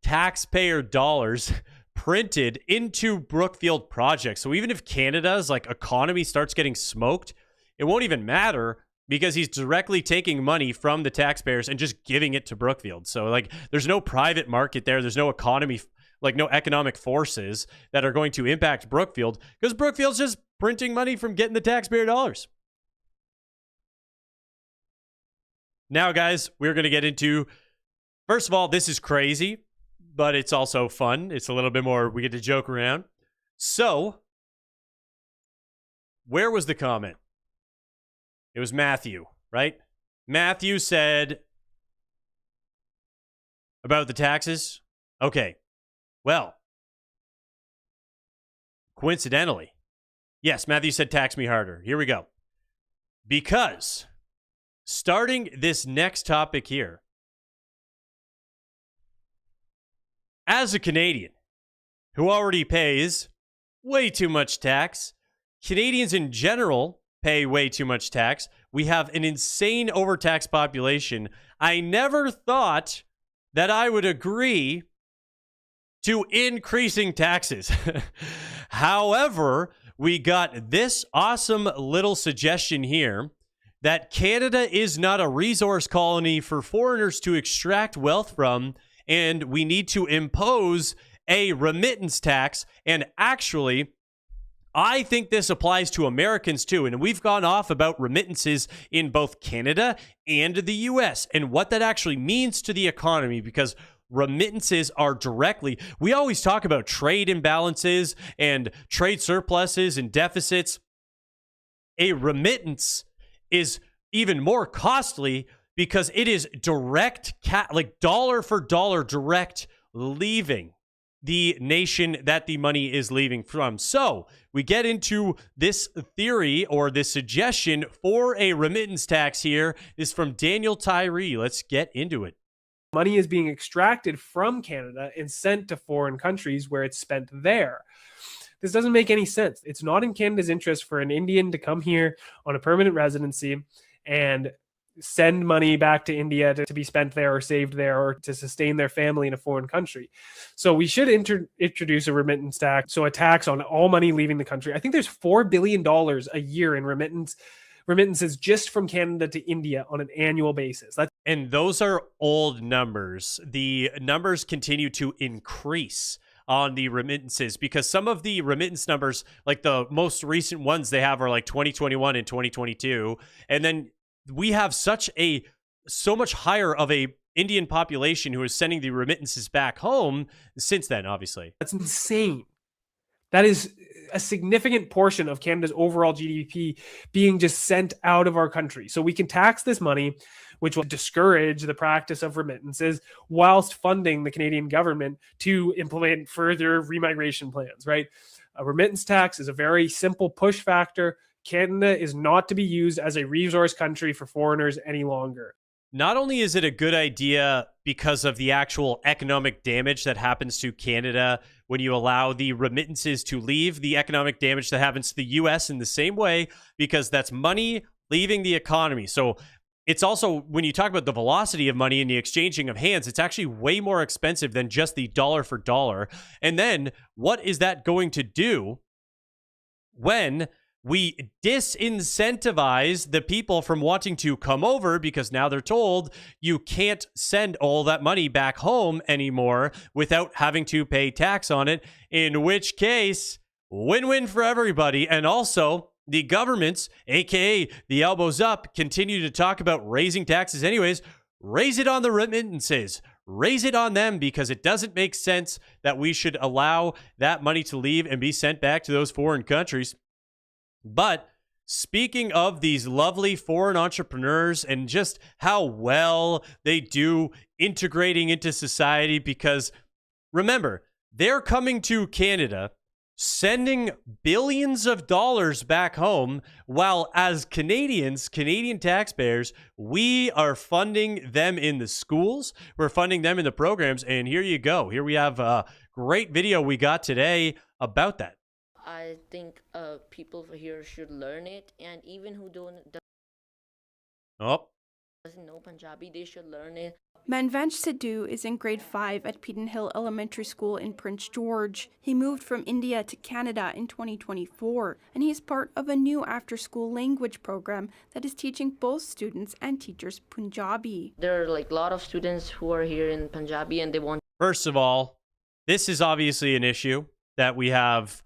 taxpayer dollars printed into Brookfield projects. So even if Canada's like economy starts getting smoked, it won't even matter, because he's directly taking money from the taxpayers and just giving it to Brookfield. So like, there's no private market there. There's no economy, like no economic forces that are going to impact Brookfield, because Brookfield's just printing money from getting the taxpayer dollars. Now, guys, we're going to get into, first of all, this is crazy, but it's also fun. It's a little bit more, we get to joke around. So, where was the comment? It was Matthew, right? Matthew said about the taxes. Okay. Well, coincidentally, yes, Matthew said tax me harder. Here we go. Because starting this next topic here, as a Canadian who already pays way too much tax, Canadians in general pay way too much tax. We have an insane overtaxed population. I never thought that I would agree to increasing taxes. However, we got this awesome little suggestion here that Canada is not a resource colony for foreigners to extract wealth from, and we need to impose a remittance tax. And actually, I think this applies to Americans too. And we've gone off about remittances in both Canada and the US and what that actually means to the economy, because remittances are directly, we always talk about trade imbalances and trade surpluses and deficits. A remittance is even more costly because it is direct, like dollar for dollar direct leaving the nation that the money is leaving from. So we get into this theory or this suggestion for a remittance tax here. This is from Daniel Tyree. Let's get into it. Money is being extracted from Canada and sent to foreign countries where it's spent there. This doesn't make any sense. It's not in Canada's interest for an Indian to come here on a permanent residency and send money back to India to be spent there or saved there or to sustain their family in a foreign country. So we should introduce a remittance tax, so a tax on all money leaving the country. I think there's $4 billion a year in remittances just from Canada to India on an annual basis. And those are old numbers. The numbers continue to increase on the remittances because some of the remittance numbers, like the most recent ones they have are like 2021 and 2022. And then we have so much higher of a Indian population who is sending the remittances back home since then, obviously. That's insane. That is a significant portion of Canada's overall GDP being just sent out of our country. So we can tax this money, which will discourage the practice of remittances whilst funding the Canadian government to implement further remigration plans, right? A remittance tax is a very simple push factor. Canada is not to be used as a resource country for foreigners any longer. Not only is it a good idea because of the actual economic damage that happens to Canada when you allow the remittances to leave, the economic damage that happens to the U.S. in the same way, because that's money leaving the economy. So it's also, when you talk about the velocity of money and the exchanging of hands, it's actually way more expensive than just the dollar for dollar. And then what is that going to do when we disincentivize the people from wanting to come over because now they're told you can't send all that money back home anymore without having to pay tax on it, in which case, win-win for everybody. And also, the governments, aka the elbows up, continue to talk about raising taxes anyways. Raise it on the remittances. Raise it on them, because it doesn't make sense that we should allow that money to leave and be sent back to those foreign countries. But speaking of these lovely foreign entrepreneurs and just how well they do integrating into society, because remember, they're coming to Canada, sending billions of dollars back home, while as Canadians, Canadian taxpayers, we are funding them in the schools, we're funding them in the programs, and here you go. Here we have a great video we got today about that. I think people here should learn it, and even who doesn't know Punjabi, they should learn it. Manvansh Sidhu is in grade 5 at Peden Hill Elementary School in Prince George. He moved from India to Canada in 2024, and he's part of a new after-school language program that is teaching both students and teachers Punjabi. There are like a lot of students who are here in Punjabi, and they want... First of all, this is obviously an issue that we have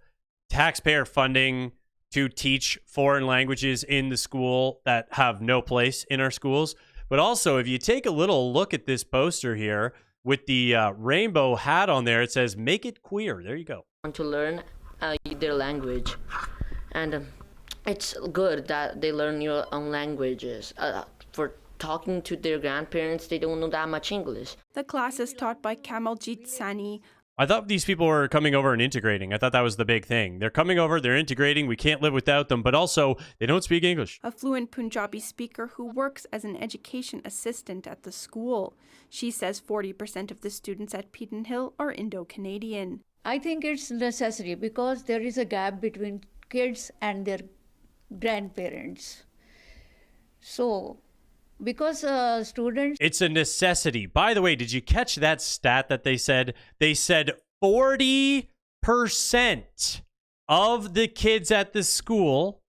taxpayer funding to teach foreign languages in the school that have no place in our schools. But also, if you take a little look at this poster here with the rainbow hat on there, it says, make it queer. There you go. Want to learn their language. And it's good that they learn your own languages. For talking to their grandparents, they don't know that much English. The class is taught by Kamaljit Sani. I thought these people were coming over and integrating. I thought that was the big thing. They're coming over, they're integrating, we can't live without them, but also they don't speak English. A fluent Punjabi speaker who works as an education assistant at the school. She says 40% of the students at Peden Hill are Indo-Canadian. I think it's necessary because there is a gap between kids and their grandparents. So, because students... It's a necessity. By the way, did you catch that stat that they said? They said 40% of the kids at the school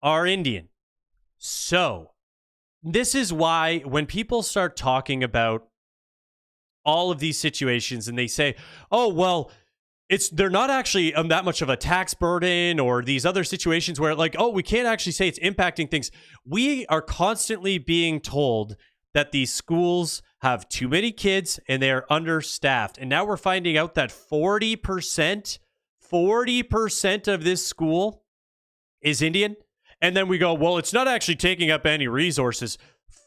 are Indian. So, this is why when people start talking about all of these situations and they say, oh, well, they're not actually that much of a tax burden, or these other situations where like, oh, we can't actually say it's impacting things. We are constantly being told that these schools have too many kids and they are understaffed. And now we're finding out that 40% of this school is Indian. And then we go, well, it's not actually taking up any resources.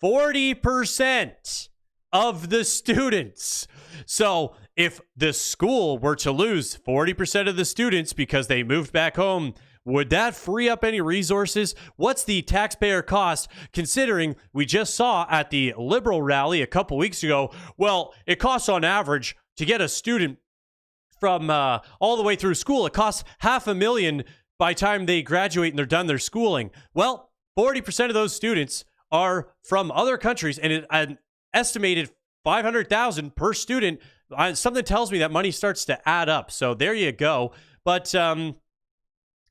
40% of the students. So if the school were to lose 40% of the students because they moved back home, would that free up any resources? What's the taxpayer cost, considering we just saw at the Liberal rally a couple weeks ago? Well, it costs on average to get a student from all the way through school. It costs $500,000 by the time they graduate and they're done their schooling. Well, 40% of those students are from other countries, and an estimated 500,000 per student. Something tells me that money starts to add up. So there you go. But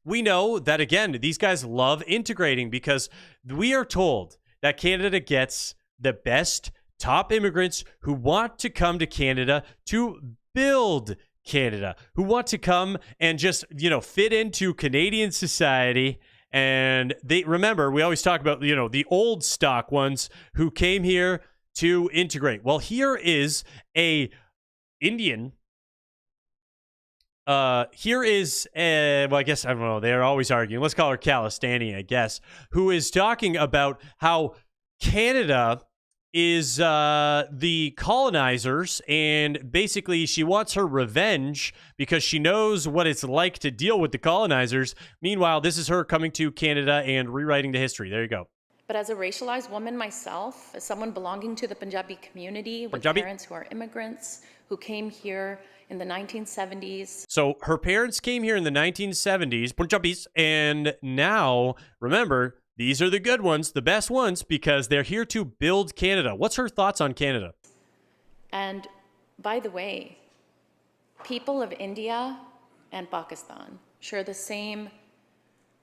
we know that, again, these guys love integrating because we are told that Canada gets the best top immigrants who want to come to Canada to build Canada, who want to come and just, fit into Canadian society. And remember, we always talk about, the old stock ones who came here to integrate. Well, here is a Indian. Here is, I guess, I don't know. They're always arguing. Let's call her Calistani, I guess, who is talking about how Canada is the colonizers, and basically she wants her revenge because she knows what it's like to deal with the colonizers. Meanwhile, this is her coming to Canada and rewriting the history. There you go. But as a racialized woman myself, as someone belonging to the Punjabi community with parents who are immigrants who came here in the 1970s. So her parents came here in the 1970s, Punjabis, and now, remember, these are the good ones, the best ones, because they're here to build Canada. What's her thoughts on Canada? And by the way, people of India and Pakistan share the same,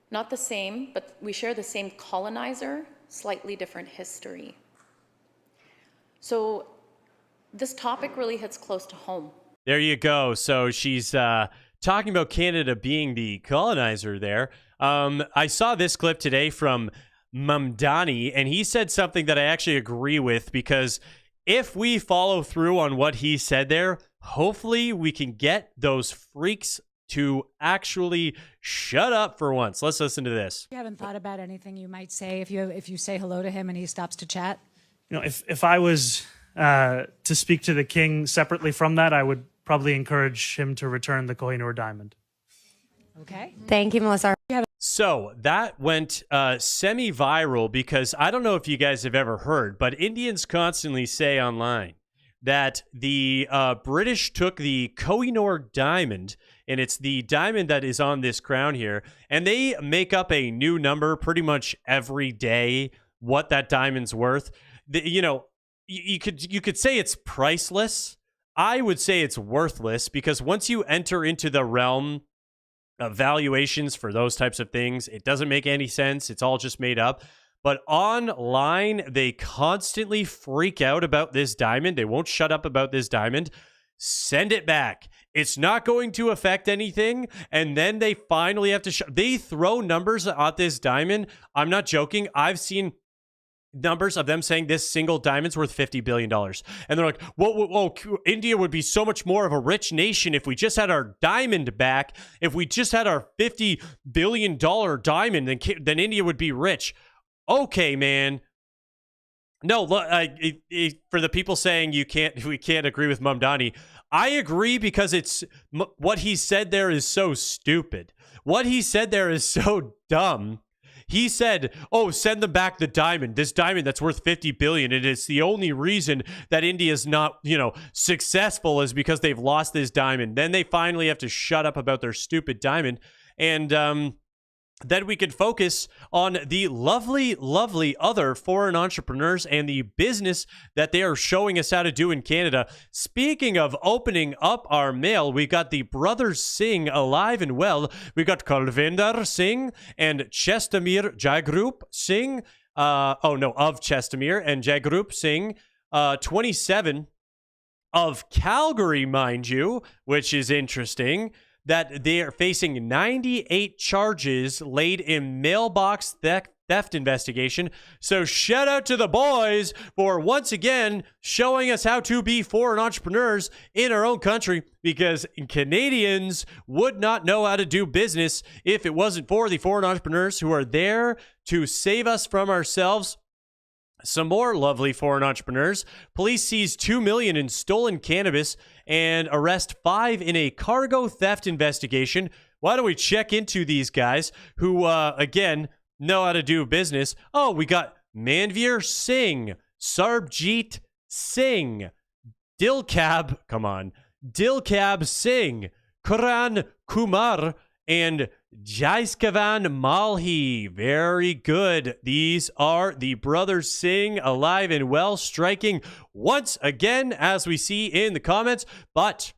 not the same, but we share the same colonizer, slightly different history. So this topic really hits close to home. There you go. So she's talking about Canada being the colonizer there. I saw this clip today from Mamdani, and he said something that I actually agree with, because if we follow through on what he said there, hopefully we can get those freaks to actually shut up for once. Let's listen to this. You haven't thought about anything you might say if you say hello to him and he stops to chat? If I was to speak to the king separately from that, I would probably encourage him to return the Kohinoor diamond. Okay. Thank you, Melissa. So that went semi-viral because I don't know if you guys have ever heard, but Indians constantly say online that the British took the Kohinoor diamond, and it's the diamond that is on this crown here, and they make up a new number pretty much every day what that diamond's worth. You could say it's priceless. I would say it's worthless, because once you enter into the realm of valuations for those types of things, it doesn't make any sense. It's all just made up. But online, they constantly freak out about this diamond. They won't shut up about this diamond. Send it back. It's not going to affect anything. And then they finally have to they throw numbers at this diamond. I'm not joking. I've seen numbers of them saying this single diamond's worth $50 billion. And they're like, whoa, India would be so much more of a rich nation if we just had our diamond back. If we just had our $50 billion diamond, then India would be rich. Okay, man. No, look, for the people saying we can't agree with Mamdani, I agree, because what he said there is so stupid. What he said there is so dumb. He said, send them back the diamond. This diamond that's worth $50 billion. And it's the only reason that India is not, successful is because they've lost this diamond. Then they finally have to shut up about their stupid diamond. And then we can focus on the lovely, lovely other foreign entrepreneurs and the business that they are showing us how to do in Canada. Speaking of opening up our mail, we got the brothers Singh alive and well. We got Kulvinder Singh and Chestamir Jagrup Singh. Of Chestamir and Jagrup Singh, 27 of Calgary, mind you, which is interesting, that they are facing 98 charges laid in mailbox theft investigation. So shout out to the boys for once again showing us how to be foreign entrepreneurs in our own country, because Canadians would not know how to do business if it wasn't for the foreign entrepreneurs who are there to save us from ourselves. Some more lovely foreign entrepreneurs. Police seize $2 million in stolen cannabis and arrest 5 in a cargo theft investigation. Why don't we check into these guys who, again, know how to do business? Oh, we got Manveer Singh, Sarbjeet Singh, Dilkab Singh, Karan Kumar, and Jaiskavan Malhi. Very good. These are the brothers Singh, alive and well, striking once again, as we see in the comments. But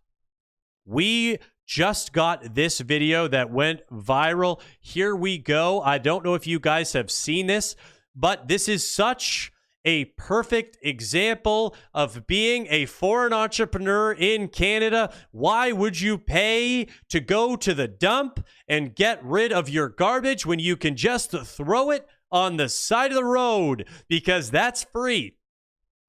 we just got this video that went viral. Here we go. I don't know if you guys have seen this, but this is such a perfect example of being a foreign entrepreneur in Canada. Why would you pay to go to the dump and get rid of your garbage when you can just throw it on the side of the road? Because that's free.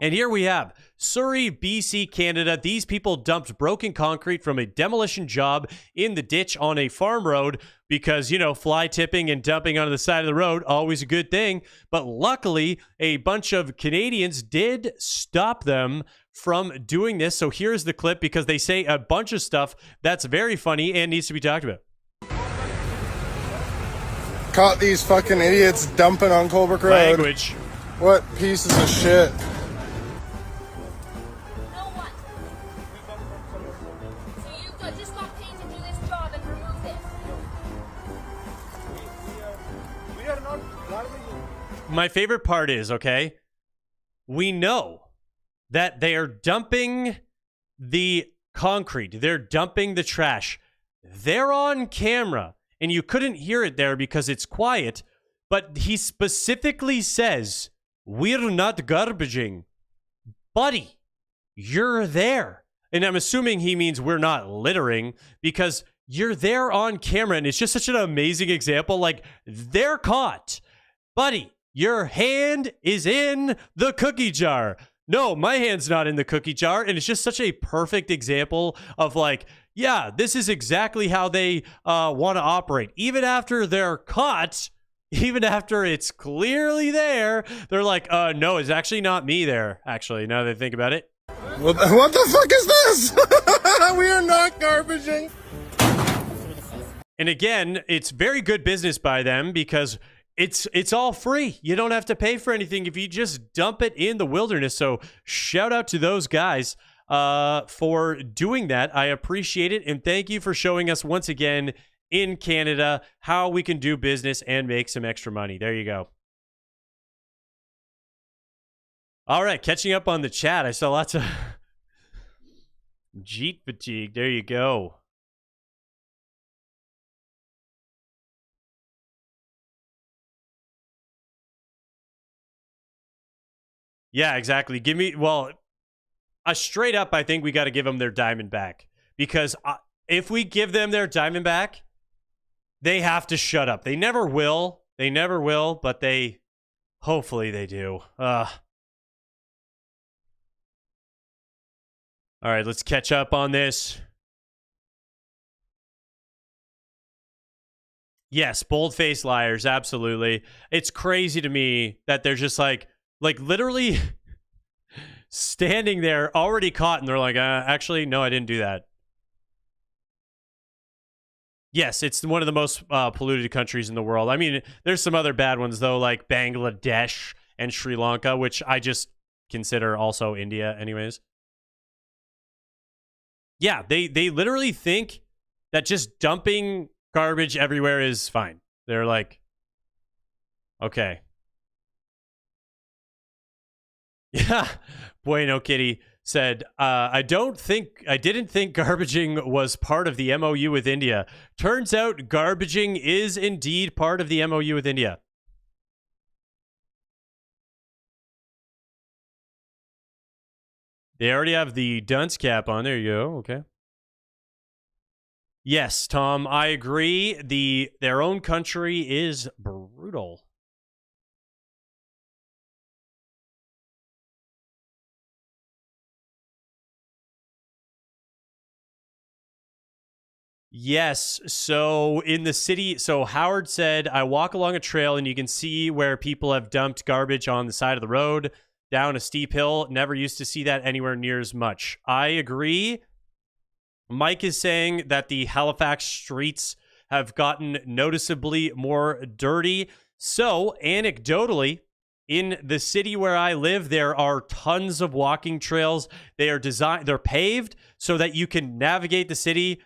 And here we have Surrey, BC, Canada. These people dumped broken concrete from a demolition job in the ditch on a farm road because, you know, fly tipping and dumping on the side of the road, always a good thing. But luckily, a bunch of Canadians did stop them from doing this. So here's the clip, because they say a bunch of stuff that's very funny and needs to be talked about. Caught these fucking idiots dumping on Colbrook Road. Language. What pieces of shit. My favorite part is, okay, we know that they are dumping the concrete. They're dumping the trash. They're on camera, and you couldn't hear it there because it's quiet, but he specifically says, "We're not garbaging." Buddy, you're there. And I'm assuming he means we're not littering, because you're there on camera, and it's just such an amazing example. Like, they're caught. Buddy, your hand is in the cookie jar. No, my hand's not in the cookie jar. And it's just such a perfect example of, like, yeah, this is exactly how they want to operate. Even after they're caught, even after it's clearly there, they're like, no, it's actually not me there, actually, now that I think about it. What the fuck is this? We are not garbaging. And again, it's very good business by them, because it's all free. You don't have to pay for anything if you just dump it in the wilderness. So shout out to those guys for doing that. I appreciate it. And thank you for showing us once again in Canada how we can do business and make some extra money. There you go. All right, catching up on the chat. I saw lots of Jeet fatigue. There you go. Yeah, exactly. Give me, well, straight up, I think we got to give them their diamond back. Because if we give them their diamond back, they have to shut up. They never will. They never will, but they, hopefully they do. All right, let's catch up on this. Yes, bold-faced liars, absolutely. It's crazy to me that they're just like literally standing there already caught, and they're like, actually, no, I didn't do that. Yes, it's one of the most polluted countries in the world. I mean, there's some other bad ones, though, like Bangladesh and Sri Lanka, which I just consider also India anyways. Yeah, they literally think that just dumping garbage everywhere is fine. They're like, okay. Yeah, Bueno Kitty said, I didn't think garbaging was part of the MOU with India. Turns out garbaging is indeed part of the MOU with India. They already have the dunce cap on. There you go. Okay. Yes, Tom, I agree. Their own country is brutal. Yes, so in the city, so Howard said, I walk along a trail and you can see where people have dumped garbage on the side of the road, down a steep hill. Never used to see that anywhere near as much. I agree. Mike is saying that the Halifax streets have gotten noticeably more dirty. So, anecdotally, in the city where I live, there are tons of walking trails. They're paved so that you can navigate the city.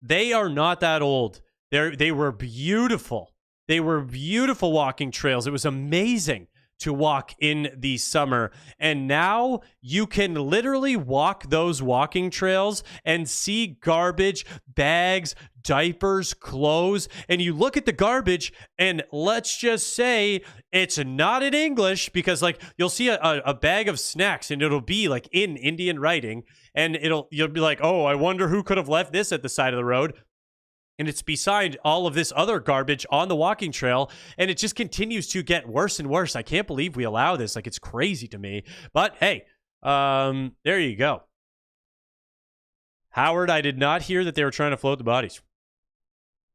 They are not that old. They were beautiful. They were beautiful walking trails. It was amazing to walk in the summer. And now you can literally walk those walking trails and see garbage, bags, diapers, clothes. And you look at the garbage and let's just say it's not in English, because like you'll see a bag of snacks and it'll be like in Indian writing, and you'll be like, oh, I wonder who could have left this at the side of the road. And it's beside all of this other garbage on the walking trail. And it just continues to get worse and worse. I can't believe we allow this. Like, it's crazy to me. But hey, there you go. Howard, I did not hear that they were trying to float the bodies.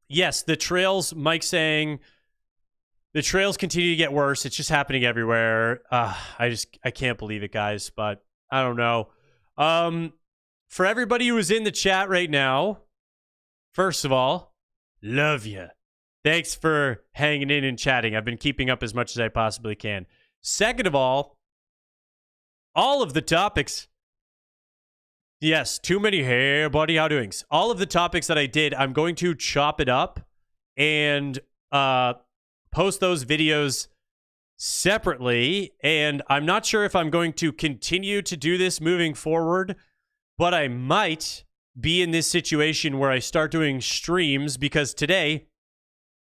Yes, the trails, Mike saying, the trails continue to get worse. It's just happening everywhere. I can't believe it, guys. But I don't know. For everybody who is in the chat right now, first of all, love you. Thanks for hanging in and chatting. I've been keeping up as much as I possibly can. Second of all of the topics. Yes, too many. Hey, buddy, how doings? All of the topics that I did, I'm going to chop it up and post those videos separately. And I'm not sure if I'm going to continue to do this moving forward, but I might be in this situation where I start doing streams, because today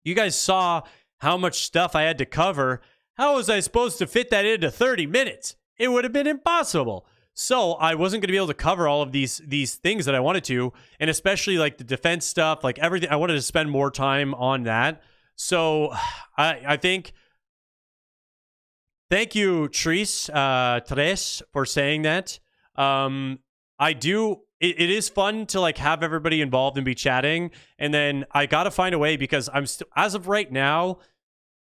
you guys saw how much stuff I had to cover. How was I supposed to fit that into 30 minutes? It would have been impossible. So I wasn't going to be able to cover all of these things that I wanted to, and especially like the defense stuff, like everything. I wanted to spend more time on that. So I think, thank you, Tres, for saying that. I do. It is fun to like have everybody involved and be chatting. And then I got to find a way, because as of right now,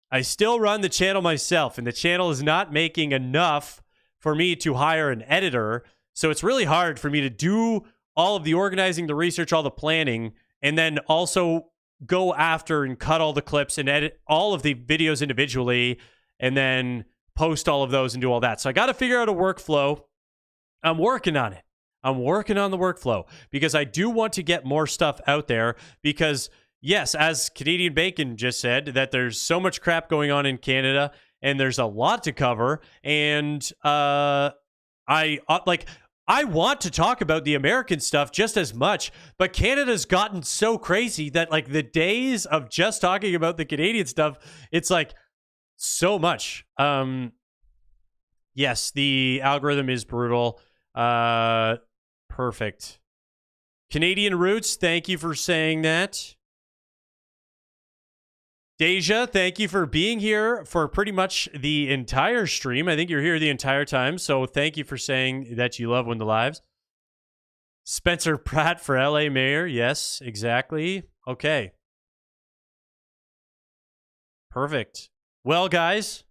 I still run the channel myself, and the channel is not making enough for me to hire an editor. So it's really hard for me to do all of the organizing, the research, all the planning, and then also go after and cut all the clips and edit all of the videos individually, and then post all of those and do all that. So I got to figure out a workflow. I'm working on it. I'm working on the workflow, because I do want to get more stuff out there, because yes, as Canadian Bacon just said, that there's so much crap going on in Canada and there's a lot to cover. And I want to talk about the American stuff just as much, but Canada's gotten so crazy that like the days of just talking about the Canadian stuff, it's like so much. Yes, the algorithm is brutal. Perfect. Canadian Roots, thank you for saying that. Deja, thank you for being here for pretty much the entire stream. I think you're here the entire time, so thank you for saying that you love Win the Lives. Spencer Pratt for LA Mayor. Yes, exactly. Okay. Perfect. Well, guys,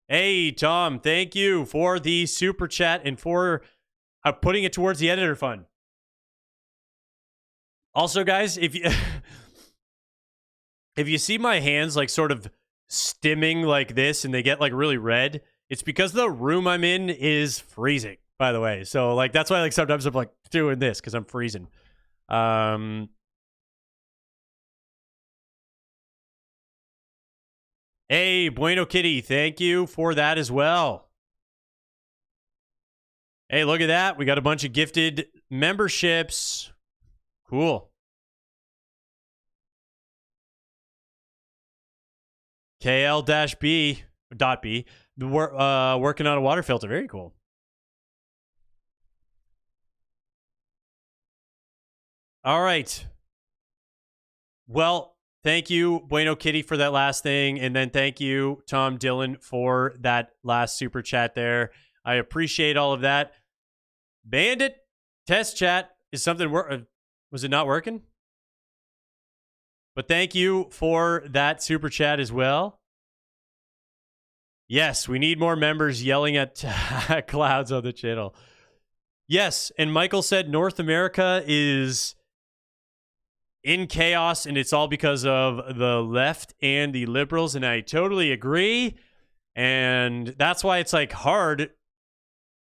hey, Tom, thank you for the super chat and for putting it towards the editor fund. Also, guys, if you see my hands like sort of stimming like this and they get like really red, it's because the room I'm in is freezing, by the way. So like that's why like sometimes I'm like doing this, because I'm freezing. Hey, Bueno Kitty, thank you for that as well. Hey, look at that. We got a bunch of gifted memberships. Cool. KL-B. Working on a water filter. Very cool. All right. Well, thank you, Bueno Kitty, for that last thing. And then thank you, Tom Dillon, for that last super chat there. I appreciate all of that. Bandit test chat is something. Was it not working? But thank you for that super chat as well. Yes, we need more members yelling at clouds on the channel. Yes, and Michael said North America is in chaos, and it's all because of the left and the liberals, and I totally agree. And that's why it's like hard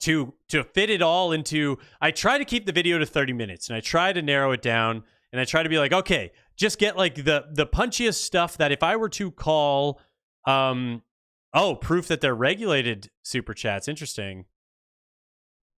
to fit it all into, I try to keep the video to 30 minutes and I try to narrow it down and I try to be like, okay, just get like the punchiest stuff that if I were to call, proof that they're regulated super chats. Interesting.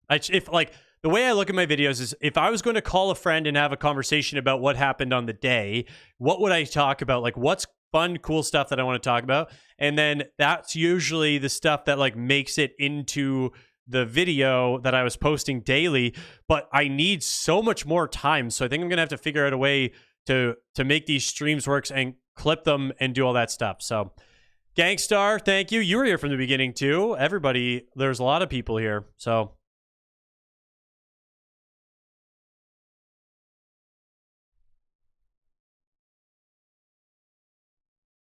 If like the way I look at my videos is if I was going to call a friend and have a conversation about what happened on the day, what would I talk about? Like what's fun, cool stuff that I want to talk about? And then that's usually the stuff that like makes it into the video that I was posting daily, but I need so much more time. So I think I'm going to have to figure out a way to make these streams work and clip them and do all that stuff. So Gangstar, thank you. You were here from the beginning too. Everybody, there's a lot of people here. So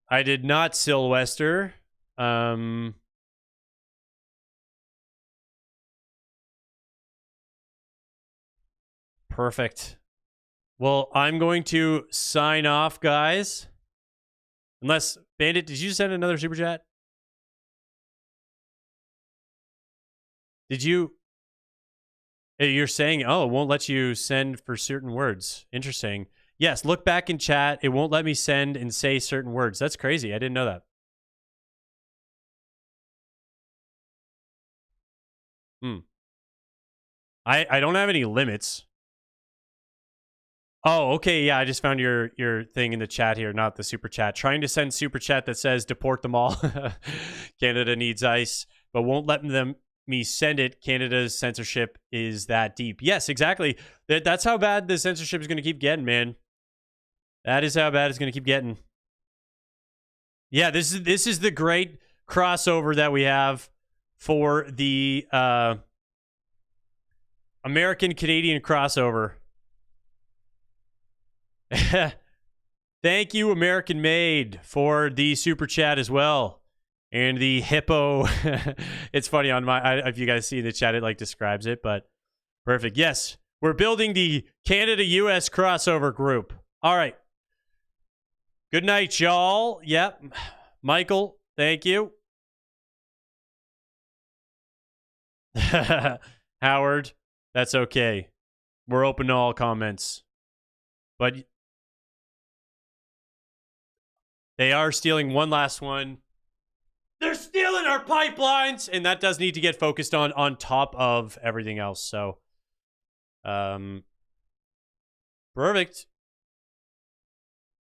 I did not Sylvester. Perfect. Well, I'm going to sign off, guys. Unless, Bandit, did you send another super chat? Did you? You're saying, oh, it won't let you send for certain words. Interesting. Yes, look back in chat. It won't let me send and say certain words. That's crazy. I didn't know that. I don't have any limits. Oh, okay. Yeah, I just found your thing in the chat here, not the super chat. Trying to send super chat that says deport them all. Canada needs ICE, but won't let me send it. Canada's censorship is that deep. Yes, exactly. That's how bad the censorship is going to keep getting, man. That is how bad it's going to keep getting. Yeah, this is the great crossover that we have for the American-Canadian crossover. Thank you, American Made, for the super chat as well. And the hippo. It's funny on if you guys see the chat, it like describes it, but perfect. Yes, we're building the Canada-US crossover group. All right. Good night, y'all. Yep. Michael, thank you. Howard, that's okay. We're open to all comments. But they are stealing one last one. They're stealing our pipelines, and that does need to get focused on top of everything else. So, perfect.